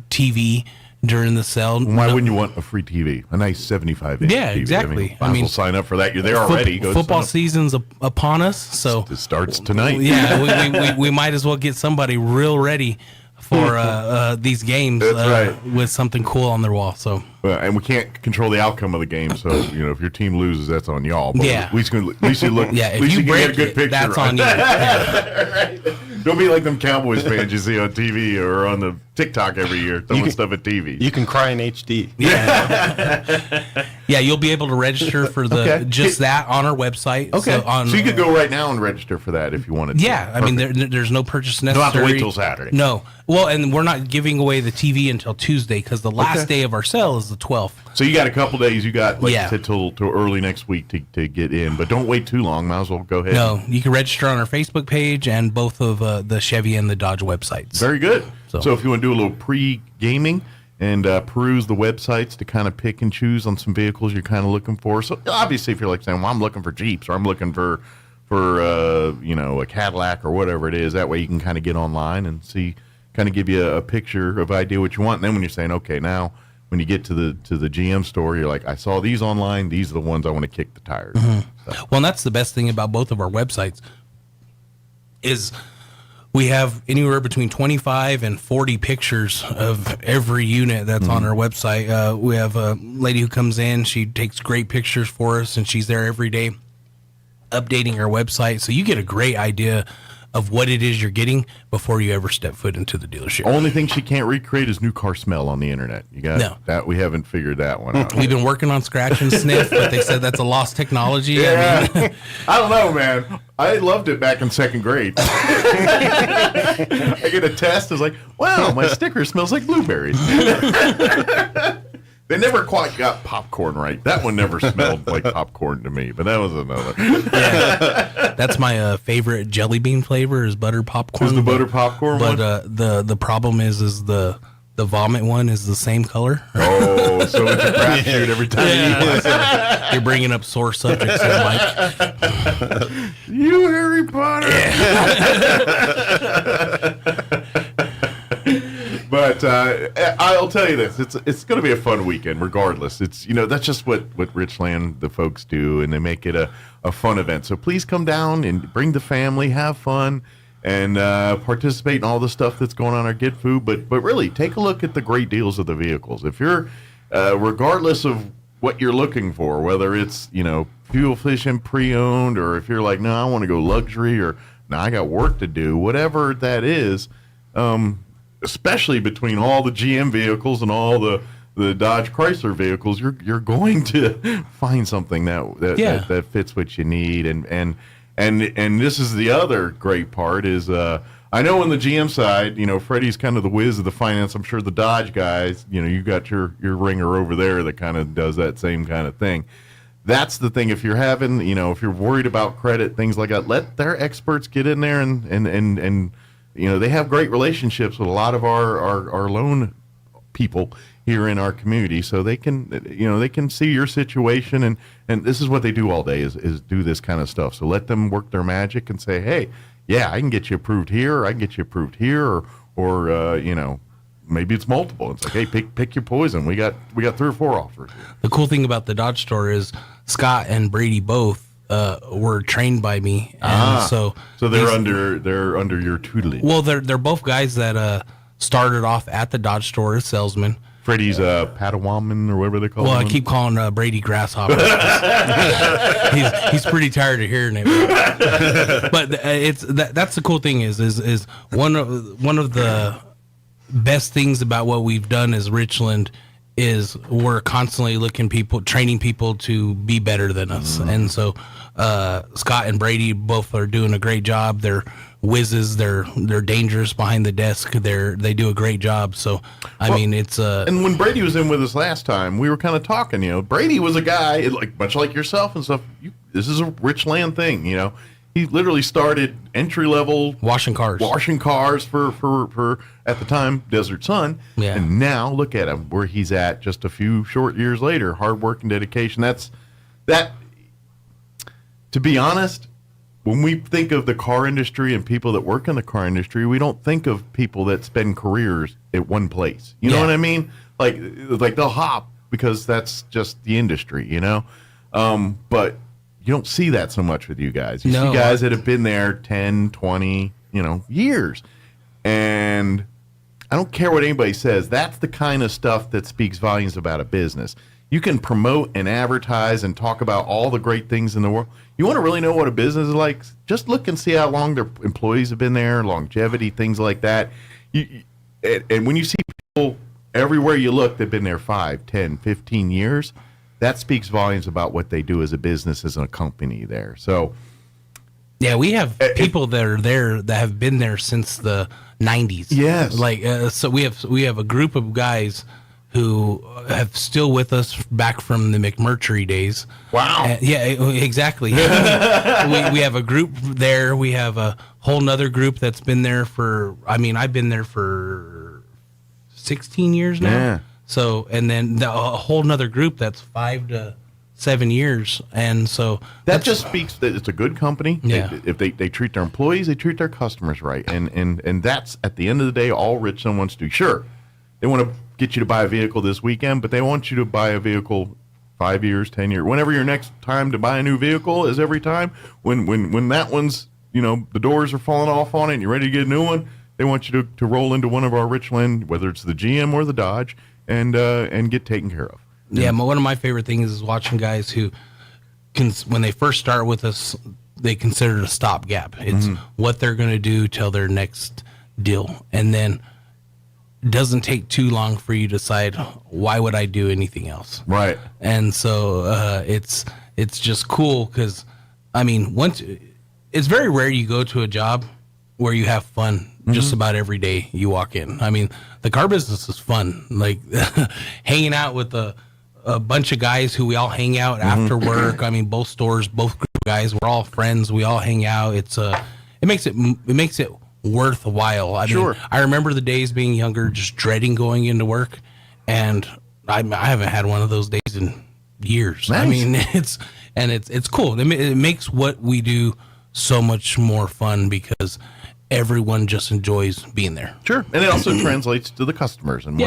[SPEAKER 13] TV during the sale.
[SPEAKER 2] Why wouldn't you want a free TV? A nice 75-inch
[SPEAKER 13] yeah,
[SPEAKER 2] TV?
[SPEAKER 13] exactly.
[SPEAKER 2] I mean, sign up for that. You're there already.
[SPEAKER 13] Football season's upon us, so
[SPEAKER 2] it starts tonight.
[SPEAKER 13] Yeah, we might as well get somebody real ready for these games with something cool on their wall. So
[SPEAKER 2] and we can't control the outcome of the game. So if your team loses, that's on y'all. But
[SPEAKER 13] yeah,
[SPEAKER 2] at least you look.
[SPEAKER 13] Yeah,
[SPEAKER 2] at least
[SPEAKER 13] if you
[SPEAKER 2] can
[SPEAKER 13] break
[SPEAKER 2] get a good picture.
[SPEAKER 13] That's on you.
[SPEAKER 2] Right. Don't be like them Cowboys fans you see on TV or on the TikTok every year throwing stuff at TV.
[SPEAKER 15] You can cry in HD.
[SPEAKER 13] Yeah. Yeah, you'll be able to register for that on our website.
[SPEAKER 2] Okay. So you could go right now and register for that if you wanted to.
[SPEAKER 13] Yeah, I mean, there's no purchase necessary.
[SPEAKER 2] You don't have to wait till Saturday.
[SPEAKER 13] No. Well, and we're not giving away the TV until Tuesday, because the last day of our sale is the 12th.
[SPEAKER 2] So you got a couple days. You got till early next week to get in, but don't wait too long. Might as well go ahead.
[SPEAKER 13] No, you can register on our Facebook page and both of the Chevy and the Dodge websites.
[SPEAKER 2] Very good. So if you want to do a little pre-gaming and peruse the websites to kind of pick and choose on some vehicles you're kind of looking for. So obviously, if you're like saying, "Well, I'm looking for Jeeps," or "I'm looking for a Cadillac," or whatever it is, that way you can kind of get online and see, kind of give you a picture of idea what you want. And then when you're saying, okay, now when you get to the GM store, you're like, I saw these online. These are the ones I want to kick the tires.
[SPEAKER 13] Mm-hmm. So. Well, and that's the best thing about both of our websites is we have anywhere between 25 and 40 pictures of every unit that's on our website. We have a lady who comes in. She takes great pictures for us, and she's there every day updating our website. So you get a great idea of what it is you're getting before you ever step foot into the dealership.
[SPEAKER 2] Only thing she can't recreate is new car smell on the internet. You got that? We haven't figured that one out.
[SPEAKER 13] We've been working on scratch and sniff, but they said that's a lost technology.
[SPEAKER 2] Yeah.
[SPEAKER 13] I mean,
[SPEAKER 2] I don't know, man. I loved it back in second grade. I get a test. It's like, wow, my sticker smells like blueberries. They never quite got popcorn right. That one never smelled like popcorn to me, but that was another.
[SPEAKER 13] Yeah. That's my favorite jelly bean flavor is butter popcorn.
[SPEAKER 2] Is the butter popcorn one?
[SPEAKER 13] But the problem is the vomit one is the same color.
[SPEAKER 2] Oh, so it's a crapshoot every time you eat it.
[SPEAKER 13] You're bringing up sore subjects there, Mike.
[SPEAKER 2] You Harry Potter. But I'll tell you this: it's going to be a fun weekend, regardless. It's that's just what Richland the folks do, and they make it a fun event. So please come down and bring the family, have fun, and participate in all the stuff that's going on or get food. But really, take a look at the great deals of the vehicles. If you're, regardless of what you're looking for, whether it's fuel efficient, pre-owned, or if you're like, no, I want to go luxury, or no, I got work to do, whatever that is. Especially between all the GM vehicles and all the Dodge Chrysler vehicles, you're going to find something that fits what you need. And this is the other great part is I know on the GM side, Freddie's kind of the whiz of the finance. I'm sure the Dodge guys, you got your ringer over there that kind of does that same kind of thing. that's the thing. If you're having, if you're worried about credit, things like that, let their experts get in there and they have great relationships with a lot of our loan people here in our community, so they can see your situation, and this is what they do all day is do this kind of stuff. So let them work their magic and say, hey, yeah, I can get you approved here, or I can get you approved here, or maybe it's multiple. It's like, hey, pick your poison. We got 3 or 4 offers.
[SPEAKER 13] The cool thing about the Dodge store is Scott and Brady both were trained by me, and so
[SPEAKER 2] they're under your tutelage.
[SPEAKER 13] Well, they're both guys that started off at the Dodge store as salesmen.
[SPEAKER 2] Freddie's Padawan or whatever they call him.
[SPEAKER 13] Well, I keep calling Brady Grasshopper. he's pretty tired of hearing it. But that's the cool thing is one of the best things about what we've done as Richland is we're constantly training people to be better than us. Mm-hmm. And so Scott and Brady both are doing a great job. They're whizzes. They're dangerous behind the desk. They do a great job. So I mean, it's
[SPEAKER 2] and when Brady was in with us last time, we were kind of talking. Brady was a guy much like yourself and stuff. This is a Richland thing. He literally started entry level
[SPEAKER 13] washing cars
[SPEAKER 2] for at the time Desert Sun.
[SPEAKER 13] Yeah.
[SPEAKER 2] And now look at him where he's at just a few short years later. Hard work and dedication. That. To be honest, when we think of the car industry and people that work in the car industry, we don't think of people that spend careers at one place. You know what I mean? Like they'll hop because that's just the industry, But you don't see that so much with you guys. You see guys that have been there 10, 20, years. And I don't care what anybody says. That's the kind of stuff that speaks volumes about a business. You can promote and advertise and talk about all the great things in the world. You want to really know what a business is like? Just look and see how long their employees have been there, longevity, things like that. And when you see people everywhere you look, they've been there 5, 10, 15 years, that speaks volumes about what they do as a business, as a company there. So,
[SPEAKER 13] yeah, we have people that are there that have been there since the 90s.
[SPEAKER 2] Yes.
[SPEAKER 13] So we have a group of guys who have still with us back from the McMurtry days.
[SPEAKER 2] Wow.
[SPEAKER 13] Yeah, exactly. we have a group there. We have a whole nother group that's been there I've been there for 16 years now.
[SPEAKER 2] Yeah.
[SPEAKER 13] So, and then a whole nother group that's 5 to 7 years. And so
[SPEAKER 2] that just speaks that it's a good company.
[SPEAKER 13] Yeah.
[SPEAKER 2] If they treat their employees, they treat their customers right. And that's at the end of the day, all Richland wants to do. Sure. They want to get you to buy a vehicle this weekend, but they want you to buy a vehicle 5 years, 10 years, whenever your next time to buy a new vehicle is. Every time when that one's, the doors are falling off on it and you're ready to get a new one, they want you to roll into one of our Richland, whether it's the GM or the Dodge, and get taken care of.
[SPEAKER 13] Yeah, one of my favorite things is watching guys who when they first start with us, they consider it a stopgap. It's what they're going to do till their next deal, and then doesn't take too long for you to decide, why would I do anything else?
[SPEAKER 2] Right.
[SPEAKER 13] And so it's just cool because, once it's very rare you go to a job where you have fun just about every day you walk in. The car business is fun, like hanging out with a bunch of guys who we all hang out after work. Both stores, both group of guys, we're all friends. We all hang out. It makes it worthwhile.
[SPEAKER 2] Sure.
[SPEAKER 13] I remember the days being younger, just dreading going into work, and I haven't had one of those days in years.
[SPEAKER 2] Nice.
[SPEAKER 13] It's cool. It makes what we do so much more fun because everyone just enjoys being there.
[SPEAKER 2] Sure, and it also translates to the customers and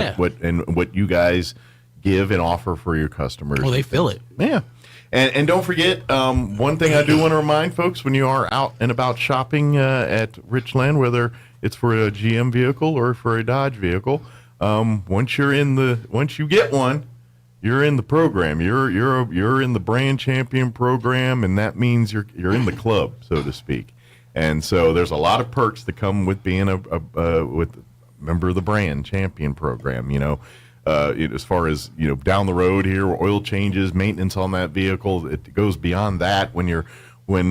[SPEAKER 2] what you guys give and offer for your customers.
[SPEAKER 13] Well, they feel it.
[SPEAKER 2] Yeah. And don't forget, one thing I do want to remind folks, when you are out and about shopping at Richland, whether it's for a GM vehicle or for a Dodge vehicle, once you get one, you're in the program. You're in the brand champion program, and that means you're in the club, so to speak. And so there's a lot of perks that come with being a member of the brand champion program. As far as down the road here, oil changes, maintenance on that vehicle, it goes beyond that. When you need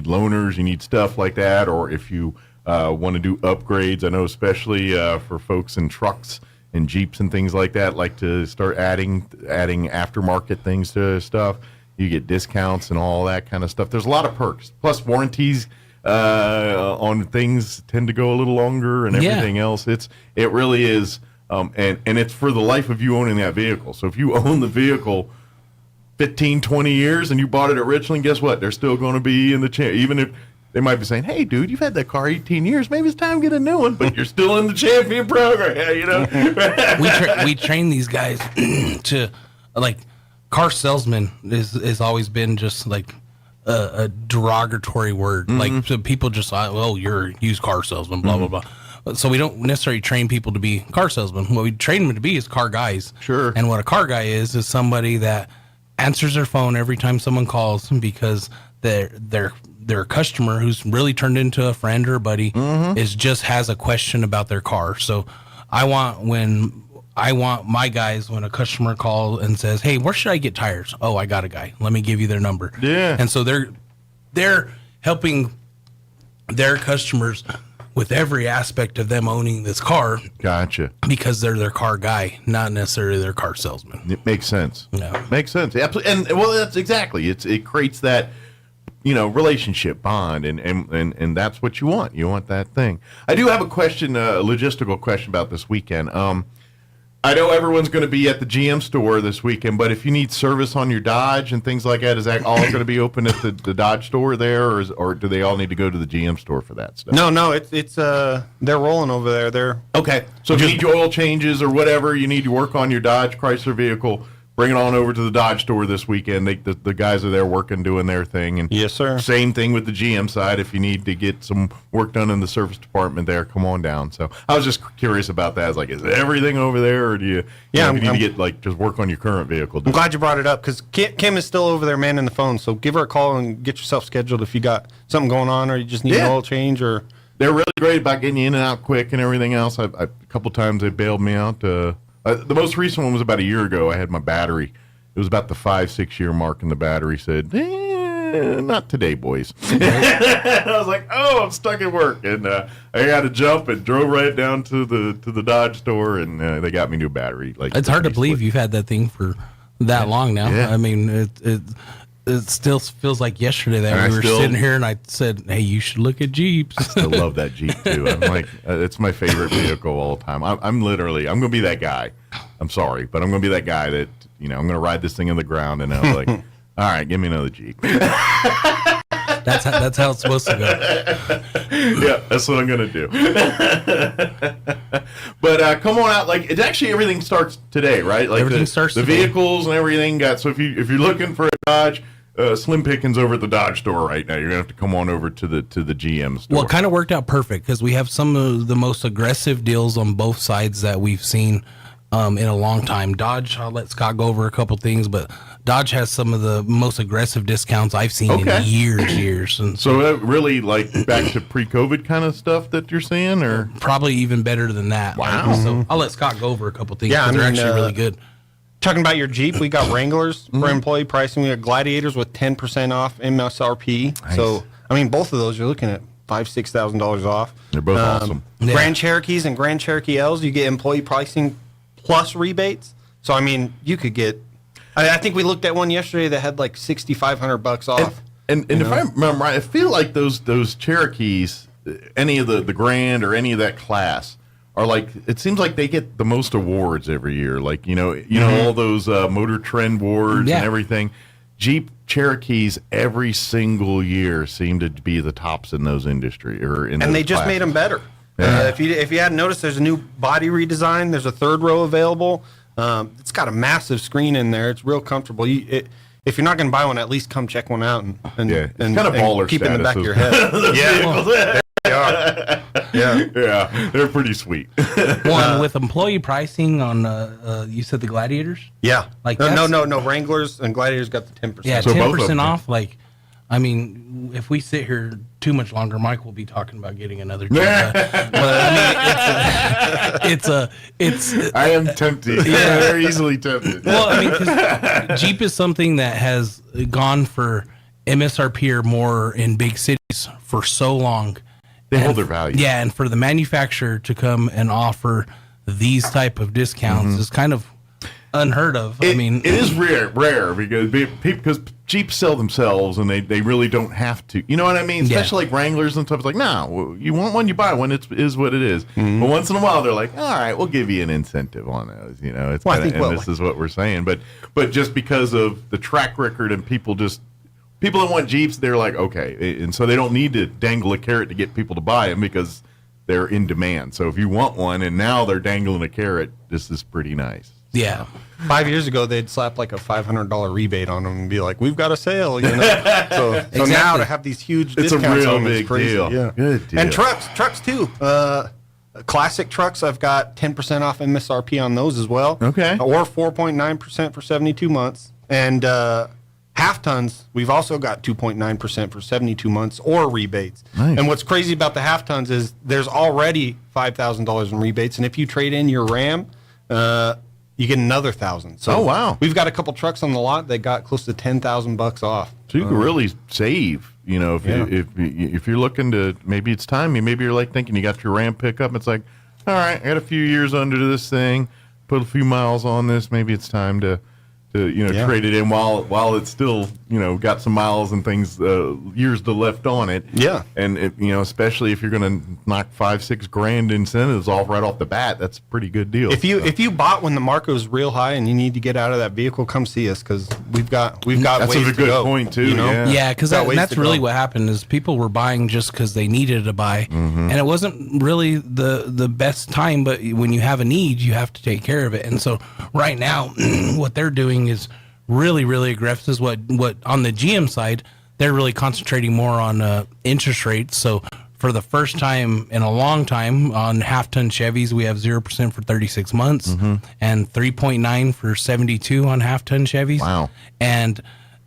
[SPEAKER 2] loaners, you need stuff like that, or if you want to do upgrades. I know especially for folks in trucks and Jeeps and things like that like to start adding aftermarket things to stuff. You get discounts and all that kind of stuff. There's a lot of perks. Plus warranties on things tend to go a little longer and everything else. It really is, and it's for the life of you owning that vehicle. So if you own the vehicle 15, 20 years and you bought it at Richland, guess what? They're still going to be in the even if they might be saying, hey, dude, you've had that car 18 years. Maybe it's time to get a new one, but you're still in the champion program, you know?
[SPEAKER 13] we train these guys to, like, car salesman has always been just, like, a derogatory word. Like, so people just, you're a used car salesman, blah, blah, blah. So we don't necessarily train people to be car salesmen. What we train them to be is car guys.
[SPEAKER 2] Sure.
[SPEAKER 13] And what a car guy is somebody that answers their phone every time someone calls because their customer who's really turned into a friend or a buddy has a question about their car. So I want my guys, when a customer calls and says, hey, where should I get tires? Oh, I got a guy. Let me give you their number.
[SPEAKER 2] Yeah.
[SPEAKER 13] And so they're helping their customers with every aspect of them owning this car.
[SPEAKER 2] Gotcha.
[SPEAKER 13] Because they're their car guy, not necessarily their car salesman.
[SPEAKER 2] It makes sense.
[SPEAKER 13] Yeah.
[SPEAKER 2] Makes sense. Absolutely. And well, that's exactly. It creates that, relationship bond, and that's what you want. You want that thing. I do have a question, a logistical question about this weekend. I know everyone's going to be at the GM store this weekend, but if you need service on your Dodge and things like that, is that all going to be open at the Dodge store there, or do they all need to go to the GM store for that stuff?
[SPEAKER 15] No, it's they're rolling over there. They're
[SPEAKER 2] okay. So if you need your oil changes or whatever, you need to work on your Dodge Chrysler vehicle, bring it on over to the Dodge store this weekend. The guys are there working, doing their thing. And
[SPEAKER 15] yes, sir.
[SPEAKER 2] Same thing with the GM side. If you need to get some work done in the service department there, come on down. So I was just curious about that. I was like, is everything over there, or do you need to get just work on your current vehicle?
[SPEAKER 15] I'm glad you brought it up because Kim is still over there manning the phone. So give her a call and get yourself scheduled if you got something going on or you just need an oil change. Or
[SPEAKER 2] they're really great about getting you in and out quick and everything else. A couple times they bailed me out. The most recent one was about a year ago. I had my battery. It was about the 5-6 year mark, and the battery said, not today, boys. I was like, I'm stuck at work. And I got to jump and drove right down to the Dodge store, and they got me a new battery.
[SPEAKER 13] It's hard to believe you've had that thing for that long now. Yeah. I mean, it still feels like yesterday that we were sitting here, and I said, hey, you should look at Jeeps.
[SPEAKER 2] I still love that Jeep, too. I'm like, it's my favorite vehicle all the time. I'm going to be that guy. I'm sorry, but I'm going to be that guy that, I'm going to ride this thing in the ground, and I'm like, all right, give me another Jeep.
[SPEAKER 13] That's how it's supposed to go.
[SPEAKER 2] Yeah, that's what I'm going to do. But come on out. Like, it's actually everything starts today, right? Like
[SPEAKER 13] everything starts
[SPEAKER 2] the
[SPEAKER 13] today.
[SPEAKER 2] vehicles and everything got. So if you're looking for a Dodge, slim pickings over at the Dodge store right now. You're gonna have to come on over to the GM store.
[SPEAKER 13] Well, it kind of worked out perfect because we have some of the most aggressive deals on both sides that we've seen in a long time. Dodge, I'll let Scott go over a couple things, but Dodge has some of the most aggressive discounts I've seen in years. And
[SPEAKER 2] so really, like, back to pre-COVID kind of stuff that you're seeing, or
[SPEAKER 13] probably even better than that.
[SPEAKER 2] Wow.
[SPEAKER 13] So I'll let Scott go over a couple things.
[SPEAKER 15] Yeah,
[SPEAKER 13] they're actually really good.
[SPEAKER 15] Talking about your Jeep, we got Wranglers for employee pricing. We got Gladiators with 10% off MSRP.
[SPEAKER 2] Nice.
[SPEAKER 15] So, I mean, both of those you're looking at $5,000-$6,000 off.
[SPEAKER 2] They're both awesome.
[SPEAKER 13] Yeah.
[SPEAKER 15] Grand Cherokees and Grand Cherokee L's, you get employee pricing plus rebates. So, I mean, you could get. I think we looked at one yesterday that had like $6,500 off.
[SPEAKER 2] And if I remember right, I feel like those Cherokees, any of the Grand or any of that class, are like, it seems like they get the most awards every year. Like, all those Motor Trend awards and everything. Jeep Cherokees every single year seem to be the tops in those industry
[SPEAKER 15] and they just made them better. Yeah. If you hadn't noticed, there's a new body redesign. There's a third row available. It's got a massive screen in there. It's real comfortable. If you're not going to buy one, at least come check one out and
[SPEAKER 2] kind of baller
[SPEAKER 15] keep it in the back of your head. They are.
[SPEAKER 2] Yeah, they're pretty sweet.
[SPEAKER 13] One with employee pricing on, you said the Gladiators?
[SPEAKER 15] Yeah.
[SPEAKER 13] Like
[SPEAKER 15] no. Wranglers and Gladiators got the 10%.
[SPEAKER 13] Yeah, so 10% off. Like, I mean, if we sit here too much longer, Mike will be talking about getting another Jeep. But I mean,
[SPEAKER 2] I am tempted. Yeah, very easily tempted.
[SPEAKER 13] Well, I mean, 'cause Jeep is something that has gone for MSRP or more in big cities for so long.
[SPEAKER 2] They hold their value.
[SPEAKER 13] Yeah, and for the manufacturer to come and offer these type of discounts is kind of unheard of.
[SPEAKER 2] It is rare because Jeeps sell themselves and they really don't have to. You know what I mean? Especially like Wranglers and stuff. It's like, no, you want one, you buy one. It is what it is. But once in a while, they're like, all right, we'll give you an incentive on those. You know, it's this is what we're saying. But just because of the track record and people that want Jeeps, they're like, okay, and so they don't need to dangle a carrot to get people to buy them because they're in demand. So if you want one and now they're dangling a carrot, this is pretty nice.
[SPEAKER 13] Yeah.
[SPEAKER 15] 5 years ago, they'd slap like a $500 rebate on them and be like, "We've got a sale," you know. So now to have these huge discounts,
[SPEAKER 2] it's a real
[SPEAKER 15] on them,
[SPEAKER 2] big
[SPEAKER 15] it's crazy.
[SPEAKER 2] deal.
[SPEAKER 15] Yeah.
[SPEAKER 2] Good deal.
[SPEAKER 15] And trucks too. Classic trucks, I've got 10% off MSRP on those as well.
[SPEAKER 2] Okay.
[SPEAKER 15] Or 4.9% for 72 months. And half tons, we've also got 2.9% for 72 months or rebates.
[SPEAKER 2] Nice.
[SPEAKER 15] And what's crazy about the half tons is there's already $5,000 in rebates, and if you trade in your Ram, you get another $1,000. So
[SPEAKER 2] oh wow,
[SPEAKER 15] we've got a couple trucks on the lot that got close to $10,000 off.
[SPEAKER 2] So you can really save. You know, if you're looking to, maybe it's time. Maybe you're like thinking you got your Ram pickup. It's like, all right, I got a few years under this thing, put a few miles on this. Maybe it's time to trade it in while it's still, got some miles and things, years to left on it.
[SPEAKER 15] Yeah.
[SPEAKER 2] And especially if you're going to knock $5,000-6,000 incentives off right off the bat, that's a pretty good deal.
[SPEAKER 15] If you bought when the market was real high and you need to get out of that vehicle, come see us because we've got
[SPEAKER 2] that's
[SPEAKER 15] ways
[SPEAKER 2] a
[SPEAKER 15] to
[SPEAKER 2] good
[SPEAKER 15] go.
[SPEAKER 2] point too.
[SPEAKER 13] Yeah, because that's really what happened is people were buying just because they needed to buy, and it wasn't really the best time. But when you have a need, you have to take care of it. And so right now, what they're doing is really, really aggressive. Is what on the GM side, they're really concentrating more on interest rates. So for the first time in a long time on half-ton Chevys, we have 0% for 36 months and 3.9 for 72 on half-ton Chevys.
[SPEAKER 2] Wow.
[SPEAKER 13] And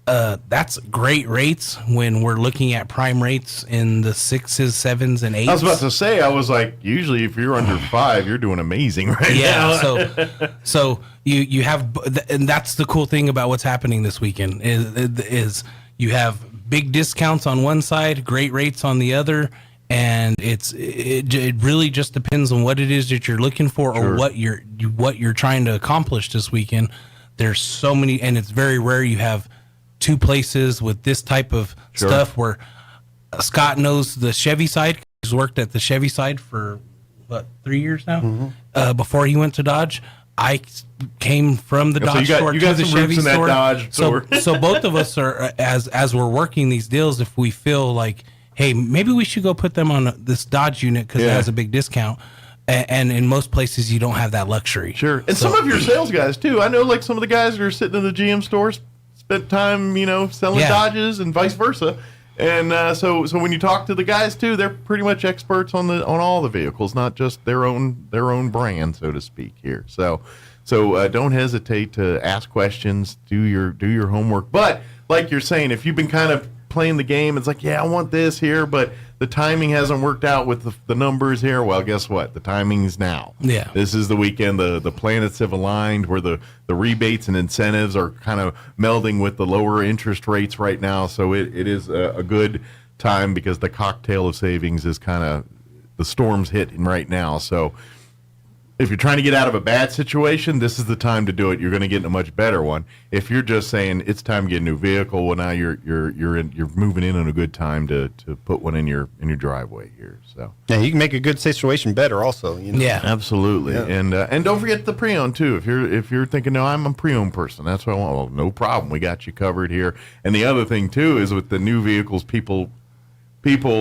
[SPEAKER 13] that's great rates when we're looking at prime rates in the 6s, 7s, and 8s.
[SPEAKER 2] I was about to say, I was like, usually if you're under 5, you're doing amazing right now.
[SPEAKER 13] So you have, and that's the cool thing about what's happening this weekend is you have big discounts on one side, great rates on the other, and it really just depends on what it is that you're looking for or what you're trying to accomplish this weekend. There's so many, and it's very rare you have two places with this type of stuff where Scott knows the Chevy side. He's worked at the Chevy side for 3 years now. Before he went to Dodge, I came from the Dodge store to the Chevy store. So both of us are as we're working these deals. If we feel like, hey, maybe we should go put them on this Dodge unit because it has a big discount. And in most places, you don't have that luxury.
[SPEAKER 2] Sure. And some of your sales guys too. I know, like some of the guys that are sitting in the GM stores spent time, selling Dodges and vice versa. And so when you talk to the guys too, they're pretty much experts on all the vehicles, not just their own brand, so to speak here. So don't hesitate to ask questions, do your homework. But like you're saying, if you've been kind of playing the game, it's like, yeah, I want this here, but the timing hasn't worked out with the numbers here. Well, guess what? The timing's now.
[SPEAKER 13] Yeah.
[SPEAKER 2] This is the weekend. The planets have aligned where the rebates and incentives are kind of melding with the lower interest rates right now. So it is a good time because the cocktail of savings is kind of, the storm's hitting right now. So if you're trying to get out of a bad situation, this is the time to do it. You're going to get in a much better one. If you're just saying it's time to get a new vehicle, well, now you're moving in on a good time to put one in your driveway here. So
[SPEAKER 15] yeah, you can make a good situation better also.
[SPEAKER 13] Yeah,
[SPEAKER 2] absolutely. Yeah. And don't forget the pre-owned too. If you're thinking, no, I'm a pre-owned person, that's what I want. Well, no problem. We got you covered here. And the other thing too is with the new vehicles, people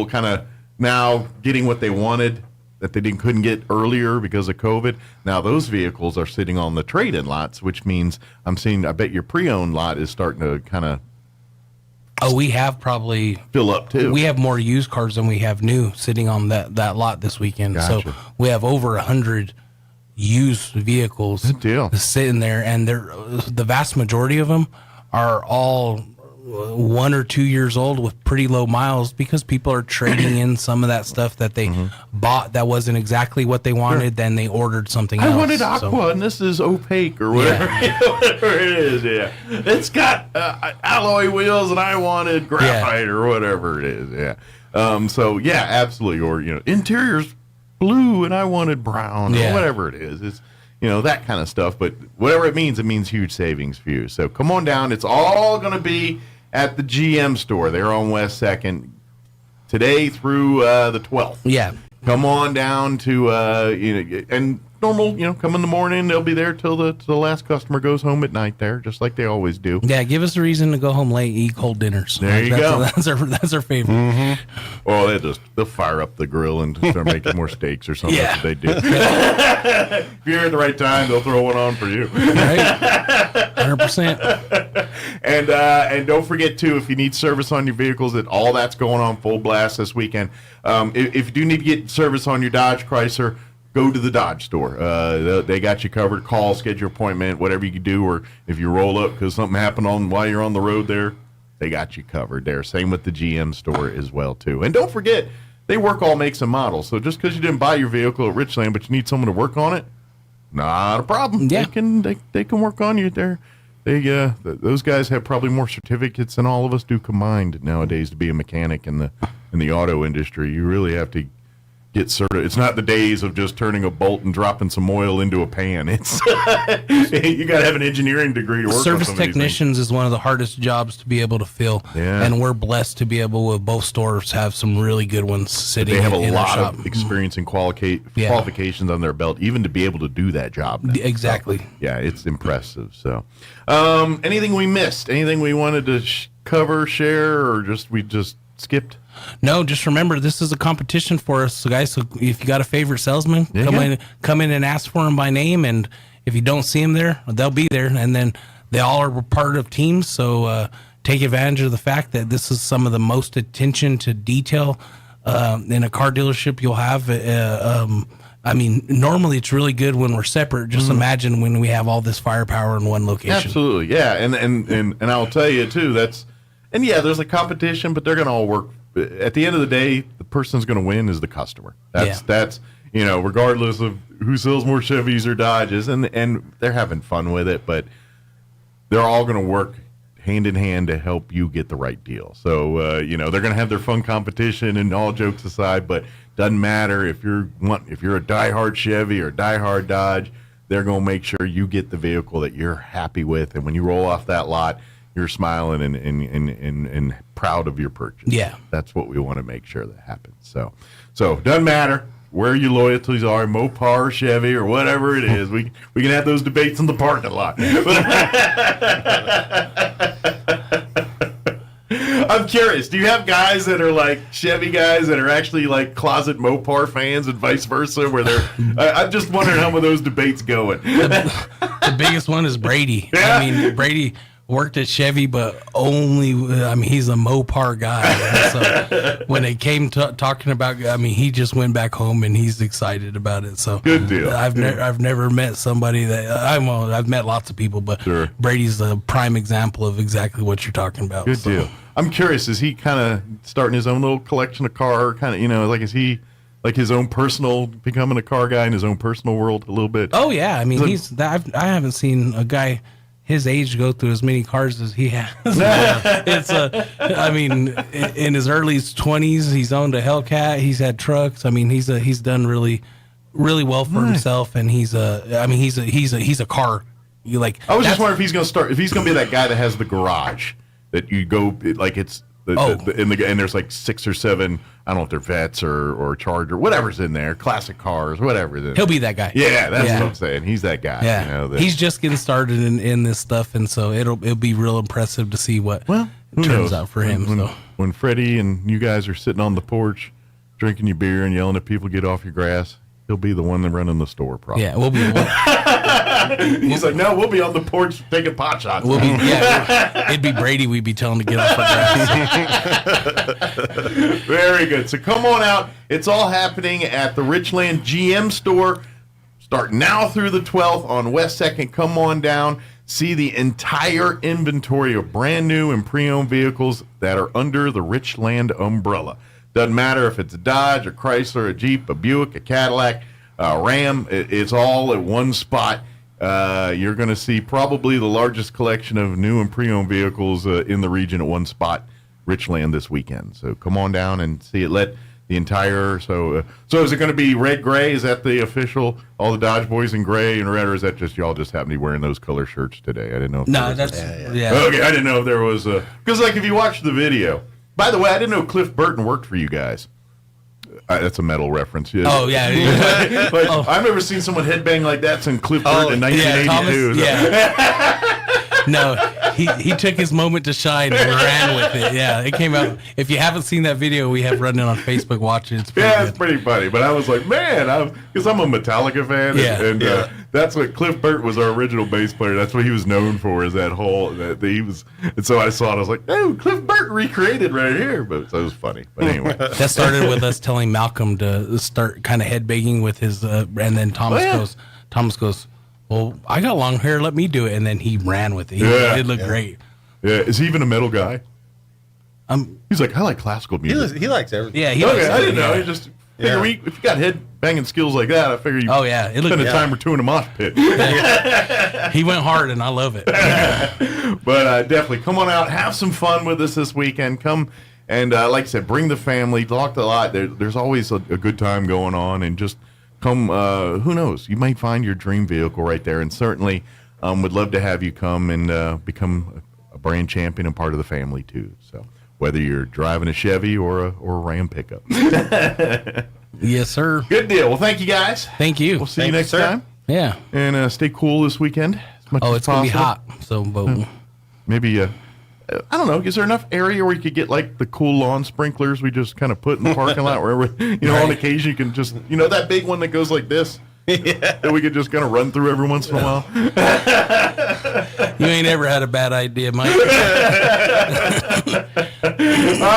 [SPEAKER 2] kind of now getting what they wanted that they couldn't get earlier because of COVID. Now those vehicles are sitting on the trade-in lots, which means I bet your pre-owned lot is starting to kind of
[SPEAKER 13] we have probably
[SPEAKER 2] fill up too.
[SPEAKER 13] We have more used cars than we have new sitting on that lot this weekend.
[SPEAKER 2] Gotcha.
[SPEAKER 13] So we have over 100 used vehicles sitting there, and the vast majority of them are all 1 or 2 years old with pretty low miles because people are trading in some of that stuff that they bought that wasn't exactly what they wanted. Then they ordered something else.
[SPEAKER 2] I wanted aqua, and this is opaque or whatever, whatever it is. Yeah, it's got alloy wheels, and I wanted graphite or whatever it is. Yeah. So yeah, absolutely. Or interiors blue and I wanted brown,
[SPEAKER 13] Yeah.
[SPEAKER 2] or whatever it is. It's, that kind of stuff. But whatever it means huge savings for you. So come on down. It's all going to be at the GM store. They're on West 2nd today through the 12th.
[SPEAKER 13] Yeah.
[SPEAKER 2] Come on down to, and normal, come in the morning. They'll be there till the last customer goes home at night there, just like they always do.
[SPEAKER 13] Yeah, give us a reason to go home late, eat cold dinners.
[SPEAKER 2] There you go.
[SPEAKER 13] That's our favorite.
[SPEAKER 2] Mm-hmm. Well, they'll fire up the grill and start making more steaks or something.
[SPEAKER 13] Yeah.
[SPEAKER 2] That's what they do. If you're at the right time, they'll throw one on for you.
[SPEAKER 13] Right? 100%.
[SPEAKER 2] And don't forget, too, if you need service on your vehicles, that all that's going on full blast this weekend. If you do need to get service on your Dodge, Chrysler, go to the Dodge store. They got you covered. Call, schedule appointment, whatever you can do. Or if you roll up because something happened while you're on the road there, they got you covered there. Same with the GM store as well, too. And don't forget, they work all makes and models. So just because you didn't buy your vehicle at Richland, but you need someone to work on it, not a problem.
[SPEAKER 13] Yeah.
[SPEAKER 2] They can work on you there. Those guys have probably more certificates than all of us do combined nowadays to be a mechanic in the auto industry. You really have to get certified. It's not the days of just turning a bolt and dropping some oil into a pan. It's you got to have an engineering degree to work
[SPEAKER 13] Service
[SPEAKER 2] on some
[SPEAKER 13] technicians is one of the hardest jobs to be able to fill.
[SPEAKER 2] Yeah.
[SPEAKER 13] And we're blessed to be able, with both stores, have some really good ones sitting
[SPEAKER 2] They have a
[SPEAKER 13] in our
[SPEAKER 2] lot
[SPEAKER 13] shop.
[SPEAKER 2] of experience and qualifications on their belt, even to be able to do that job now.
[SPEAKER 13] Exactly.
[SPEAKER 2] So, yeah, it's impressive. So, anything we missed? Anything we wanted to cover, share, or we just skipped?
[SPEAKER 13] No, just remember, this is a competition for us, so guys. So if you got a favorite salesman, come in and ask for him by name, and if you don't see him there, they'll be there, and then they all are part of teams. So take advantage of the fact that this is some of the most attention to detail in a car dealership you'll have. Normally it's really good when we're separate. Just imagine when we have all this firepower in one location.
[SPEAKER 2] Absolutely, yeah, and I'll tell you too. There's a competition, but they're going to all work. At the end of the day, the person who's going to win is the customer. That's regardless of who sells more Chevys or Dodges, and they're having fun with it, but they're all going to work hand in hand to help you get the right deal. So they're going to have their fun competition, and all jokes aside, but doesn't matter if you're a diehard Chevy or diehard Dodge, they're going to make sure you get the vehicle that you're happy with, and when you roll off that lot, you're smiling and proud of your purchase.
[SPEAKER 13] Yeah.
[SPEAKER 2] That's what we want to make sure that happens. So doesn't matter where your loyalties are, Mopar, Chevy, or whatever it is. We can have those debates in the parking lot. I'm curious. Do you have guys that are like Chevy guys that are actually like closet Mopar fans and vice versa? Where they're, I'm just wondering how those debates going.
[SPEAKER 13] The biggest one is Brady.
[SPEAKER 2] Yeah.
[SPEAKER 13] I mean, Brady worked at Chevy, but he's a Mopar guy. And so when it came to talking about, he just went back home and he's excited about it. So
[SPEAKER 2] good deal.
[SPEAKER 13] I've never met somebody that I've met lots of people, but
[SPEAKER 2] sure.
[SPEAKER 13] Brady's a prime example of exactly what you're talking about.
[SPEAKER 2] Good deal. I'm curious, is he kind of starting his own little collection of car, is he like his own personal, becoming a car guy in his own personal world a little bit?
[SPEAKER 13] Oh yeah. I haven't seen a guy his age go through as many cars as he has. In his early 20s, he's owned a Hellcat. He's had trucks. He's done really, really well for himself, and he's a car.
[SPEAKER 2] I was just wondering if he's going to be that guy that has the garage that you go like it's. And there's like 6 or 7, I don't know if they're Vets or Charger, whatever's in there, classic cars, whatever.
[SPEAKER 13] He'll be that guy.
[SPEAKER 2] Yeah, that's what I'm saying. He's that guy.
[SPEAKER 13] Yeah, he's just getting started in this stuff, and so it'll be real impressive to see what turns out for him.
[SPEAKER 2] When Freddie and you guys are sitting on the porch drinking your beer and yelling at people, get off your grass, he'll be the one that running the store, probably.
[SPEAKER 13] Yeah, we'll be the one.
[SPEAKER 2] He's like, no, we'll be on the porch taking pot shots.
[SPEAKER 13] It'd be Brady we'd be telling to get off the
[SPEAKER 2] grass. Very good. So come on out. It's all happening at the Richland GM store. Starting now through the 12th on West 2nd. Come on down. See the entire inventory of brand new and pre-owned vehicles that are under the Richland umbrella. Doesn't matter if it's a Dodge, a Chrysler, a Jeep, a Buick, a Cadillac, a Ram. It's all at one spot. You're going to see probably the largest collection of new and pre-owned vehicles in the region at one spot, Richland, this weekend. So come on down and see it. Let The entire so is it going to be red gray? Is that the official? All the Dodge boys in gray and red, or is that just y'all just happen to be wearing those color shirts today? I didn't know.
[SPEAKER 13] No, that's
[SPEAKER 2] Okay, I didn't know if there was because like if you watch the video. By the way, I didn't know Cliff Burton worked for you guys. That's a metal reference. Yeah.
[SPEAKER 13] Oh yeah.
[SPEAKER 2] Like, I've never seen someone headbang like that since Cliff Burton in 1982.
[SPEAKER 13] No, he took his moment to shine and ran with it. Yeah, it came out. If you haven't seen that video, we have running on Facebook. Watch it. It's pretty good.
[SPEAKER 2] It's pretty funny. But I was like, man, because I'm a Metallica fan, and that's what Cliff Burton was our original bass player. That's what he was known for. Is that whole that he was. And so I saw it. I was like, oh, Cliff Burton recreated right here. But so it was funny. But anyway,
[SPEAKER 13] that started with us telling Malcolm to start kind of headbanging with his, and then Thomas goes. Well, I got long hair. Let me do it, and then he ran with it. It looked great.
[SPEAKER 2] Yeah, is he even a metal guy? He's like, I like classical music.
[SPEAKER 15] He likes everything.
[SPEAKER 13] Yeah,
[SPEAKER 2] he likes I didn't know. He just figure if you got head banging skills like that, I figure you.
[SPEAKER 13] It
[SPEAKER 2] spend a time or two in a mosh pit.
[SPEAKER 13] He went hard, and I love it.
[SPEAKER 2] But definitely come on out, have some fun with us this weekend. Come and like I said, bring the family. Talk a lot. There's always a good time going on, and just. Come, who knows? You might find your dream vehicle right there, and certainly would love to have you come and become a brand champion and part of the family too. So whether you're driving a Chevy or a Ram pickup.
[SPEAKER 13] Yes, sir.
[SPEAKER 2] Good deal. Well, thank you guys.
[SPEAKER 13] Thank you.
[SPEAKER 2] We'll see you next time.
[SPEAKER 13] Yeah.
[SPEAKER 2] And stay cool this weekend. As much as
[SPEAKER 13] it's going to be
[SPEAKER 2] possible.
[SPEAKER 13] hot. So
[SPEAKER 2] maybe I don't know. Is there enough area where you could get like the cool lawn sprinklers we just kind of put in the parking lot wherever, on occasion you can just, that big one that goes like this that we could just kind of run through every once in a while.
[SPEAKER 13] You ain't ever had a bad idea, Mike.
[SPEAKER 2] All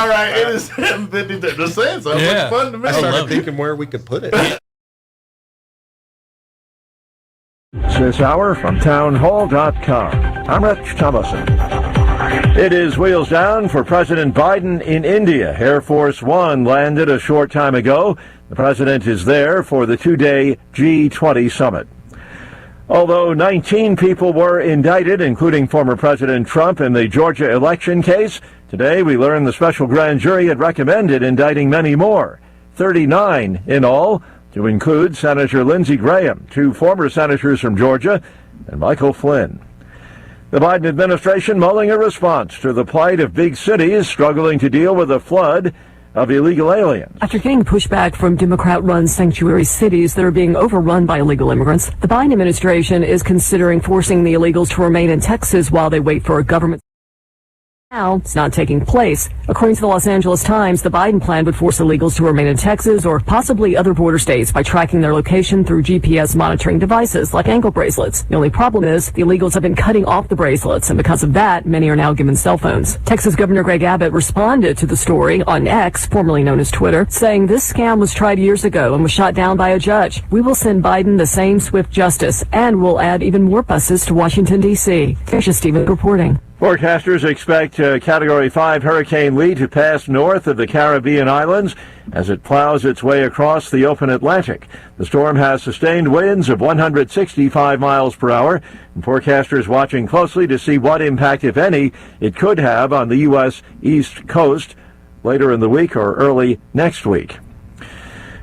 [SPEAKER 2] right. It is 7:52. Just saying, so much fun to me.
[SPEAKER 15] I started thinking where we could put it.
[SPEAKER 5] This hour from townhall.com. I'm Rich Thomason. It is wheels down for President Biden in India. Air Force One landed a short time ago. The president is there for the two-day G20 summit. Although 19 people were indicted, including former President Trump in the Georgia election case, today we learned the special grand jury had recommended indicting many more, 39 in all, to include Senator Lindsey Graham, 2 former senators from Georgia, and Michael Flynn. The Biden administration mulling a response to the plight of big cities struggling to deal with a flood of illegal aliens.
[SPEAKER 16] After getting pushback from Democrat-run sanctuary cities that are being overrun by illegal immigrants, the Biden administration is considering forcing the illegals to remain in Texas while they wait for a government. Now, it's not taking place. According to the Los Angeles Times, the Biden plan would force illegals to remain in Texas or possibly other border states by tracking their location through GPS monitoring devices like ankle bracelets. The only problem is the illegals have been cutting off the bracelets, and because of that, many are now given cell phones. Texas Governor Greg Abbott responded to the story on X, formerly known as Twitter, saying this scam was tried years ago and was shot down by a judge. We will send Biden the same swift justice, and we'll add even more buses to Washington, D.C. Fisher Stevens reporting.
[SPEAKER 5] Forecasters expect Category 5 Hurricane Lee to pass north of the Caribbean islands as it plows its way across the open Atlantic. The storm has sustained winds of 165 miles per hour, and forecasters watching closely to see what impact, if any, it could have on the U.S. East Coast later in the week or early next week.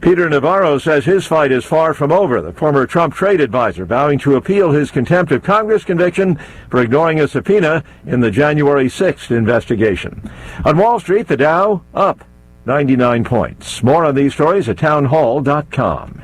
[SPEAKER 5] Peter Navarro says his fight is far from over. The former Trump trade advisor vowing to appeal his contempt of Congress conviction for ignoring a subpoena in the January 6th investigation. On Wall Street, the Dow up 99 points. More on these stories at townhall.com.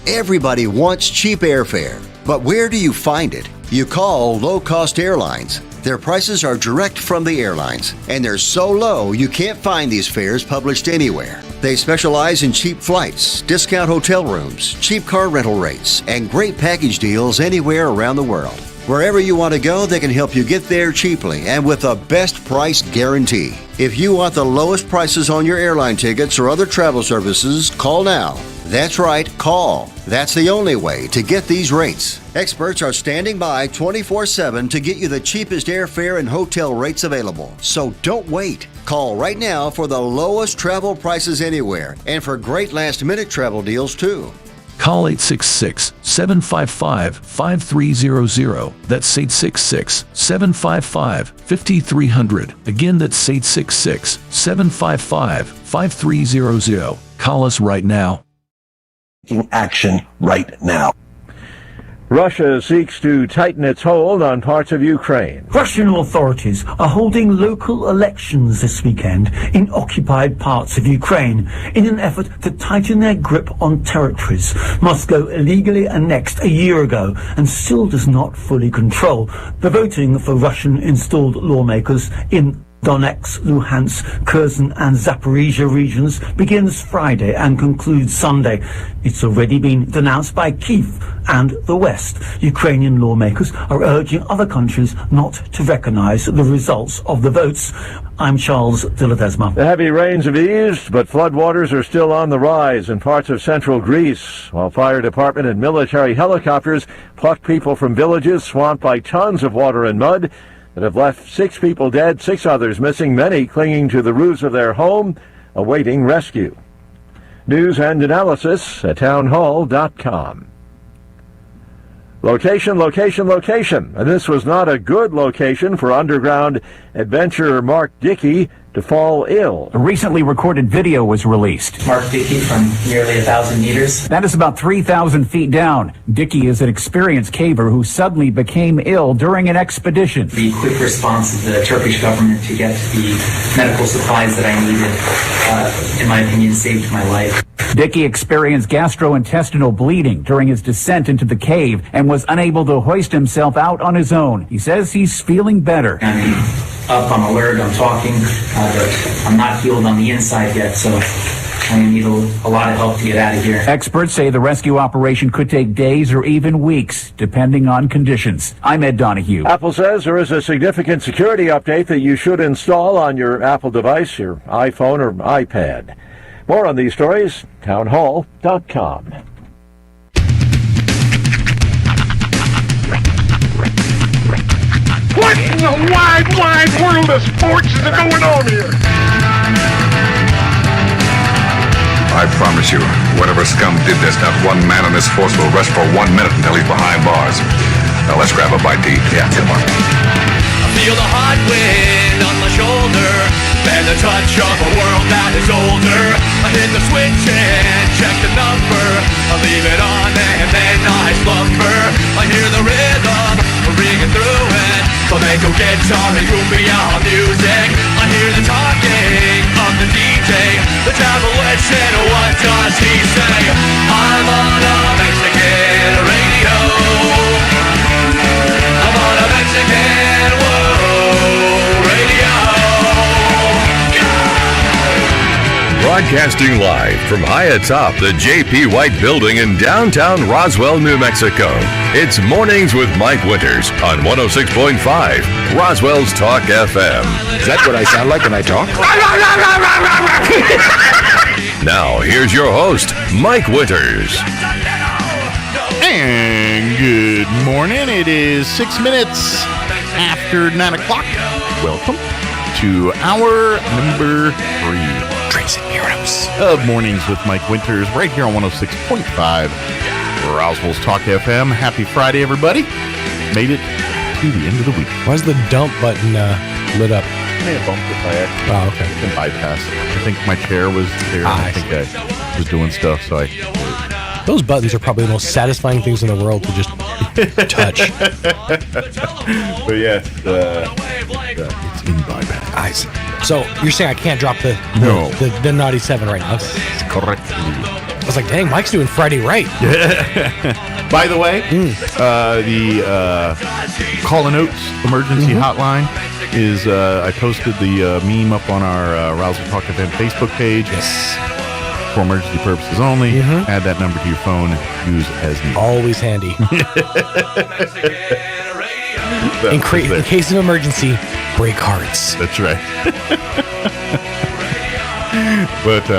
[SPEAKER 17] Everybody wants cheap airfare, but where do you find it? You call low-cost airlines. Their prices are direct from the airlines, and they're so low you can't find these fares published anywhere. They specialize in cheap flights, discount hotel rooms, cheap car rental rates, and great package deals anywhere around the world. Wherever you want to go, they can help you get there cheaply and with a best price guarantee. If you want the lowest prices on your airline tickets or other travel services, call now. That's right, call. That's the only way to get these rates. Experts are standing by 24/7 to get you the cheapest airfare and hotel rates available. So don't wait. Call right now for the lowest travel prices anywhere and for great last-minute travel deals too.
[SPEAKER 18] Call 866-755-5300. That's 866-755-5300. Again, that's 866-755-5300. Call us right now.
[SPEAKER 6] In action right now.
[SPEAKER 5] Russia seeks to tighten its hold on parts of Ukraine.
[SPEAKER 7] Russian authorities are holding local elections this weekend in occupied parts of Ukraine in an effort to tighten their grip on territories Moscow illegally annexed a year ago and still does not fully control. The voting for Russian-installed lawmakers in Donetsk, Luhansk, Kherson and Zaporizhia regions begins Friday and concludes Sunday. It's already been denounced by Kyiv and the West. Ukrainian lawmakers are urging other countries not to recognize the results of the votes. I'm Charles Diladesma.
[SPEAKER 5] The heavy rains have eased, but floodwaters are still on the rise in parts of central Greece, while fire department and military helicopters plucked people from villages swamped by tons of water and mud that have left 6 people dead, 6 others missing, many clinging to the roofs of their home, awaiting rescue. News and analysis at townhall.com. Location, location, location. And this was not a good location for underground adventurer Mark Dickey to fall ill.
[SPEAKER 20] A recently recorded video was released.
[SPEAKER 22] Mark Dickey from nearly 1,000 meters.
[SPEAKER 20] That is about 3,000 feet down. Dickey is an experienced caver who suddenly became ill during an expedition.
[SPEAKER 22] The quick response of the Turkish government to get the medical supplies that I needed, in my opinion, saved my life.
[SPEAKER 20] Dickey experienced gastrointestinal bleeding during his descent into the cave and was unable to hoist himself out on his own. He says he's feeling better.
[SPEAKER 22] I'm up, I'm alert, I'm talking, but I'm not healed on the inside yet, so I'm going to need a lot of help to get out of here.
[SPEAKER 20] Experts say the rescue operation could take days or even weeks, depending on conditions. I'm Ed Donahue.
[SPEAKER 5] Apple says there is a significant security update that you should install on your Apple device, your iPhone or iPad. More on these stories, townhall.com.
[SPEAKER 21] What in the wide, wide world of sports is going on here?
[SPEAKER 19] I promise you, whatever scum did this, not one man in this force will rest for 1 minute until he's behind bars. Now let's grab a bite to eat. Yeah, come on.
[SPEAKER 21] I feel the hot wind on my shoulder and the touch of a world that is older. I hit the switch and check the number. I leave it on and then I slumber. I hear the rhythm ringing through it. Flamenco guitar and cumbia music. I hear the talking of the DJ. The Javelin, what does he say? I'm on a Mexican radio. I'm on a Mexican world radio.
[SPEAKER 3] Broadcasting live from high atop the J.P. White Building in downtown Roswell, New Mexico. It's Mornings with Mike Winters on 106.5 Roswell's Talk FM.
[SPEAKER 23] Is that what I sound like when I talk?
[SPEAKER 3] Now, here's your host, Mike Winters.
[SPEAKER 2] And good morning. It is 6 minutes after 9 o'clock. Welcome to hour number 3.
[SPEAKER 14] Trace and Heroes
[SPEAKER 2] of Mornings with Mike Winters, right here on 106.5 Roswell's Talk FM. Happy Friday, everybody. Made it to the end of the week.
[SPEAKER 14] Why is the dump button lit up?
[SPEAKER 2] I may have bumped it by accident.
[SPEAKER 14] Oh, okay.
[SPEAKER 2] It's been bypassed. I think my chair was there. I think I was doing stuff, so I...
[SPEAKER 14] Those buttons are probably the most satisfying things in the world to just touch.
[SPEAKER 2] But yeah, it's in bypass.
[SPEAKER 14] I see. So you're saying I can't drop the Naughty 7 right now?
[SPEAKER 2] Correct.
[SPEAKER 14] I was like, dang, Mike's doing Friday right.
[SPEAKER 2] By the way, the Call and Oats emergency hotline is, I posted the meme up on our Roswell Talk FM Facebook page.
[SPEAKER 14] Yes.
[SPEAKER 2] For emergency purposes only. Add that number to your phone. Use as needed.
[SPEAKER 14] Always handy. In case of emergency, break hearts.
[SPEAKER 2] That's right. But,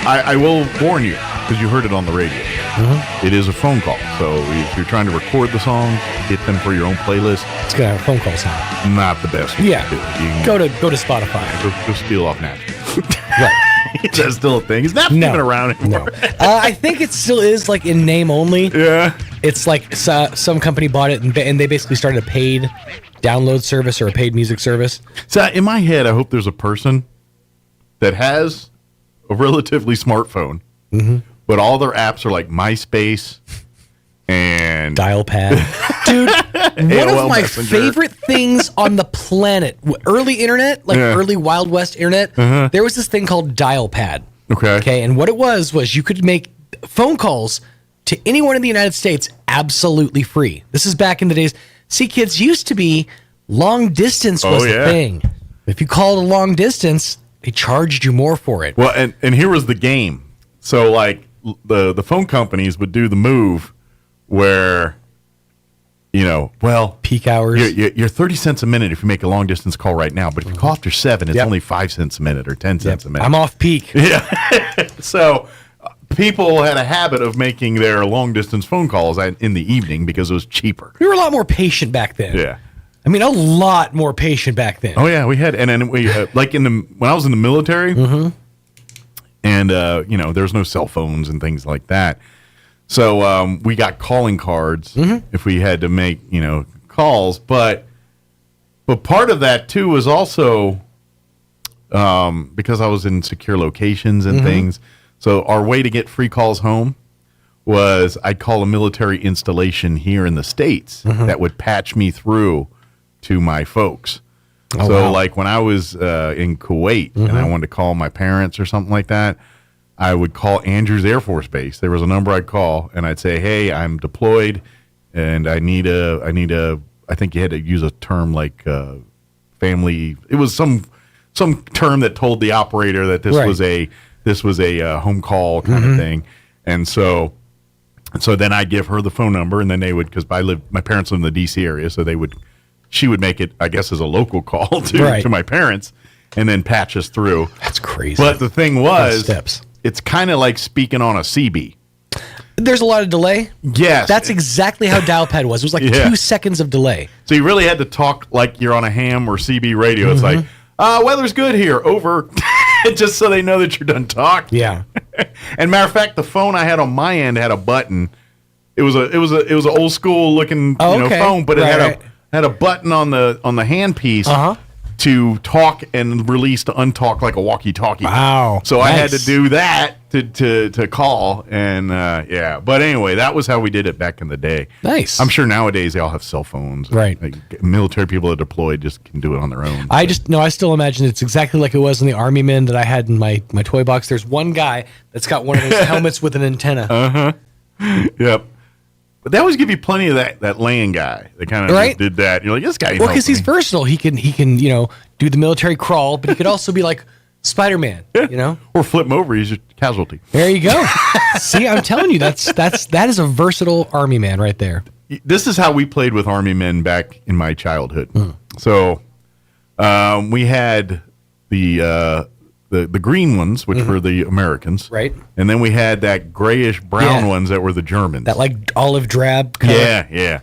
[SPEAKER 2] I will warn you, because you heard it on the radio. It is a phone call. So if you're trying to record the songs, get them for your own playlist.
[SPEAKER 14] It's going to have a phone call sound.
[SPEAKER 2] Not the best way to do it.
[SPEAKER 14] Go to Spotify.
[SPEAKER 2] Go steal off Napster.
[SPEAKER 14] Right.
[SPEAKER 2] Is that still a thing? Is Napster even around anymore?
[SPEAKER 14] No. I think it still is, like, in name only.
[SPEAKER 2] Yeah.
[SPEAKER 14] It's like some company bought it, and they basically started a paid download service or a paid music service.
[SPEAKER 2] So in my head, I hope there's a person that has a relatively smartphone, but all their apps are like MySpace and
[SPEAKER 14] dial pad. Dude, one of my
[SPEAKER 2] Messenger.
[SPEAKER 14] favorite things on the planet, early internet, like early Wild West internet, there was this thing called dial pad. Okay. And what it was you could make phone calls to anyone in the United States absolutely free. This is back in the days. See, kids, used to be long distance was the thing. If you called a long distance, they charged you more for it.
[SPEAKER 2] Well, and here was the game. So, like, the phone companies would do the move where,
[SPEAKER 14] peak hours.
[SPEAKER 2] You're 30 cents a minute if you make a long distance call right now, but if you call after 7, it's only 5 cents a minute or 10 cents a minute.
[SPEAKER 14] I'm off peak.
[SPEAKER 2] Yeah. So people had a habit of making their long distance phone calls in the evening because it was cheaper.
[SPEAKER 14] We were a lot more patient back then.
[SPEAKER 2] Yeah.
[SPEAKER 14] I mean, a lot more patient back then.
[SPEAKER 2] Oh yeah, we had, and then we like when I was in the military, and there was no cell phones and things like that. So we got calling cards if we had to make calls, but part of that too was also because I was in secure locations and things. So our way to get free calls home was I'd call a military installation here in the States that would patch me through to my folks. Like when I was in Kuwait and I wanted to call my parents or something like that, I would call Andrews Air Force Base. There was a number I'd call and I'd say, "Hey, I'm deployed and I need a I think you had to use a term like family. It was some term that told the operator that this was a home call kind of thing." And so then I'd give her the phone number, and then they would, because my parents live in the D.C. area, so she would make it, I guess, as a local call to my parents, and then patch us through.
[SPEAKER 14] That's crazy.
[SPEAKER 2] But the thing was, it's kind of like speaking on a CB.
[SPEAKER 14] There's a lot of delay.
[SPEAKER 2] Yes.
[SPEAKER 14] That's exactly how dial pad was. It was like 2 seconds of delay.
[SPEAKER 2] So you really had to talk like you're on a ham or CB radio. It's like, weather's good here, over. Just so they know that you're done talking.
[SPEAKER 14] Yeah.
[SPEAKER 2] And matter of fact, the phone I had on my end had a button. It was an old school looking phone, but it had a button on the handpiece to talk and release to untalk like a walkie-talkie.
[SPEAKER 14] Wow.
[SPEAKER 2] So I had to do that to call, and But anyway, that was how we did it back in the day.
[SPEAKER 14] Nice.
[SPEAKER 2] I'm sure nowadays they all have cell phones.
[SPEAKER 14] Right.
[SPEAKER 2] Like, military people that are deployed just can do it on their own.
[SPEAKER 14] I still imagine it's exactly like it was in the Army Men that I had in my toy box. There's one guy that's got one of those helmets with an antenna.
[SPEAKER 2] Yep. But they always give you plenty of that land guy that kind of just did that. You're like, this guy.
[SPEAKER 14] Well, because he's versatile. He can do the military crawl, but he could also be like Spider-Man,
[SPEAKER 2] or flip him over. He's a casualty.
[SPEAKER 14] There you go. See, I'm telling you, that is a versatile Army man right there.
[SPEAKER 2] This is how we played with Army men back in my childhood. So we had the green ones, which were the Americans,
[SPEAKER 14] right?
[SPEAKER 2] And then we had that grayish brown ones that were the Germans.
[SPEAKER 14] That like olive drab color.
[SPEAKER 2] Yeah.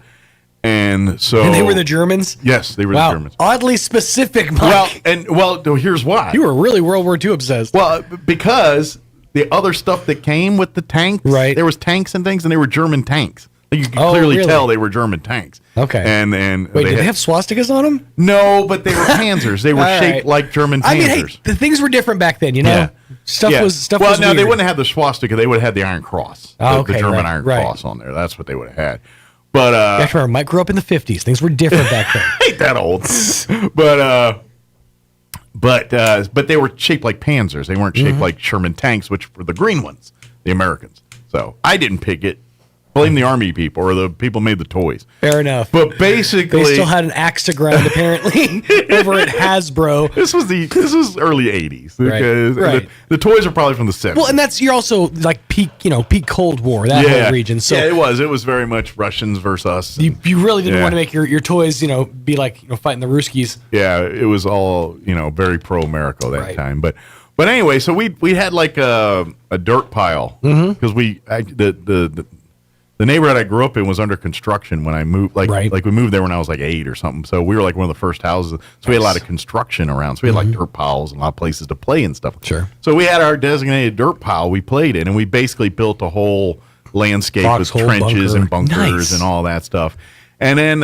[SPEAKER 2] And so
[SPEAKER 14] they were the Germans?
[SPEAKER 2] Yes, they were the Germans.
[SPEAKER 14] Oddly specific, Mike.
[SPEAKER 2] Well, here's why.
[SPEAKER 14] You were really World War II obsessed.
[SPEAKER 2] Well, because the other stuff that came with the tanks, there was tanks and things, and they were German tanks. You could clearly tell they were German tanks.
[SPEAKER 14] Okay.
[SPEAKER 2] And
[SPEAKER 14] wait, did they have swastikas on them?
[SPEAKER 2] No, but they were Panzers. They were shaped like German Panzers.
[SPEAKER 14] I mean, hey, the things were different back then,
[SPEAKER 2] Yeah.
[SPEAKER 14] Stuff was
[SPEAKER 2] Well, no,
[SPEAKER 14] weird.
[SPEAKER 2] they wouldn't have the swastika. They would have had the Iron Cross.
[SPEAKER 14] Oh,
[SPEAKER 2] the German Iron Cross on there. That's what they would have had. But
[SPEAKER 14] you have to remember, Mike grew up in the 50s. Things were different back then.
[SPEAKER 2] Ain't that old. But they were shaped like Panzers. They weren't shaped like Sherman tanks, which were the green ones, the Americans. So I didn't pick it. Blame the Army people or the people made the toys.
[SPEAKER 14] Fair enough.
[SPEAKER 2] But basically,
[SPEAKER 14] they still had an axe to grind apparently over at Hasbro.
[SPEAKER 2] This was early '80s. Right. The toys are probably from the '70s.
[SPEAKER 14] Well, and you're also like peak Cold War, that whole region. So
[SPEAKER 2] it was very much Russians versus us.
[SPEAKER 14] You really didn't want to make your toys be like fighting the Ruskies.
[SPEAKER 2] Yeah, it was all very pro America that time. But anyway, so we had like a dirt pile because the neighborhood I grew up in was under construction when I moved. Like we moved there when I was like 8 or something. So we were like one of the first houses. So we had a lot of construction around. So we had like dirt piles and a lot of places to play and stuff.
[SPEAKER 14] Sure.
[SPEAKER 2] So we had our designated dirt pile we played in, and we basically built a whole landscape with trenches and bunkers and all that stuff. And then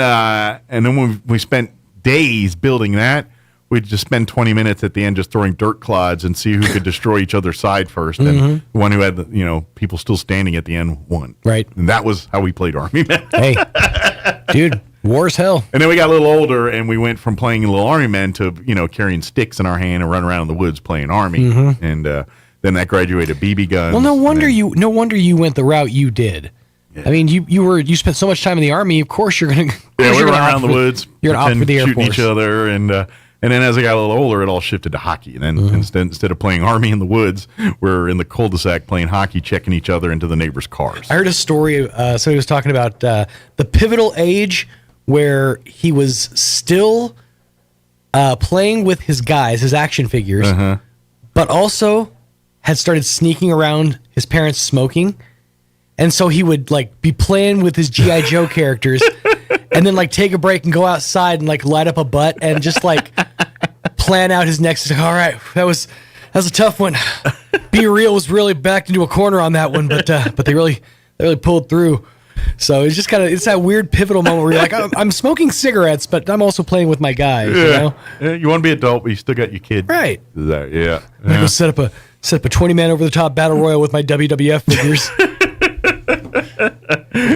[SPEAKER 2] when we spent days building that, we'd just spend 20 minutes at the end just throwing dirt clods and see who could destroy each other's side first. And the one who had, people still standing at the end won.
[SPEAKER 14] Right.
[SPEAKER 2] And that was how we played Army Men.
[SPEAKER 14] Hey, dude, war's hell.
[SPEAKER 2] And then we got a little older and we went from playing Little Army Men to, carrying sticks in our hand and running around in the woods playing Army. And then that graduated BB guns.
[SPEAKER 14] Well, no wonder you went the route you did. Yeah. I mean, you spent so much time in the Army. Of course, you're going to.
[SPEAKER 2] Yeah, we run around the woods.
[SPEAKER 14] You're going to opt for the Air
[SPEAKER 2] shooting
[SPEAKER 14] Force.
[SPEAKER 2] each other, and then as I got a little older, it all shifted to hockey. And then instead of playing Army in the woods, we're in the cul-de-sac playing hockey, checking each other into the neighbors' cars.
[SPEAKER 14] I heard a story. Somebody was talking about the pivotal age where he was still playing with his guys, his action figures, but also had started sneaking around his parents smoking. And so he would be playing with his G.I. Joe characters and then take a break and go outside and light up a butt and just plan out his next. All right, that was a tough one. Be Real was really backed into a corner on that one, but they really pulled through. So it's just it's that weird pivotal moment where you're I'm smoking cigarettes, but I'm also playing with my guys.
[SPEAKER 2] Yeah. You want to be adult, but you still got your kid.
[SPEAKER 14] Right.
[SPEAKER 2] Yeah.
[SPEAKER 14] I'm gonna set up a 20-man over the top battle royal with my WWF figures.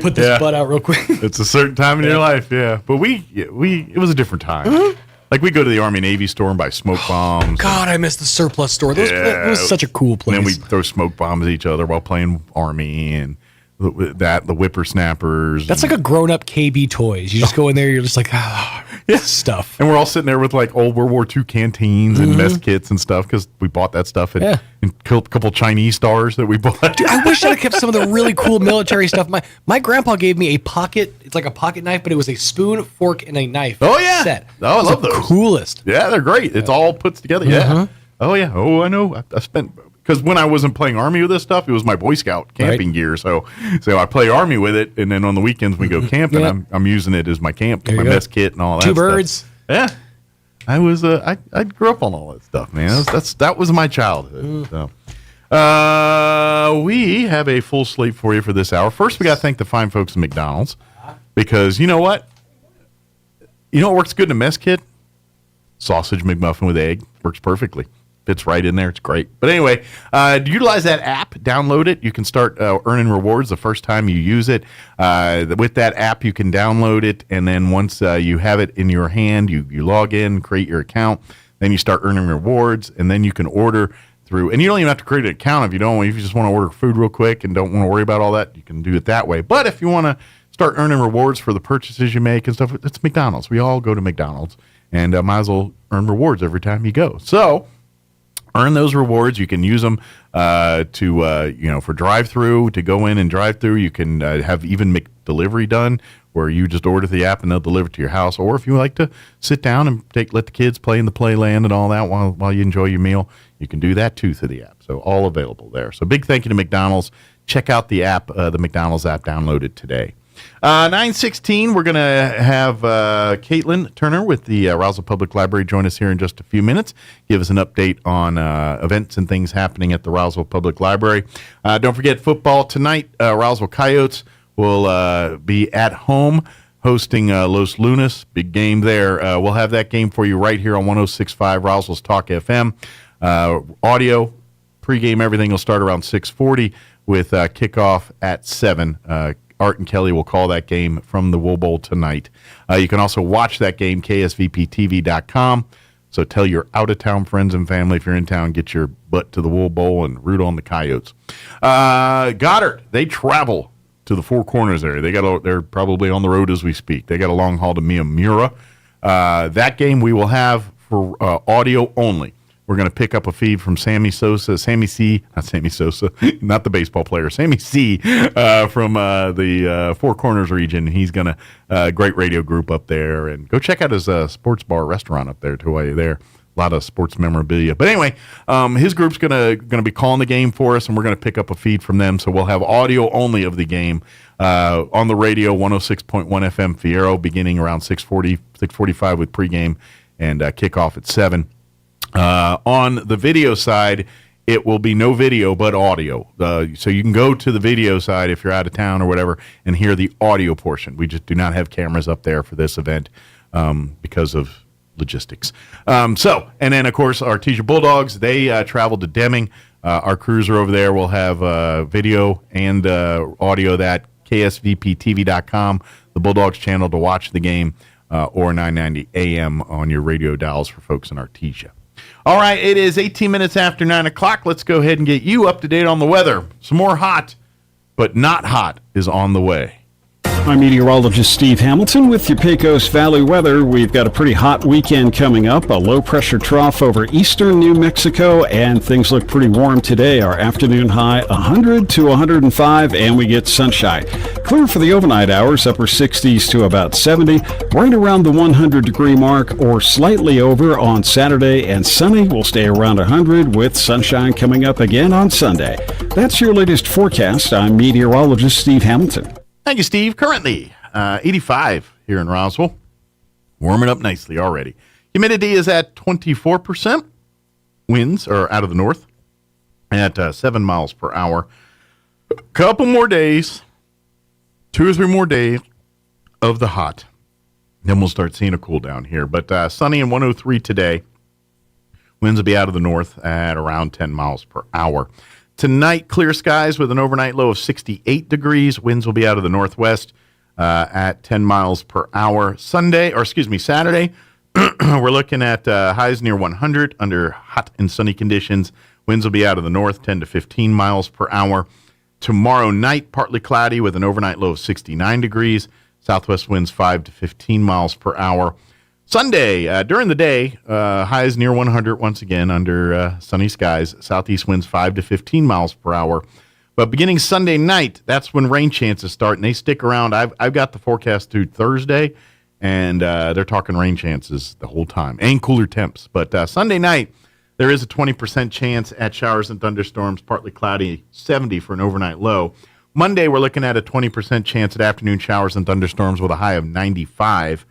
[SPEAKER 14] Put this butt out real quick.
[SPEAKER 2] It's a certain time in your life, yeah. But it was a different time. We go to the Army Navy store and buy smoke bombs.
[SPEAKER 14] God, I miss the surplus store. It was such a cool place.
[SPEAKER 2] And then we throw smoke bombs at each other while playing Army and the whippersnappers.
[SPEAKER 14] That's like a grown-up KB Toys. You just go in there, you're just stuff.
[SPEAKER 2] And we're all sitting there with old World War II canteens and mess kits and stuff because we bought that stuff and a couple Chinese stars that we bought.
[SPEAKER 14] Dude, I wish I'd have kept some of the really cool military stuff. My grandpa gave me a pocket. It's like a pocket knife, but it was a spoon, fork, and a knife.
[SPEAKER 2] Oh yeah,
[SPEAKER 14] set.
[SPEAKER 2] Oh, I love those.
[SPEAKER 14] Coolest.
[SPEAKER 2] Yeah, they're great. It's all put together. Yeah. Oh yeah. Oh, I know. I spent. Because when I wasn't playing Army with this stuff, it was my Boy Scout camping gear. So I play Army with it, and then on the weekends we go camping. I'm using it as my camp, my mess kit, and all that.
[SPEAKER 14] Two birds.
[SPEAKER 2] Yeah, I was. I grew up on all that stuff, man. That was my childhood. So, we have a full slate for you for this hour. First, we got to thank the fine folks at McDonald's because you know what? You know what works good in a mess kit? Sausage McMuffin with egg works perfectly. Fits right in there. It's great. But anyway, utilize that app. Download it. You can start earning rewards the first time you use it. With that app, you can download it, and then once you have it in your hand, you log in, create your account, then you start earning rewards, and then you can order through. And you don't even have to create an account if you don't. If you just want to order food real quick and don't want to worry about all that, you can do it that way. But if you want to start earning rewards for the purchases you make and stuff, it's McDonald's. We all go to McDonald's, and might as well earn rewards every time you go. So earn those rewards. You can use them for drive-through, to go in and drive through. You can have even McDelivery done, where you just order the app and they'll deliver it to your house. Or if you like to sit down and let the kids play in the playland and all that while you enjoy your meal, you can do that too through the app. So all available there. So big thank you to McDonald's. Check out the app, the McDonald's app. Download it today. 9:16, we're going to have Caitlin Turner with the Roswell Public Library join us here in just a few minutes, give us an update on events and things happening at the Roswell Public Library. Don't forget football tonight. Roswell Coyotes will be at home hosting Los Lunas. Big game there. We'll have that game for you right here on 106.5 Roswell's Talk FM. Audio, pregame, everything will start around 6:40 with kickoff at 7. Art and Kelly will call that game from the Wool Bowl tonight. You can also watch that game, ksvptv.com. So tell your out-of-town friends and family, if you're in town, get your butt to the Wool Bowl and root on the Coyotes. Goddard, they travel to the Four Corners area. They're probably on the road as we speak. They got a long haul to Mira. That game we will have for audio only. We're going to pick up a feed from Sammy C, not the baseball player, Sammy C from the Four Corners region. He's going to, great radio group up there. And go check out his sports bar restaurant up there, too, while you're there. A lot of sports memorabilia. But anyway, his group's going to be calling the game for us, and we're going to pick up a feed from them. So we'll have audio only of the game on the radio, 106.1 FM Fierro, beginning around 6:45 with pregame and kickoff at 7. On the video side, it will be no video but audio. So you can go to the video side if you're out of town or whatever and hear the audio portion. We just do not have cameras up there for this event because of logistics. And then, of course, Artesia Bulldogs, they traveled to Deming. Our crews are over there. We'll have video and audio of that, ksvptv.com, the Bulldogs channel to watch the game, or 990 AM on your radio dials for folks in Artesia. All right, it is 18 minutes after 9 o'clock. Let's go ahead and get you up to date on the weather. Some more hot, but not hot is on the way.
[SPEAKER 4] I'm meteorologist Steve Hamilton with your Pecos Valley weather. We've got a pretty hot weekend coming up, a low-pressure trough over eastern New Mexico, and things look pretty warm today. Our afternoon high 100 to 105, and we get sunshine. Clear for the overnight hours, upper 60s to about 70, right around the 100-degree mark or slightly over on Saturday, and sunny will stay around 100 with sunshine coming up again on Sunday. That's your latest forecast. I'm meteorologist Steve Hamilton.
[SPEAKER 2] Thank you, Steve. Currently, 85 here in Roswell. Warming up nicely already. Humidity is at 24%. Winds are out of the north at 7 miles per hour. Couple more days, 2 or 3 more days of the hot. Then we'll start seeing a cool down here. But sunny and 103 today. Winds will be out of the north at around 10 miles per hour. Tonight, clear skies with an overnight low of 68 degrees. Winds will be out of the northwest at 10 miles per hour. Saturday, we're looking at highs near 100 under hot and sunny conditions. Winds will be out of the north, 10 to 15 miles per hour. Tomorrow night, partly cloudy with an overnight low of 69 degrees. Southwest winds 5 to 15 miles per hour. Sunday, during the day, highs near 100 once again under sunny skies. Southeast winds 5 to 15 miles per hour. But beginning Sunday night, that's when rain chances start, and they stick around. I've got the forecast through Thursday, and they're talking rain chances the whole time, and cooler temps. But Sunday night, there is a 20% chance at showers and thunderstorms, partly cloudy, 70 for an overnight low. Monday, we're looking at a 20% chance at afternoon showers and thunderstorms with a high of 95.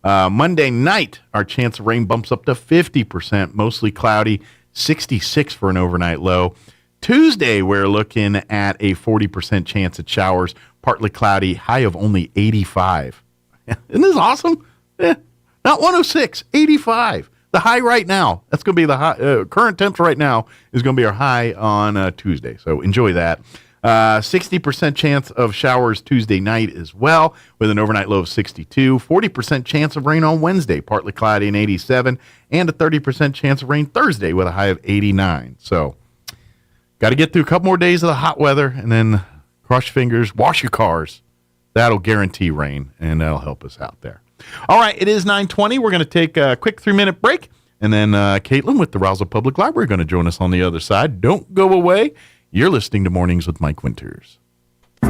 [SPEAKER 2] Monday night, our chance of rain bumps up to 50%, mostly cloudy, 66 for an overnight low. Tuesday, we're looking at a 40% chance at showers, partly cloudy, high of only 85. Isn't this awesome? Not 106, 85. The high right now, that's going to be the high, current temps right now is going to be our high on Tuesday. So enjoy that. 60% chance of showers Tuesday night as well, with an overnight low of 62. 40% chance of rain on Wednesday, partly cloudy and 87, and a 30% chance of rain Thursday with a high of 89. So, got to get through a couple more days of the hot weather, and then cross your fingers, wash your cars. That'll guarantee rain, and that'll help us out there. All right, it is 9:20. We're going to take a quick 3-minute break, and then Caitlin with the Roswell Public Library going to join us on the other side. Don't go away. You're listening to Mornings with Mike Winters.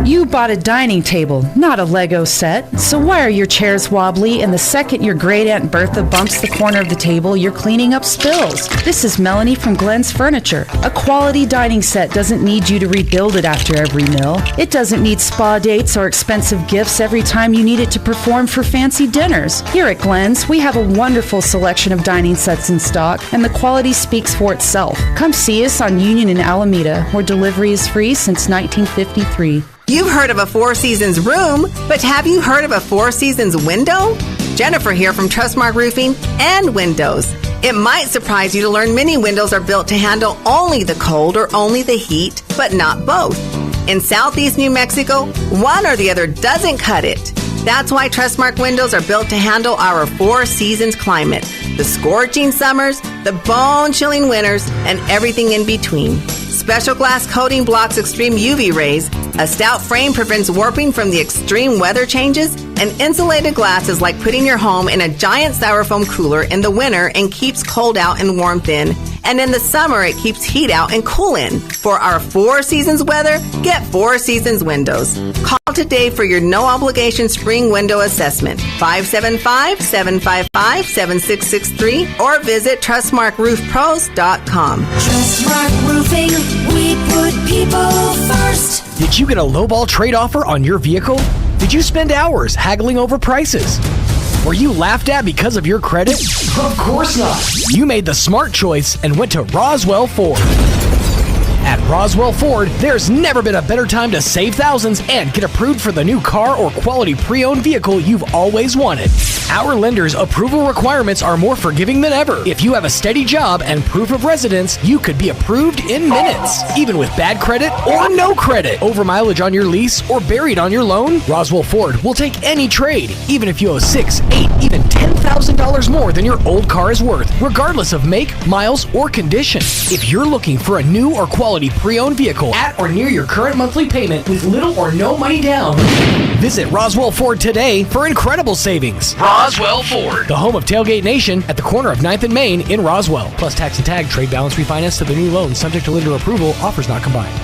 [SPEAKER 8] You bought a dining table, not a Lego set. So why are your chairs wobbly, and the second your great Aunt Bertha bumps the corner of the table, you're cleaning up spills? This is Melanie from Glenn's Furniture. A quality dining set doesn't need you to rebuild it after every meal. It doesn't need spa dates or expensive gifts every time you need it to perform for fancy dinners. Here at Glenn's, we have a wonderful selection of dining sets in stock, and the quality speaks for itself. Come see us on Union and Alameda, where delivery is free since 1953.
[SPEAKER 9] You've heard of a Four Seasons room, but have you heard of a Four Seasons window? Jennifer here from Trustmark Roofing and Windows. It might surprise you to learn many windows are built to handle only the cold or only the heat, but not both. In Southeast New Mexico, one or the other doesn't cut it. That's why Trustmark windows are built to handle our Four Seasons climate, the scorching summers, the bone-chilling winters, and everything in between. Special glass coating blocks extreme UV rays, a stout frame prevents warping from the extreme weather changes, and insulated glass is like putting your home in a giant styrofoam cooler in the winter and keeps cold out and warmth in, and in the summer it keeps heat out and cool in. For our Four Seasons weather, get Four Seasons windows. Call today for your no-obligation spring window assessment, 575-755-7663, or visit TrustmarkRoofPros.com.
[SPEAKER 24] Trustmark Roofing, we put people first.
[SPEAKER 14] Did you get a lowball trade offer on your vehicle? Did you spend hours haggling over prices? Were you laughed at because of your credit? Of course not. You made the smart choice and went to Roswell Ford. At Roswell Ford, there's never been a better time to save thousands and get approved for the new car or quality pre-owned vehicle you've always wanted. Our lenders' approval requirements are more forgiving than ever. If you have a steady job and proof of residence, you could be approved in minutes, even with bad credit or no credit. Over mileage on your lease or buried on your loan, Roswell Ford will take any trade, even if you owe $6, $8, even $10,000 more than your old car is worth, regardless of make, miles, or condition. If you're looking for a new or quality pre-owned vehicle at or near your current monthly payment with little or no money down, visit Roswell Ford today for incredible savings. Roswell Ford, the home of Tailgate Nation at the corner of 9th and Main in Roswell. Plus tax and tag, trade balance refinance to the new loan, subject to lender approval, offers not combined.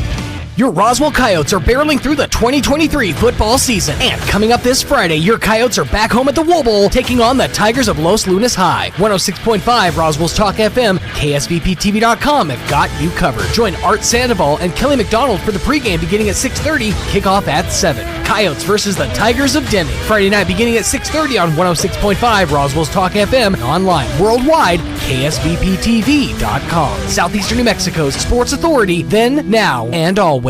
[SPEAKER 14] Your Roswell Coyotes are barreling through the 2023 football season. And coming up this Friday, your Coyotes are back home at the Wool Bowl, taking on the Tigers of Los Lunas High. 106.5 Roswell's Talk FM, KSVPTV.com have got you covered. Join Art Sandoval and Kelly McDonald for the pregame beginning at 6:30, kickoff at 7. Coyotes versus the Tigers of Deming. Friday night beginning at 6:30 on 106.5 Roswell's Talk FM, online worldwide, KSVPTV.com. Southeastern New Mexico's sports authority, then, now, and always.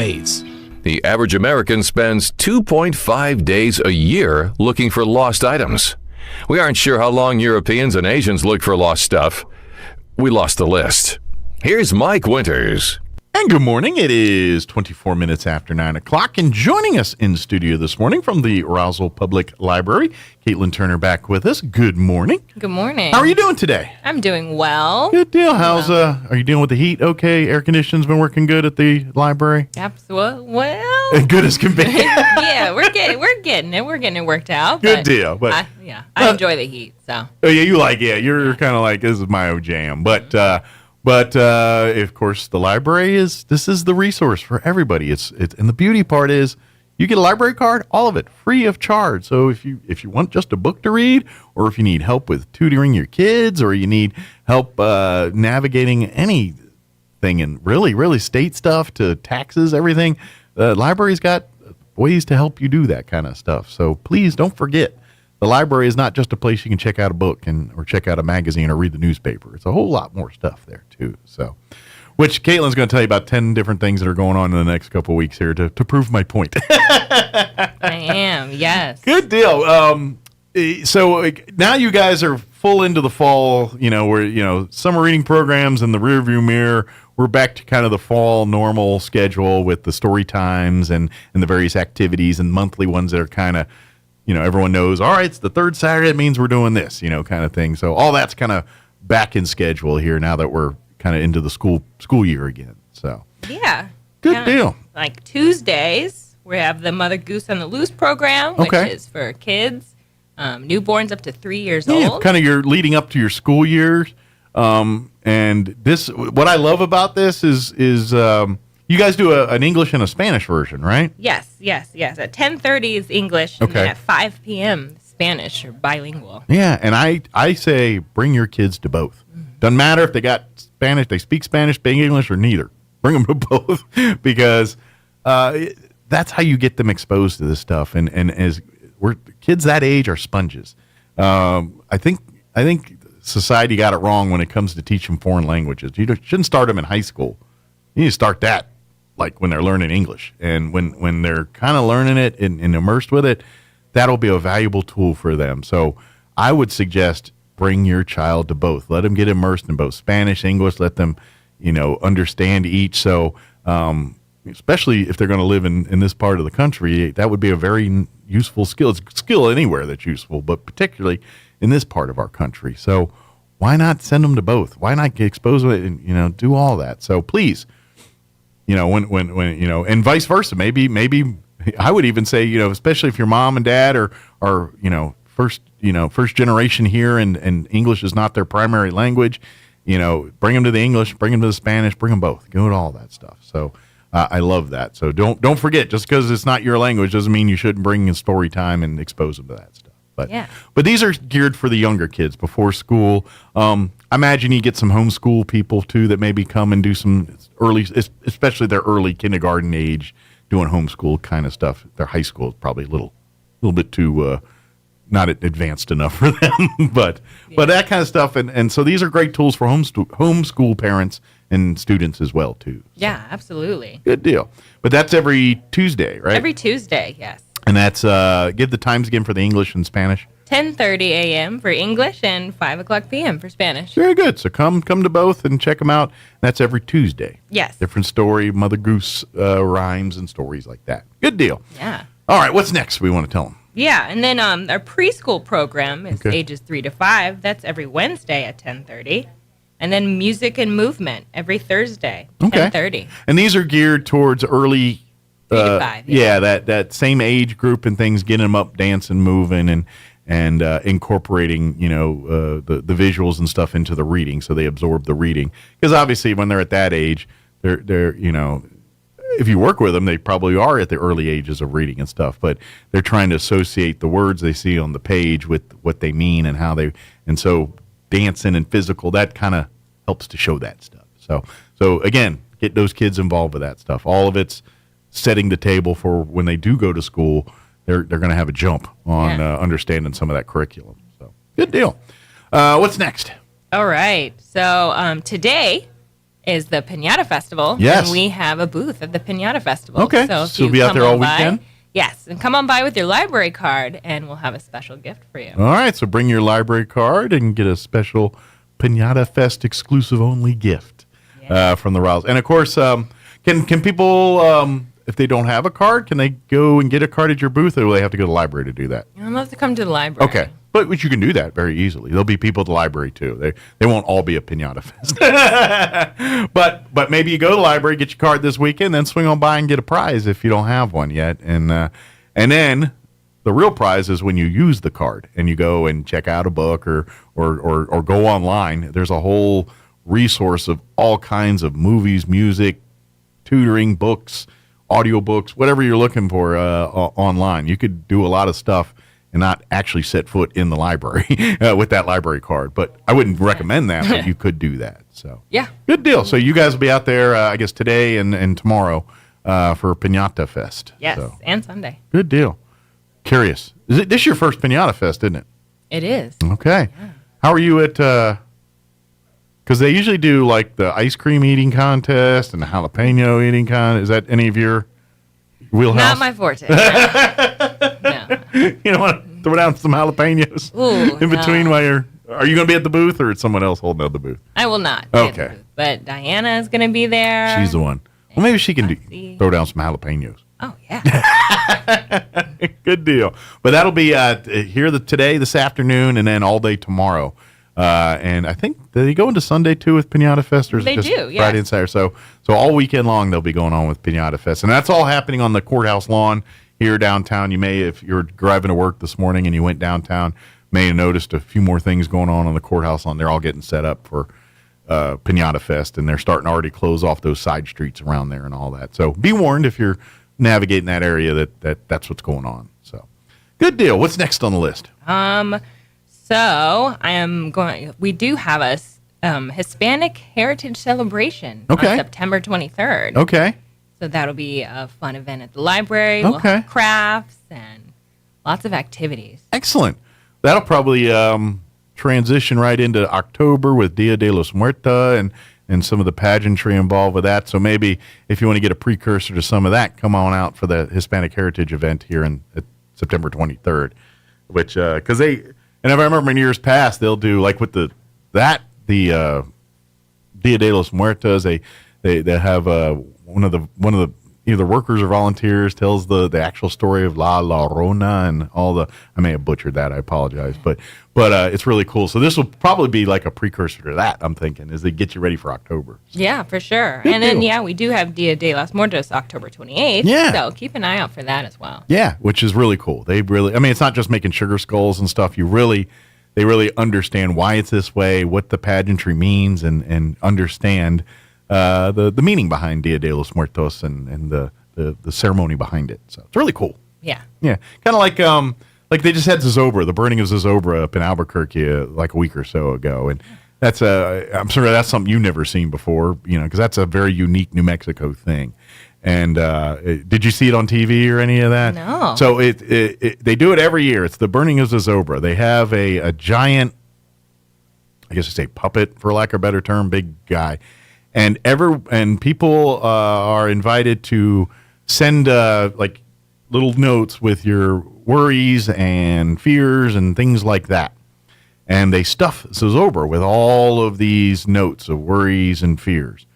[SPEAKER 3] The average American spends 2.5 days a year looking for lost items. We aren't sure how long Europeans and Asians look for lost stuff. We lost the list. Here's Mike Winters.
[SPEAKER 2] And good morning. It is 24 minutes after 9 o'clock. And joining us in studio this morning from the Roswell Public Library, Caitlin Turner back with us. Good morning.
[SPEAKER 1] Good morning.
[SPEAKER 2] How are you doing today?
[SPEAKER 1] I'm doing well.
[SPEAKER 2] Good deal. How's are you dealing with the heat? Okay. Air conditioning's been working good at the library?
[SPEAKER 1] Absolutely. Well,
[SPEAKER 2] as good as can be.
[SPEAKER 1] Yeah, we're getting it. We're getting it worked out.
[SPEAKER 2] Good deal. But
[SPEAKER 1] I enjoy the heat. So.
[SPEAKER 2] Oh yeah, you're kind of like, this is my jam. But of course, the library is the resource for everybody. It's and the beauty part is you get a library card, all of it free of charge. So if you want just a book to read, or if you need help with tutoring your kids, or you need help navigating anything and really state stuff to taxes, everything, the library's got ways to help you do that kind of stuff. So please don't forget. The library is not just a place you can check out a book or check out a magazine or read the newspaper. It's a whole lot more stuff there, too. So, which Caitlin's going to tell you about 10 different things that are going on in the next couple of weeks here to prove my point.
[SPEAKER 1] I am, yes.
[SPEAKER 2] Good deal. So now you guys are full into the fall, where, summer reading programs in the rearview mirror. We're back to kind of the fall normal schedule with the story times and the various activities and monthly ones that are kind of, everyone knows, all right, it's the third Saturday, it means we're doing this, kind of thing. So all that's kind of back in schedule here now that we're kind of into the school year again. So
[SPEAKER 1] yeah.
[SPEAKER 2] Good deal.
[SPEAKER 1] Like Tuesdays, we have the Mother Goose on the Loose program, which is for kids, newborns up to 3 years old.
[SPEAKER 2] Kind of you're leading up to your school years. And this, what I love about this is you guys do an English and a Spanish version, right?
[SPEAKER 1] Yes. At 10:30 is English, and then at 5 p.m. Spanish or bilingual.
[SPEAKER 2] Yeah, and I say bring your kids to both. Doesn't matter if they got Spanish, they speak Spanish, speak English, or neither. Bring them to both because that's how you get them exposed to this stuff. And as kids that age are sponges. I think society got it wrong when it comes to teaching foreign languages. You shouldn't start them in high school. You need to start that like when they're learning English. And when they're kind of learning it and immersed with it, that'll be a valuable tool for them. So I would suggest bring your child to both. Let them get immersed in both Spanish, English. Let them, understand each. So especially if they're going to live in this part of the country, that would be a very useful skill. It's a skill anywhere that's useful, but particularly in this part of our country. So why not send them to both? Why not get exposed to it and, do all that? So please, when and vice versa, maybe I would even say, especially if your mom and dad are first generation here and English is not their primary language, bring them to the English, bring them to the Spanish, bring them both, go to all that stuff. So I love that. So don't forget, just because it's not your language doesn't mean you shouldn't bring in story time and expose them to that stuff. But these are geared for the younger kids before school. I imagine you get some homeschool people too that maybe come and do some early, especially their early kindergarten age, doing homeschool kind of stuff. Their high school is probably a little bit too not advanced enough for them, but that kind of stuff. And so these are great tools for homeschool parents and students as well, too.
[SPEAKER 1] Yeah, absolutely.
[SPEAKER 2] Good deal. But that's every Tuesday, right?
[SPEAKER 1] Every Tuesday, yes.
[SPEAKER 2] And that's, give the times again for the English and Spanish.
[SPEAKER 1] 10:30 a.m. for English and 5 o'clock p.m. for Spanish.
[SPEAKER 2] Very good. So come to both and check them out. That's every Tuesday.
[SPEAKER 1] Yes.
[SPEAKER 2] Different story, Mother Goose rhymes and stories like that. Good deal.
[SPEAKER 1] Yeah.
[SPEAKER 2] All right, what's next we want to tell them?
[SPEAKER 1] Yeah, and then our preschool program is ages 3 to 5. That's every Wednesday at 10:30. And then music and movement every Thursday, 10:30.
[SPEAKER 2] And these are geared towards early
[SPEAKER 1] 3 to 5.
[SPEAKER 2] Yeah, that same age group and things, getting them up, dancing, moving, and incorporating, the visuals and stuff into the reading, so they absorb the reading. Because obviously, when they're at that age, they're if you work with them, they probably are at the early ages of reading and stuff. But they're trying to associate the words they see on the page with what they mean and how they. And so, dancing and physical, that kind of helps to show that stuff. So again, get those kids involved with that stuff. All of it's setting the table for when they do go to school. They're going to have a jump on understanding some of that curriculum. So good deal. What's next?
[SPEAKER 1] All right. So today is the Piñata Festival.
[SPEAKER 2] Yes.
[SPEAKER 1] And we have a booth at the Piñata Festival.
[SPEAKER 2] Okay.
[SPEAKER 1] So
[SPEAKER 2] So you'll be out there all weekend?
[SPEAKER 1] Yes. And come on by with your library card, and we'll have a special gift for you.
[SPEAKER 2] All right. So bring your library card and get a special Piñata Fest exclusive only gift from the Roswell. And of course, can people, if they don't have a card, can they go and get a card at your booth, or will they have to go to the library to do that?
[SPEAKER 1] You'll have to come to the library.
[SPEAKER 2] Okay. But you can do that very easily. There'll be people at the library, too. They won't all be a Piñata Fest. but maybe you go to the library, get your card this weekend, then swing on by and get a prize if you don't have one yet. And then the real prize is when you use the card and you go and check out a book or go online. There's a whole resource of all kinds of movies, music, tutoring, books, audiobooks, whatever you're looking for online. You could do a lot of stuff and not actually set foot in the library with that library card. But I wouldn't recommend that, but you could do that. So
[SPEAKER 1] yeah,
[SPEAKER 2] good deal. So you guys will be out there, I guess, today and tomorrow for Piñata Fest.
[SPEAKER 1] Yes,
[SPEAKER 2] so.
[SPEAKER 1] and Sunday.
[SPEAKER 2] Good deal. Curious. This is your first Piñata Fest, isn't it?
[SPEAKER 1] It is.
[SPEAKER 2] Okay. Yeah. How are you at... Because they usually do, like, the ice cream eating contest and the jalapeno eating contest. Is that any of your wheelhouse?
[SPEAKER 1] Not my forte. No.
[SPEAKER 2] You don't want to throw down some jalapenos in between while you're... Are you going to be at the booth, or is someone else holding up the booth?
[SPEAKER 1] I will not be at the booth, but Diana is going to be there.
[SPEAKER 2] She's the one. Well, maybe she can throw down some jalapenos.
[SPEAKER 1] Oh, yeah.
[SPEAKER 2] Good deal. But that'll be here today, this afternoon, and then all day tomorrow. And I think they go into Sunday too with Piñata Fest, or is it just Friday and Saturday? So all weekend long they'll be going on with Piñata Fest, and that's all happening on the courthouse lawn here downtown. You may, if you're driving to work this morning and you went downtown, may have noticed a few more things going on the courthouse lawn. They're all getting set up for Piñata Fest, and they're starting to already close off those side streets around there and all that. So be warned if you're navigating that area that's what's going on. So good deal. What's next on the list?
[SPEAKER 1] So we do have a Hispanic Heritage Celebration on September 23rd.
[SPEAKER 2] Okay.
[SPEAKER 1] So that'll be a fun event at the library. We'll have crafts and lots of activities.
[SPEAKER 2] Excellent. That'll probably transition right into October with Dia de los Muertos and some of the pageantry involved with that. So maybe if you want to get a precursor to some of that, come on out for the Hispanic Heritage event here at September 23rd. Which, because and if I remember in years past, they'll do like with the Dia de los Muertos. They have one of the either workers or volunteers tells the actual story of La Llorona and all the. I may have butchered that. I apologize, but it's really cool. So this will probably be like a precursor to that. I'm thinking as they get you ready for October.
[SPEAKER 1] Yeah, for sure.
[SPEAKER 2] Good
[SPEAKER 1] and
[SPEAKER 2] deal.
[SPEAKER 1] then we do have Dia de los Muertos October 28th.
[SPEAKER 2] Yeah.
[SPEAKER 1] So keep an eye out for that as well.
[SPEAKER 2] Yeah, which is really cool. They really, I mean, it's not just making sugar skulls and stuff. They really understand why it's this way, what the pageantry means, and understand the meaning behind Dia de los Muertos and the ceremony behind it. So it's really cool.
[SPEAKER 1] Yeah.
[SPEAKER 2] Yeah. Kind of like they just had Zozobra, the burning of Zozobra up in Albuquerque like a week or so ago. And that's I'm sure that's something you've never seen before, because that's a very unique New Mexico thing. And did you see it on TV or any of that?
[SPEAKER 1] No.
[SPEAKER 2] So they do it every year. It's the burning of Zozobra. They have a giant, I guess you say puppet, for lack of a better term, big guy. And people are invited to send like little notes with your worries and fears and things like that. And they stuff Zozobra with all of these notes of worries and fears.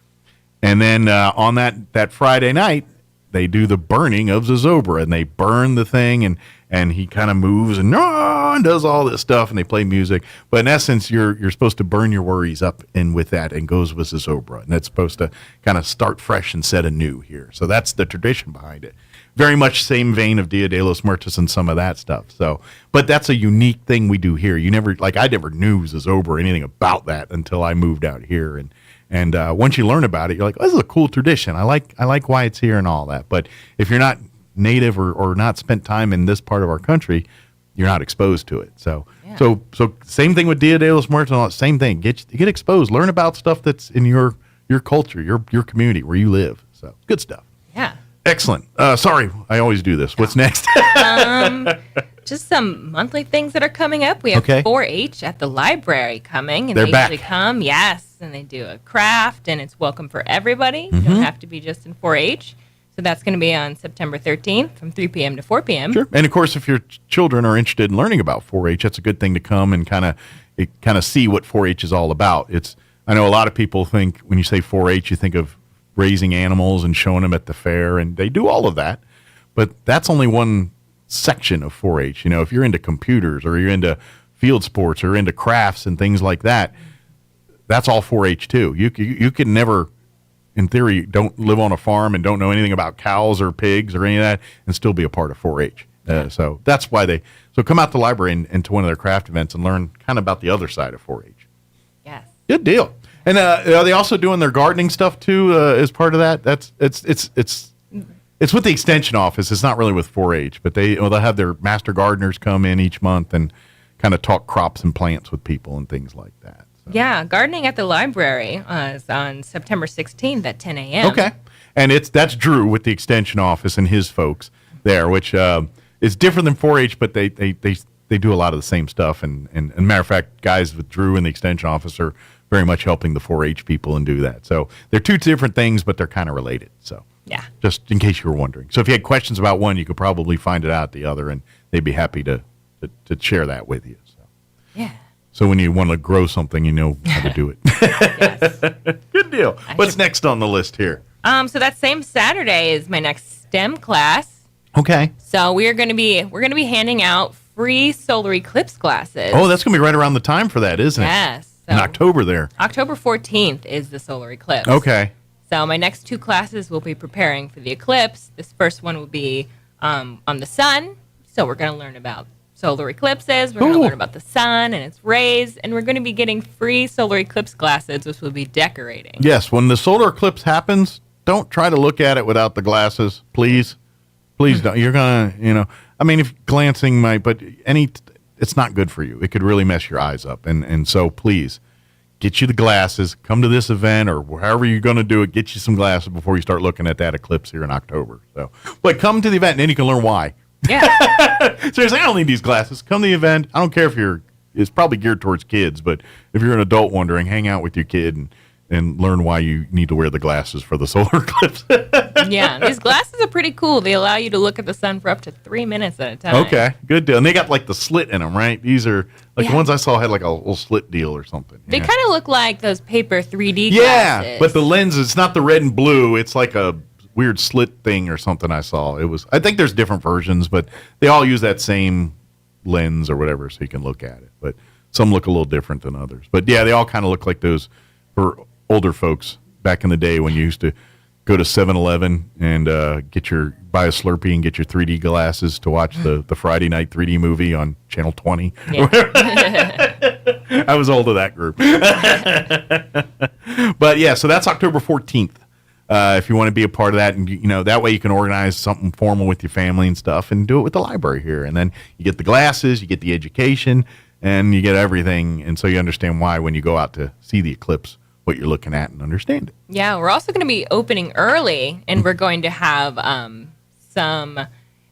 [SPEAKER 2] And then on that Friday night, they do the burning of Zozobra, and they burn the thing, and he kind of moves and does all this stuff, and they play music. But in essence, you're supposed to burn your worries up in with that, and goes with Zozobra, and that's supposed to kind of start fresh and set anew here. So that's the tradition behind it. Very much same vein of Dia de los Muertos and some of that stuff. So, but that's a unique thing we do here. I never knew Zozobra or anything about that until I moved out here, and once you learn about it, you're like, oh, this is a cool tradition. I like why it's here and all that. But if you're not native or not spent time in this part of our country, you're not exposed to it. So same thing with Dia de los Muertos. Same thing. Get exposed. Learn about stuff that's in your culture, your community where you live. So good stuff.
[SPEAKER 1] Yeah.
[SPEAKER 2] Excellent. Sorry, I always do this. What's next?
[SPEAKER 1] Just some monthly things that are coming up. We have 4-H at the library coming, and
[SPEAKER 2] They're
[SPEAKER 1] they
[SPEAKER 2] back.
[SPEAKER 1] usually come, yes, and they do a craft, and it's welcome for everybody. You don't have to be just in 4-H. So that's going to be on September 13th from 3 p.m. to 4 p.m.
[SPEAKER 2] Sure. And of course, if your children are interested in learning about 4-H, that's a good thing to come and kind of see what 4-H is all about. I know a lot of people think when you say 4-H, you think of raising animals and showing them at the fair, and they do all of that, but that's only one section of 4-H. You know, if you're into computers or you're into field sports or into crafts and things like that, that's all 4-H too. You can never, in theory, don't live on a farm and don't know anything about cows or pigs or any of that and still be a part of 4-H. So that's why so come out to the library and to one of their craft events and learn kind of about the other side of 4-H.
[SPEAKER 1] Yes.
[SPEAKER 2] Good deal. And are they also doing their gardening stuff too as part of that? It's with the extension office. It's not really with 4-H, but they'll have their master gardeners come in each month and kind of talk crops and plants with people and things like that. So.
[SPEAKER 1] Yeah, gardening at the library is on September 16th at 10 a.m.
[SPEAKER 2] Okay, and that's Drew with the extension office and his folks there, which is different than 4-H, but they do a lot of the same stuff. And matter of fact, guys with Drew in the extension office are very much helping the 4-H people and do that. So they're two different things, but they're kind of related. So
[SPEAKER 1] yeah,
[SPEAKER 2] just in case you were wondering. So if you had questions about one, you could probably find it out at the other, and they'd be happy to share that with you. So
[SPEAKER 1] yeah.
[SPEAKER 2] So when you want to grow something, you know how to do it.
[SPEAKER 1] Yes.
[SPEAKER 2] Good deal. What's next on the list here?
[SPEAKER 1] So that same Saturday is my next STEM class.
[SPEAKER 2] Okay.
[SPEAKER 1] So we're gonna be handing out free solar eclipse glasses.
[SPEAKER 2] Oh, that's gonna be right around the time for that, isn't it?
[SPEAKER 1] Yes. So
[SPEAKER 2] in October there.
[SPEAKER 1] October 14th is the solar eclipse.
[SPEAKER 2] Okay.
[SPEAKER 1] So my next two classes will be preparing for the eclipse. This first one will be on the sun. So we're going to learn about solar eclipses. We're going to learn about the sun and its rays. And we're going to be getting free solar eclipse glasses, which will be decorating.
[SPEAKER 2] Yes. When the solar eclipse happens, don't try to look at it without the glasses, please. Please don't. You're going to, if glancing might, but it's not good for you. It could really mess your eyes up. And so please get you the glasses, come to this event or however you're going to do it, get you some glasses before you start looking at that eclipse here in October. So, but come to the event and then you can learn why.
[SPEAKER 1] Yeah.
[SPEAKER 2] Seriously, I don't need these glasses. Come to the event. I don't care if it's probably geared towards kids, but if you're an adult wondering, hang out with your kid and learn why you need to wear the glasses for the solar eclipse.
[SPEAKER 1] Yeah, these glasses are pretty cool. They allow you to look at the sun for up to 3 minutes at a time.
[SPEAKER 2] Okay, good deal. And they got like the slit in them, right? These are the ones I saw had like a little slit deal or something.
[SPEAKER 1] They kind of look like those paper 3D glasses.
[SPEAKER 2] Yeah, but the lens, it's not the red and blue. It's like a weird slit thing or something I saw. I think there's different versions, but they all use that same lens or whatever so you can look at it. But some look a little different than others. But yeah, they all kind of look like those for older folks back in the day when you used to go to 7-Eleven and buy a Slurpee and get your 3D glasses to watch the Friday night 3D movie on Channel 20. Yeah. I was old of that group. But yeah, so that's October 14th. If you want to be a part of that, and that way you can organize something formal with your family and stuff and do it with the library here. And then you get the glasses, you get the education, and you get everything. And so you understand why when you go out to see the eclipse, what you're looking at and understand it.
[SPEAKER 1] Yeah, we're also going to be opening early, and we're going to have some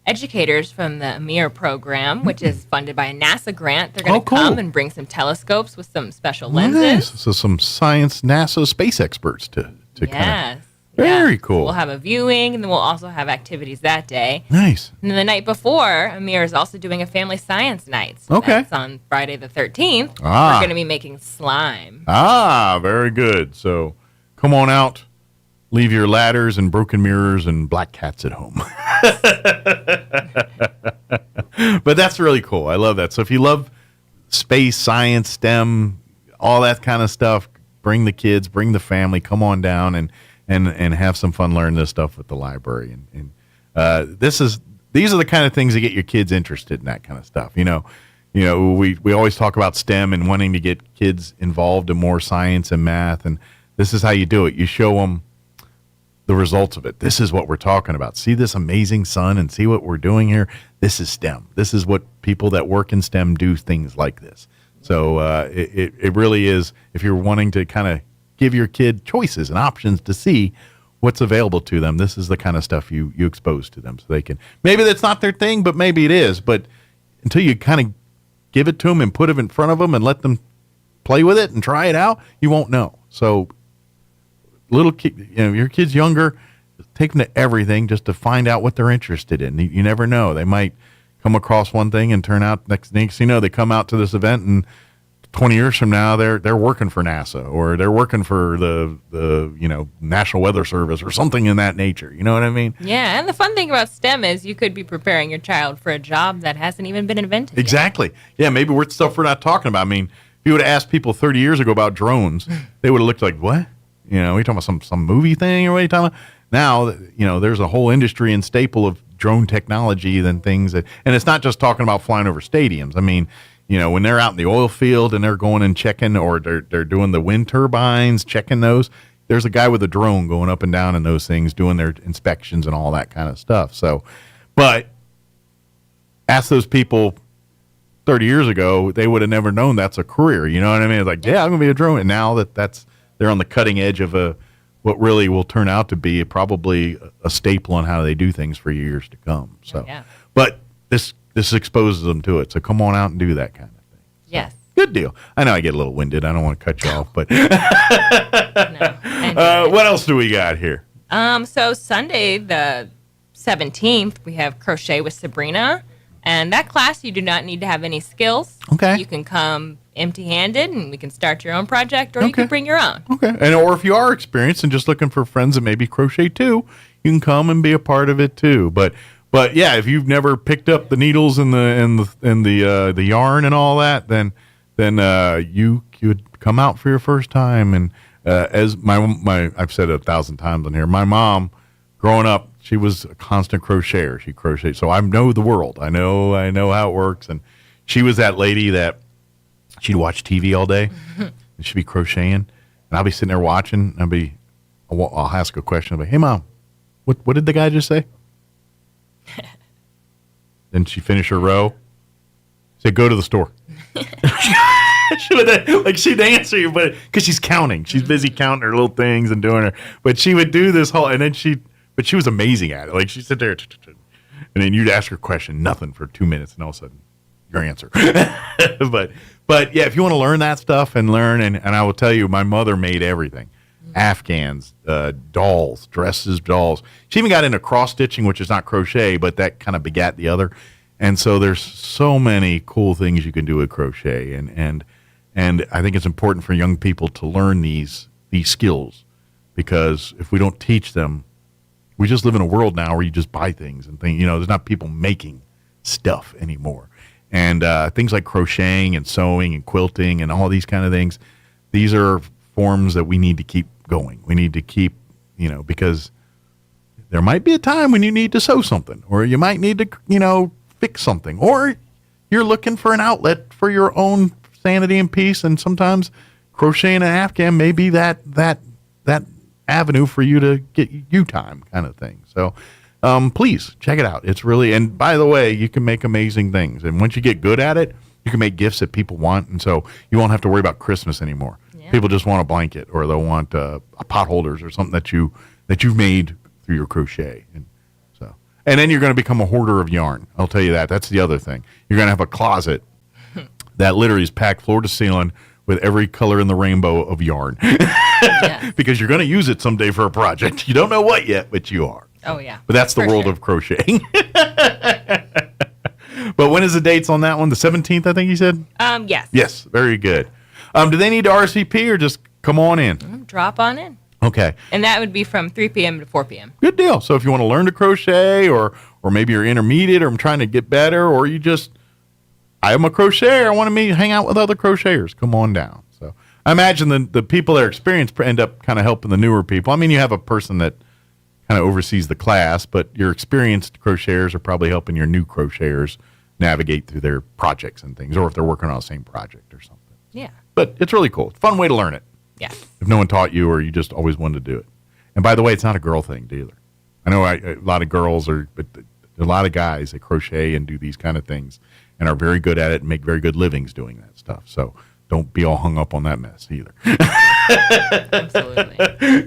[SPEAKER 1] educators from the AMIR program, which is funded by a NASA grant. They're going to come and bring some telescopes with some special lenses.
[SPEAKER 2] Nice. So some science, NASA space experts to kind of. Very cool.
[SPEAKER 1] We'll have a viewing, and then we'll also have activities that day.
[SPEAKER 2] Nice.
[SPEAKER 1] And then the night before, Amir is also doing a family science night. So that's on Friday the 13th.
[SPEAKER 2] Ah.
[SPEAKER 1] We're going to be making slime.
[SPEAKER 2] Very good. So come on out. Leave your ladders and broken mirrors and black cats at home. But that's really cool. I love that. So if you love space, science, STEM, all that kind of stuff, bring the kids, bring the family, come on down and have some fun learning this stuff at the library. And these are the kind of things that get your kids interested in that kind of stuff. We always talk about STEM and wanting to get kids involved in more science and math, and this is how you do it. You show them the results of it. This is what we're talking about. See this amazing sun and see what we're doing here? This is STEM. This is what people that work in STEM do, things like this. So it really is, if you're wanting to kind of give your kid choices and options to see what's available to them, this is the kind of stuff you expose to them so they can, maybe that's not their thing, but maybe it is. But until you kind of give it to them and put it in front of them and let them play with it and try it out, you won't know. So little kid, your kid's younger, take them to everything just to find out what they're interested in. You never know. They might come across one thing and turn out next they come out to this event and 20 years from now they're working for NASA or they're working for the National Weather Service or something in that nature. You know what I mean?
[SPEAKER 1] Yeah, and the fun thing about STEM is you could be preparing your child for a job that hasn't even been invented
[SPEAKER 2] Exactly. Yeah, maybe we're stuff we're not talking about. I mean, if you would have asked people 30 years ago about drones, they would have looked like, what? We talking about some movie thing or what are you talking about? Now, there's a whole industry and staple of drone technology and things. And it's not just talking about flying over stadiums. I mean, when they're out in the oil field and they're going and checking, or they're doing the wind turbines, checking those, there's a guy with a drone going up and down in those things, doing their inspections and all that kind of stuff. So, but ask those people 30 years ago, they would have never known that's a career. You know what I mean? It's like, yeah, I'm going to be a drone. And now they're on the cutting edge of what really will turn out to be probably a staple on how they do things for years to come. So, but this exposes them to it. So come on out and do that kind of thing. So,
[SPEAKER 1] yes.
[SPEAKER 2] Good deal. I know I get a little winded. I don't want to cut you off, but what else do we got here?
[SPEAKER 1] So Sunday the 17th, we have Crochet with Sabrina. And that class, you do not need to have any skills.
[SPEAKER 2] Okay.
[SPEAKER 1] You can come empty-handed, and we can start your own project, or you can bring your own.
[SPEAKER 2] Okay. Or if you are experienced and just looking for friends that maybe crochet too, you can come and be a part of it too. But yeah, if you've never picked up the needles and the yarn and all that, then you could come out for your first time. And as my I've said it 1,000 times on here, my mom, growing up, she was a constant crocheter. She crocheted, so I know the world. I know how it works. And she was that lady that she'd watch TV all day, and she'd be crocheting, and I'll be sitting there watching. I'll ask a question. I'll be, hey, Mom, what did the guy just say? Then she finished her row. Say, go to the store. She'd answer you, but because she's counting, she's busy counting her little things and doing her. But she would do this whole, and then but she was amazing at it. Like she'd sit there, and then you'd ask her a question, nothing for 2 minutes, and all of a sudden, your answer. But yeah, if you want to learn that stuff and learn, and I will tell you, my mother made everything. Afghans, dolls, dresses, dolls. She even got into cross stitching, which is not crochet, but that kind of begat the other. And so there's so many cool things you can do with crochet, and I think it's important for young people to learn these skills, because if we don't teach them, we just live in a world now where you just buy things and things. There's not people making stuff anymore, and things like crocheting and sewing and quilting and all these kind of things. These are forms that we need to keep going. We need to keep, because there might be a time when you need to sew something, or you might need to, fix something, or you're looking for an outlet for your own sanity and peace. And sometimes crocheting an Afghan may be that avenue for you to get you time kind of thing. So please check it out. It's really, and by the way, you can make amazing things. And once you get good at it, you can make gifts that people want. And so you won't have to worry about Christmas anymore. People just want a blanket, or they'll want pot holders or something that you've made through your crochet. And then you're going to become a hoarder of yarn. I'll tell you that. That's the other thing. You're going to have a closet that literally is packed floor to ceiling with every color in the rainbow of yarn. Because you're going to use it someday for a project. You don't know what yet, but you are.
[SPEAKER 1] Oh, yeah.
[SPEAKER 2] But that's the world of crocheting. But when is the dates on that one? The 17th, I think you said?
[SPEAKER 1] Yes.
[SPEAKER 2] Yes, very good. Do they need to RSVP or just come on in?
[SPEAKER 1] Drop on in.
[SPEAKER 2] Okay.
[SPEAKER 1] And that would be from 3 p.m. to 4 p.m.
[SPEAKER 2] Good deal. So if you want to learn to crochet, or maybe you're intermediate, or I'm trying to get better, or you just, I am a crocheter, I want to hang out with other crocheters, come on down. So I imagine the people that are experienced end up kind of helping the newer people. I mean, you have a person that kind of oversees the class, but your experienced crocheters are probably helping your new crocheters navigate through their projects and things, or if they're working on the same project or something.
[SPEAKER 1] Yeah.
[SPEAKER 2] But it's really cool. It's a fun way to learn it.
[SPEAKER 1] Yes.
[SPEAKER 2] If no one taught you, or you just always wanted to do it. And by the way, it's not a girl thing either. I know a lot of girls but a lot of guys that crochet and do these kind of things and are very good at it and make very good livings doing that stuff. So don't be all hung up on that mess either.
[SPEAKER 1] Absolutely.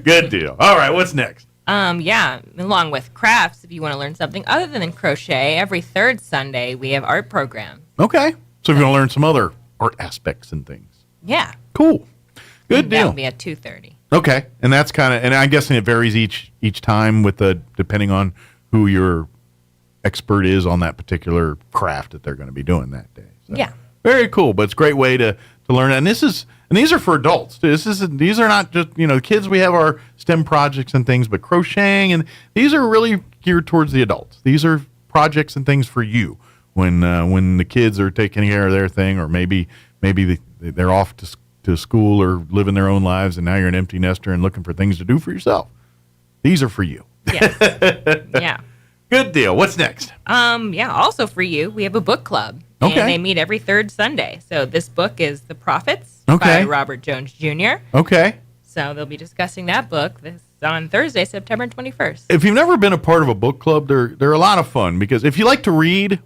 [SPEAKER 2] Good deal. All right, what's next?
[SPEAKER 1] Yeah, along with crafts, if you want to learn something other than crochet, every third Sunday we have art programs.
[SPEAKER 2] Okay. So if you want to learn some other art aspects and things.
[SPEAKER 1] Yeah.
[SPEAKER 2] Cool. Good deal.
[SPEAKER 1] That will be at 2:30.
[SPEAKER 2] Okay, and that's kind of, and I'm guessing it varies each time with depending on who your expert is on that particular craft that they're going to be doing that day. So,
[SPEAKER 1] yeah.
[SPEAKER 2] Very cool, but it's a great way to learn. And these are for adults. These are not just, kids. We have our STEM projects and things, but crocheting, and these are really geared towards the adults. These are projects and things for you when the kids are taking care of their thing, or maybe they're off to school or living their own lives, and now you're an empty nester and looking for things to do for yourself. These are for you.
[SPEAKER 1] Yes. Yeah.
[SPEAKER 2] Good deal. What's next?
[SPEAKER 1] Yeah, also for you, we have a book club.
[SPEAKER 2] Okay.
[SPEAKER 1] And they meet every third Sunday. So this book is The Prophets
[SPEAKER 2] by
[SPEAKER 1] Robert Jones Jr.
[SPEAKER 2] Okay.
[SPEAKER 1] So they'll be discussing that book on Thursday, September 21st.
[SPEAKER 2] If you've never been a part of a book club, they're a lot of fun, because if you like to read,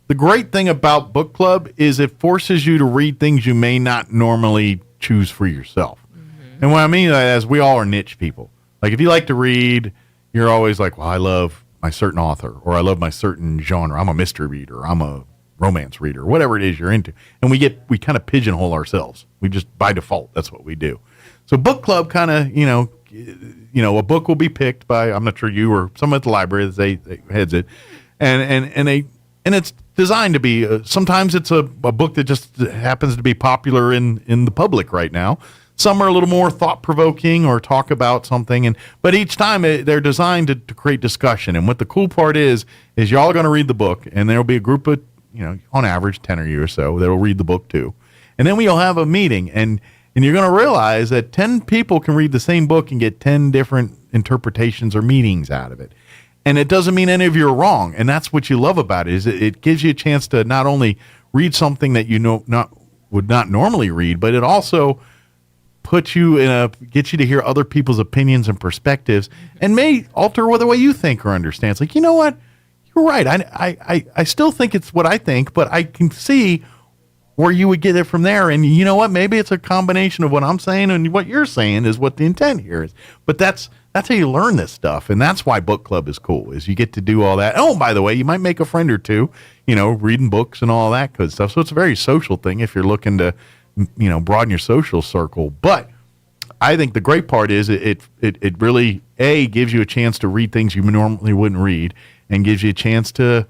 [SPEAKER 2] the great thing about book club is it forces you to read things you may not normally choose for yourself. Mm-hmm. And what I mean is, we all are niche people. Like, if you like to read, you're always like, well, I love my certain author, or I love my certain genre. I'm a mystery reader. I'm a romance reader, whatever it is you're into. And we kind of pigeonhole ourselves. We just, by default, that's what we do. So book club kind of, a book will be picked by, I'm not sure you or someone at the library, they heads it. And it's designed to be, sometimes it's a book that just happens to be popular in the public right now. Some are a little more thought-provoking or talk about something, but each time they're designed to create discussion. And what the cool part is y'all are going to read the book, and there'll be a group of, on average, 10 of you or so that'll read the book too. And then we'll have a meeting, and you're going to realize that 10 people can read the same book and get 10 different interpretations or meanings out of it. And it doesn't mean any of you are wrong. And that's what you love about it, is it gives you a chance to not only read something that would not normally read, but it also puts you gets you to hear other people's opinions and perspectives, and may alter the way you think or understand. It's like, you know what? You're right. I still think it's what I think, but I can see where you would get it from there. And you know what? Maybe it's a combination of what I'm saying and what you're saying is what the intent here is. But that's how you learn this stuff. And that's why book club is cool, is you get to do all that. Oh, by the way, you might make a friend or two, reading books and all that good stuff. So it's a very social thing if you're looking to, broaden your social circle. But I think the great part is it really, gives you a chance to read things you normally wouldn't read, and gives you a chance to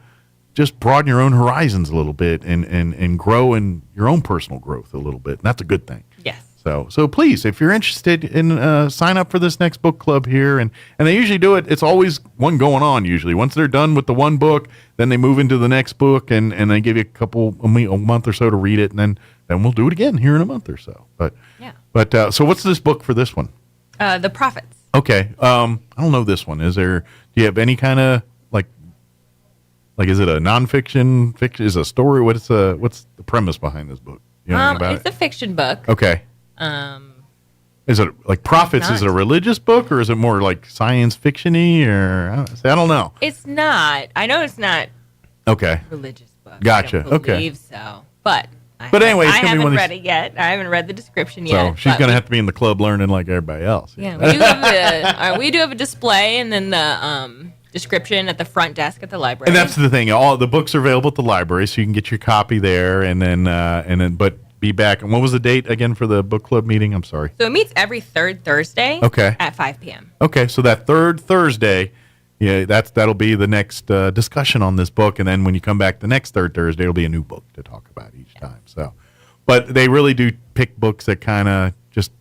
[SPEAKER 2] just broaden your own horizons a little bit and grow in your own personal growth a little bit. And that's a good thing.
[SPEAKER 1] Yes.
[SPEAKER 2] So please, if you're interested in sign up for this next book club here, and they usually do it. It's always one going on usually. Once they're done with the one book, then they move into the next book, and they give you a month or so to read it, and then we'll do it again here in a month or so. But so what's this book for this one?
[SPEAKER 1] The Prophets.
[SPEAKER 2] Okay. I don't know this one. Do you have any kind of like is it a nonfiction? Fiction? Is it a story? What's the premise behind this book? You know anything about
[SPEAKER 1] it's a fiction book.
[SPEAKER 2] Okay. Is it like Prophets? Is it a religious book, or is it more like science fiction-y, or I don't know.
[SPEAKER 1] It's not. I know it's not.
[SPEAKER 2] Okay.
[SPEAKER 1] Religious book.
[SPEAKER 2] Gotcha.
[SPEAKER 1] I don't believe so. But
[SPEAKER 2] But anyway, it's
[SPEAKER 1] I
[SPEAKER 2] gonna be one
[SPEAKER 1] haven't
[SPEAKER 2] of
[SPEAKER 1] read
[SPEAKER 2] these.
[SPEAKER 1] it yet. I haven't read the description
[SPEAKER 2] So
[SPEAKER 1] yet.
[SPEAKER 2] she's
[SPEAKER 1] but
[SPEAKER 2] gonna have to be in the club learning like everybody else.
[SPEAKER 1] Yeah, we do have a display, and then the description at the front desk at the library.
[SPEAKER 2] And that's the thing. All the books are available at the library, so you can get your copy there, and then but be back. And what was the date again for the book club meeting? I'm sorry.
[SPEAKER 1] So it meets every third Thursday.
[SPEAKER 2] Okay.
[SPEAKER 1] At 5 p.m.
[SPEAKER 2] Okay, so that third Thursday, yeah, that'll be the next discussion on this book, and then when you come back the next third Thursday, it'll be a new book to talk about each time. So, but they really do pick books that kind of just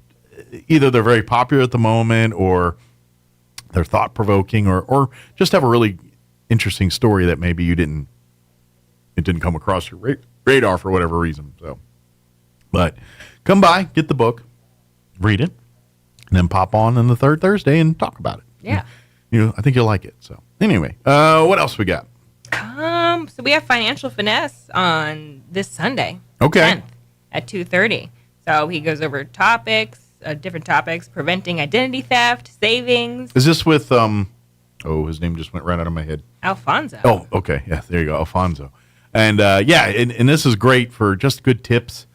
[SPEAKER 2] either they're very popular at the moment, or they're thought provoking, or just have a really interesting story that maybe it didn't come across your radar for whatever reason. So, but come by, get the book, read it, and then pop on the third Thursday and talk about it.
[SPEAKER 1] Yeah.
[SPEAKER 2] I think you'll like it. So anyway, what else we got?
[SPEAKER 1] So we have Financial Finesse on this Sunday.
[SPEAKER 2] Okay.
[SPEAKER 1] 10th at 2:30. So he goes over different topics, preventing identity theft, savings.
[SPEAKER 2] Is this with his name just went right out of my head.
[SPEAKER 1] Alfonso.
[SPEAKER 2] Oh, okay. Yeah, there you go, Alfonso. And and this is great for just good tips.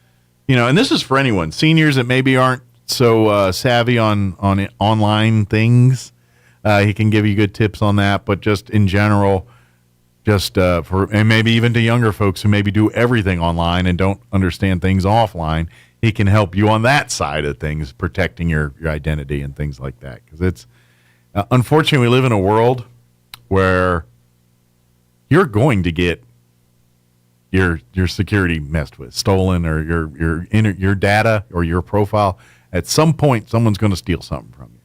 [SPEAKER 2] And this is for anyone, seniors that maybe aren't so savvy on online things. He can give you good tips on that, but just in general, and maybe even to younger folks who maybe do everything online and don't understand things offline, he can help you on that side of things, protecting your identity and things like that. Because it's unfortunately, we live in a world where you're going to get your security messed with, stolen, or your data or your profile. At some point, someone's going to steal something from you.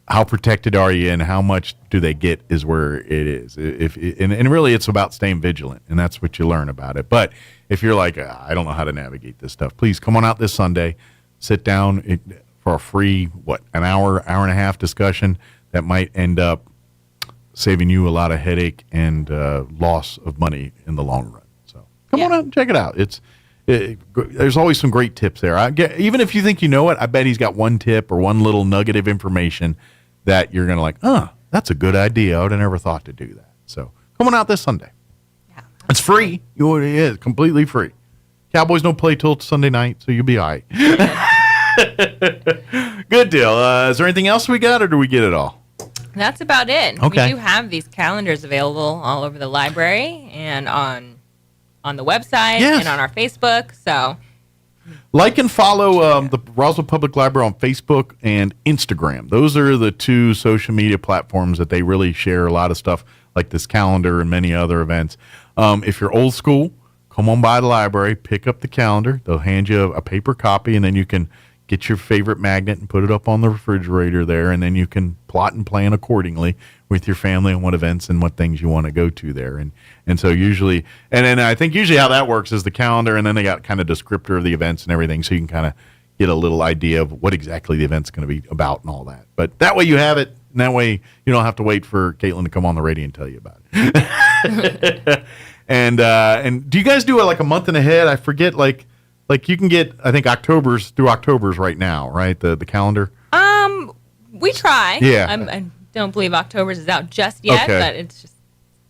[SPEAKER 2] How protected are you, and how much do they get is where it is. And really, it's about staying vigilant, and that's what you learn about it. But if you're like, I don't know how to navigate this stuff, please come on out this Sunday, sit down for a free, an hour and a half discussion that might end up saving you a lot of headache and loss of money in the long run. So come on out and check it out. There's always some great tips there. Even if you think you know it, I bet he's got one tip or one little nugget of information that you're going to that's a good idea. I would have never thought to do that. So come on out this Sunday. Yeah, it's free. It is completely free. Cowboys don't play till Sunday night, so you'll be all right. Good deal. Is there anything else we got, or do we get it all?
[SPEAKER 1] That's about it.
[SPEAKER 2] Okay.
[SPEAKER 1] We do have these calendars available all over the library and on the website and on our Facebook. So
[SPEAKER 2] like and follow the Roswell Public Library on Facebook and Instagram. Those are the two social media platforms that they really share a lot of stuff like this calendar and many other events. If you're old school, come on by the library, pick up the calendar. They'll hand you a paper copy, and then you can get your favorite magnet and put it up on the refrigerator there, and then you can plot and plan accordingly with your family on what events and what things you want to go to there. And so usually, and then I think usually how that works is the calendar, and then they got kind of descriptor of the events and everything, so you can kind of get a little idea of what exactly the event's going to be about and all that. But that way you have it, and that way you don't have to wait for Caitlin to come on the radio and tell you about it. And do you guys do it like a month and ahead? I forget, like you can get, I think October's right now, right? The calendar.
[SPEAKER 1] We try.
[SPEAKER 2] Yeah.
[SPEAKER 1] I don't believe October's is out just yet, but it's just.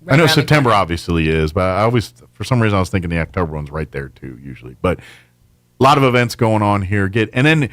[SPEAKER 2] I know September obviously is, but I always, for some reason, I was thinking the October one's right there too, usually. But a lot of events going on here. And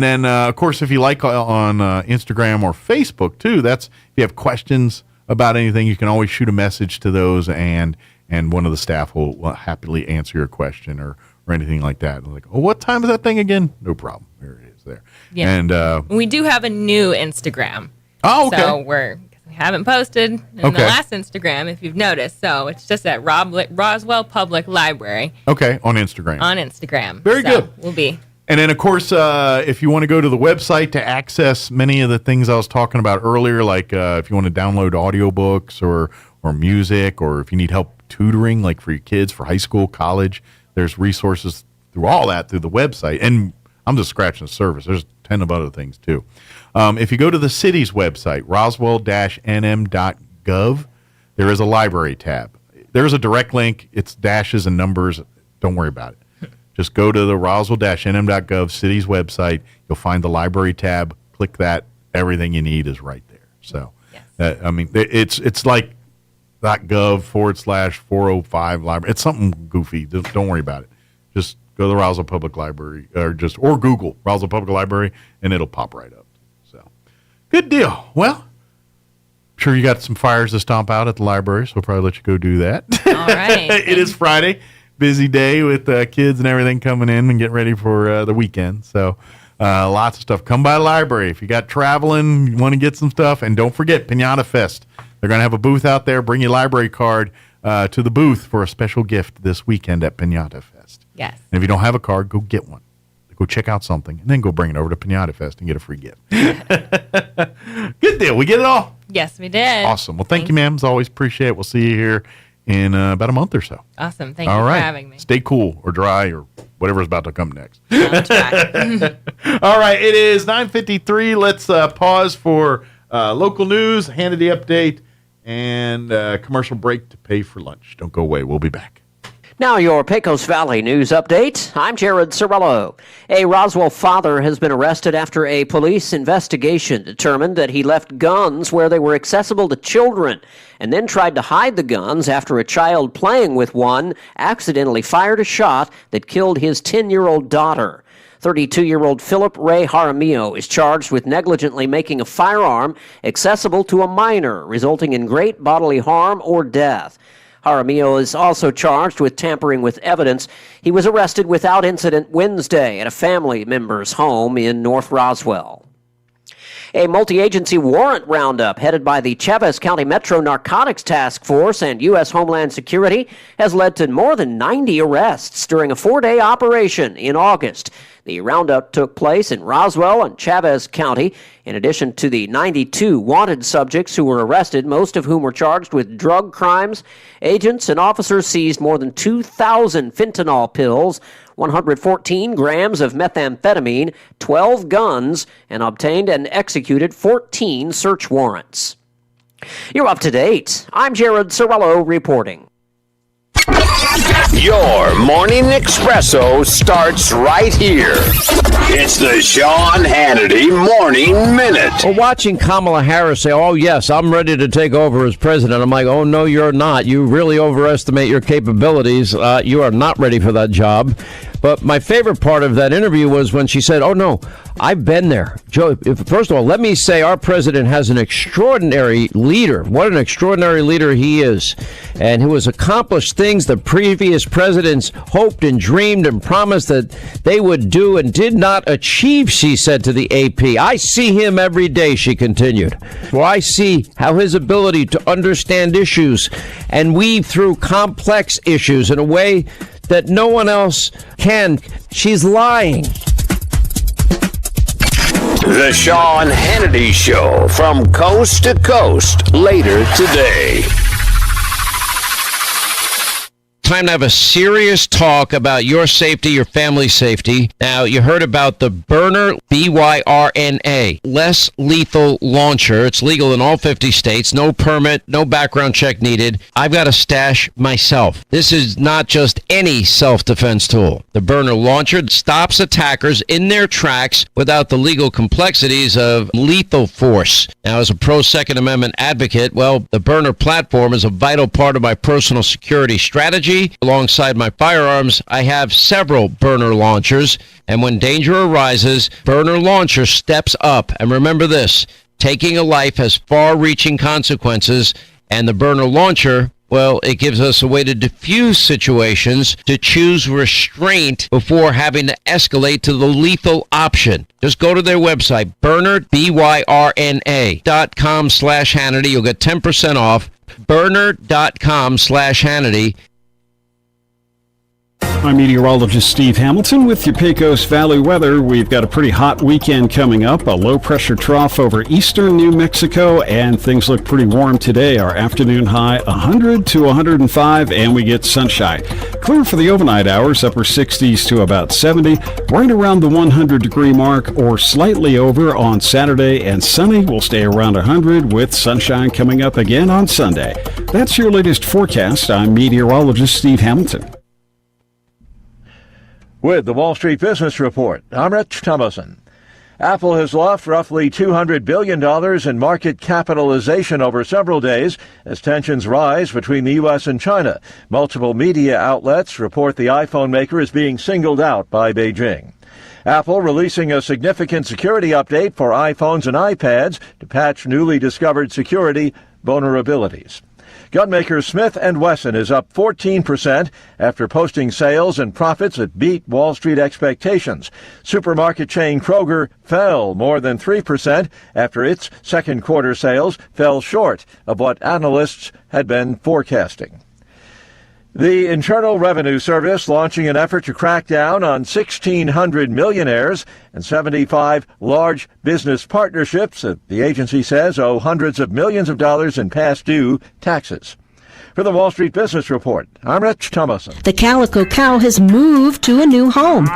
[SPEAKER 2] then of course, if you like on Instagram or Facebook too, if you have questions about anything, you can always shoot a message to those, and one of the staff will happily answer your question or anything like that. Like, what time is that thing again? No problem. There it is there.
[SPEAKER 1] Yeah.
[SPEAKER 2] And
[SPEAKER 1] we do have a new Instagram.
[SPEAKER 2] Oh, okay.
[SPEAKER 1] So we haven't posted in the last Instagram, if you've noticed. So it's just at Roswell Public Library.
[SPEAKER 2] Okay, on Instagram. Very good.
[SPEAKER 1] We'll be.
[SPEAKER 2] And then, of course, if you want to go to the website to access many of the things I was talking about earlier, like if you want to download audiobooks or music, or if you need help tutoring, like for your kids, for high school, college, there's resources through all that through the website. And I'm just scratching the surface. There's 10 of other things, too. If you go to the city's website, roswell-nm.gov, there is a library tab. There's a direct link. It's dashes and numbers. Don't worry about it. Just go to the roswell-nm.gov city's website. You'll find the library tab. Click that. Everything you need is right there. So, it's like .gov/405 library. It's something goofy. Don't worry about it. Just go to the Roswell Public Library or Google Roswell Public Library and it'll pop right up. So good deal. Well, I'm sure you got some fires to stomp out at the library, so we'll probably let you go do that.
[SPEAKER 1] All right.
[SPEAKER 2] It is Friday. Busy day with kids and everything coming in and getting ready for the weekend. So lots of stuff. Come by the library. If you got traveling, you want to get some stuff. And don't forget Pinata Fest. They're going to have a booth out there. Bring your library card to the booth for a special gift this weekend at Pinata Fest.
[SPEAKER 1] Yes.
[SPEAKER 2] And if you don't have a card, go get one. Go check out something, and then go bring it over to Pinata Fest and get a free gift. Good deal. We get it all?
[SPEAKER 1] Yes, we did.
[SPEAKER 2] Awesome. Well, thank you, ma'am. As always, appreciate it. We'll see you here in about a month or so.
[SPEAKER 1] Awesome. Thank you for having me.
[SPEAKER 2] Stay cool or dry or whatever's about to come next.
[SPEAKER 1] I'll try.
[SPEAKER 2] All right. It is 9:53. Let's pause for local news, Hannity update, and commercial break to pay for lunch. Don't go away. We'll be back.
[SPEAKER 10] Now your Pecos Valley news update. I'm Jared Cirillo. A Roswell father has been arrested after a police investigation determined that he left guns where they were accessible to children and then tried to hide the guns after a child playing with one accidentally fired a shot that killed his 10-year-old daughter. 32-year-old Philip Ray Jaramillo is charged with negligently making a firearm accessible to a minor, resulting in great bodily harm or death. Jaramillo is also charged with tampering with evidence. He was arrested without incident Wednesday at a family member's home in North Roswell. A multi-agency warrant roundup headed by the Chavez County Metro Narcotics Task Force and U.S. Homeland Security has led to more than 90 arrests during a 4-day operation in August. The roundup took place in Roswell and Chavez County. In addition to the 92 wanted subjects who were arrested, most of whom were charged with drug crimes, agents and officers seized more than 2,000 fentanyl pills, 114 grams of methamphetamine, 12 guns, and obtained and executed 14 search warrants. You're up to date. I'm Jared Cirillo reporting.
[SPEAKER 11] Your morning espresso starts right here. It's the Sean Hannity Morning Minute.
[SPEAKER 12] Well, watching Kamala Harris say, oh, yes, I'm ready to take over as president. I'm like, oh, no, you're not. You really overestimate your capabilities. You are not ready for that job. But my favorite part of that interview was when she said, oh, no, I've been there. Joe, first of all, let me say our president has an extraordinary leader. What an extraordinary leader he is. And who has accomplished things the previous presidents hoped and dreamed and promised that they would do and did not achieve, she said to the AP. I see him every day, she continued. Well, I see how his ability to understand issues and weave through complex issues in a way that no one else can. She's lying.
[SPEAKER 11] The Sean Hannity Show from coast to coast later today.
[SPEAKER 12] Time to have a serious talk about your safety, your family's safety. Now, you heard about the Burner, BYRNA, less lethal launcher. It's legal in all 50 states. No permit, no background check needed. I've got a stash myself. This is not just any self-defense tool. The Burner launcher stops attackers in their tracks without the legal complexities of lethal force. Now, as a pro-Second Amendment advocate, well, the Burner platform is a vital part of my personal security strategy. Alongside my firearms, I have several Burner launchers, and when danger arises, Burner launcher steps up. And remember this, taking a life has far-reaching consequences, and the Burner launcher, well, it gives us a way to diffuse situations, to choose restraint before having to escalate to the lethal option. Just go to their website, Burner, BYRNA.com/Hannity. You'll get 10% off. Burner.com/Hannity.
[SPEAKER 4] I'm meteorologist Steve Hamilton with your Pecos Valley weather. We've got a pretty hot weekend coming up, a low-pressure trough over eastern New Mexico, and things look pretty warm today. Our afternoon high 100 to 105, and we get sunshine. Clear for the overnight hours, upper 60s to about 70, right around the 100-degree mark or slightly over on Saturday, and sunny will stay around 100 with sunshine coming up again on Sunday. That's your latest forecast. I'm meteorologist Steve Hamilton.
[SPEAKER 5] With the Wall Street Business Report, I'm Rich Thomason. Apple has lost roughly $200 billion in market capitalization over several days as tensions rise between the U.S. and China. Multiple media outlets report the iPhone maker is being singled out by Beijing. Apple releasing a significant security update for iPhones and iPads to patch newly discovered security vulnerabilities. Gunmaker Smith & Wesson is up 14% after posting sales and profits that beat Wall Street expectations. Supermarket chain Kroger fell more than 3% after its second quarter sales fell short of what analysts had been forecasting. The Internal Revenue Service launching an effort to crack down on 1,600 millionaires and 75 large business partnerships that the agency says owe hundreds of millions of dollars in past due taxes. For the Wall Street Business Report, I'm Rich Thomason.
[SPEAKER 13] The Calico Cow has moved to a new home.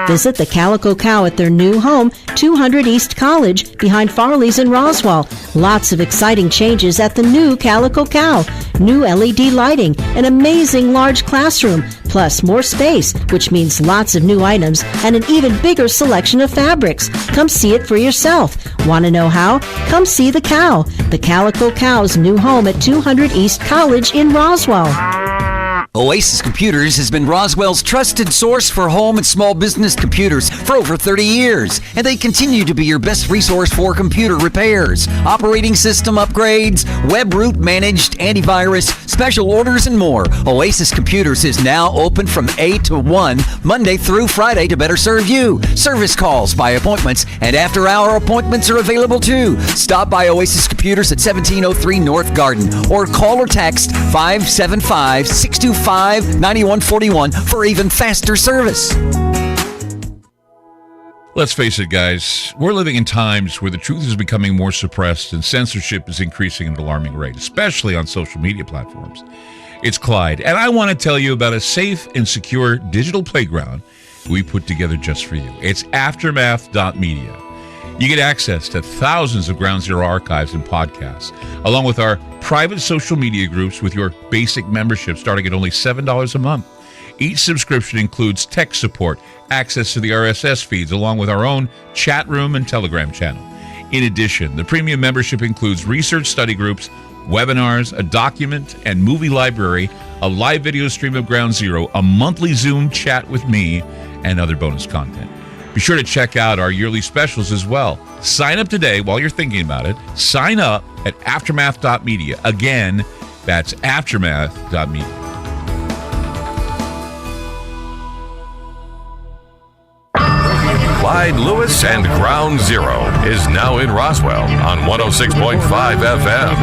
[SPEAKER 13] Visit the Calico Cow at their new home, 200 East College, behind Farley's in Roswell. Lots of exciting changes at the new Calico Cow. New LED lighting, an amazing large classroom, plus more space, which means lots of new items and an even bigger selection of fabrics. Come see it for yourself. Want to know how? Come see the cow. The Calico Cow's new home at 200 East College in Roswell.
[SPEAKER 15] Oasis Computers has been Roswell's trusted source for home and small business computers for over 30 years, and they continue to be your best resource for computer repairs, operating system upgrades, web root managed antivirus, special orders, and more. Oasis Computers is now open from 8 to 1, Monday through Friday to better serve you. Service calls by appointments and after-hour appointments are available too. Stop by Oasis Computers at 1703 North Garden or call or text 575-625-9141 for even faster service.
[SPEAKER 16] Let's face it, guys. We're living in times where the truth is becoming more suppressed and censorship is increasing at an alarming rate, especially on social media platforms. It's Clyde, and I want to tell you about a safe and secure digital playground we put together just for you. It's aftermath.media. You get access to thousands of Ground Zero archives and podcasts, along with our private social media groups with your basic membership starting at only $7 a month. Each subscription includes tech support, access to the RSS feeds, along with our own chat room and Telegram channel. In addition, the premium membership includes research study groups, webinars, a document and movie library, a live video stream of Ground Zero, a monthly Zoom chat with me, and other bonus content. Be sure to check out our yearly specials as well. Sign up today while you're thinking about it. Sign up at aftermath.media. Again, that's aftermath.media.
[SPEAKER 3] Clyde Lewis and Ground Zero is now in Roswell on 106.5 FM.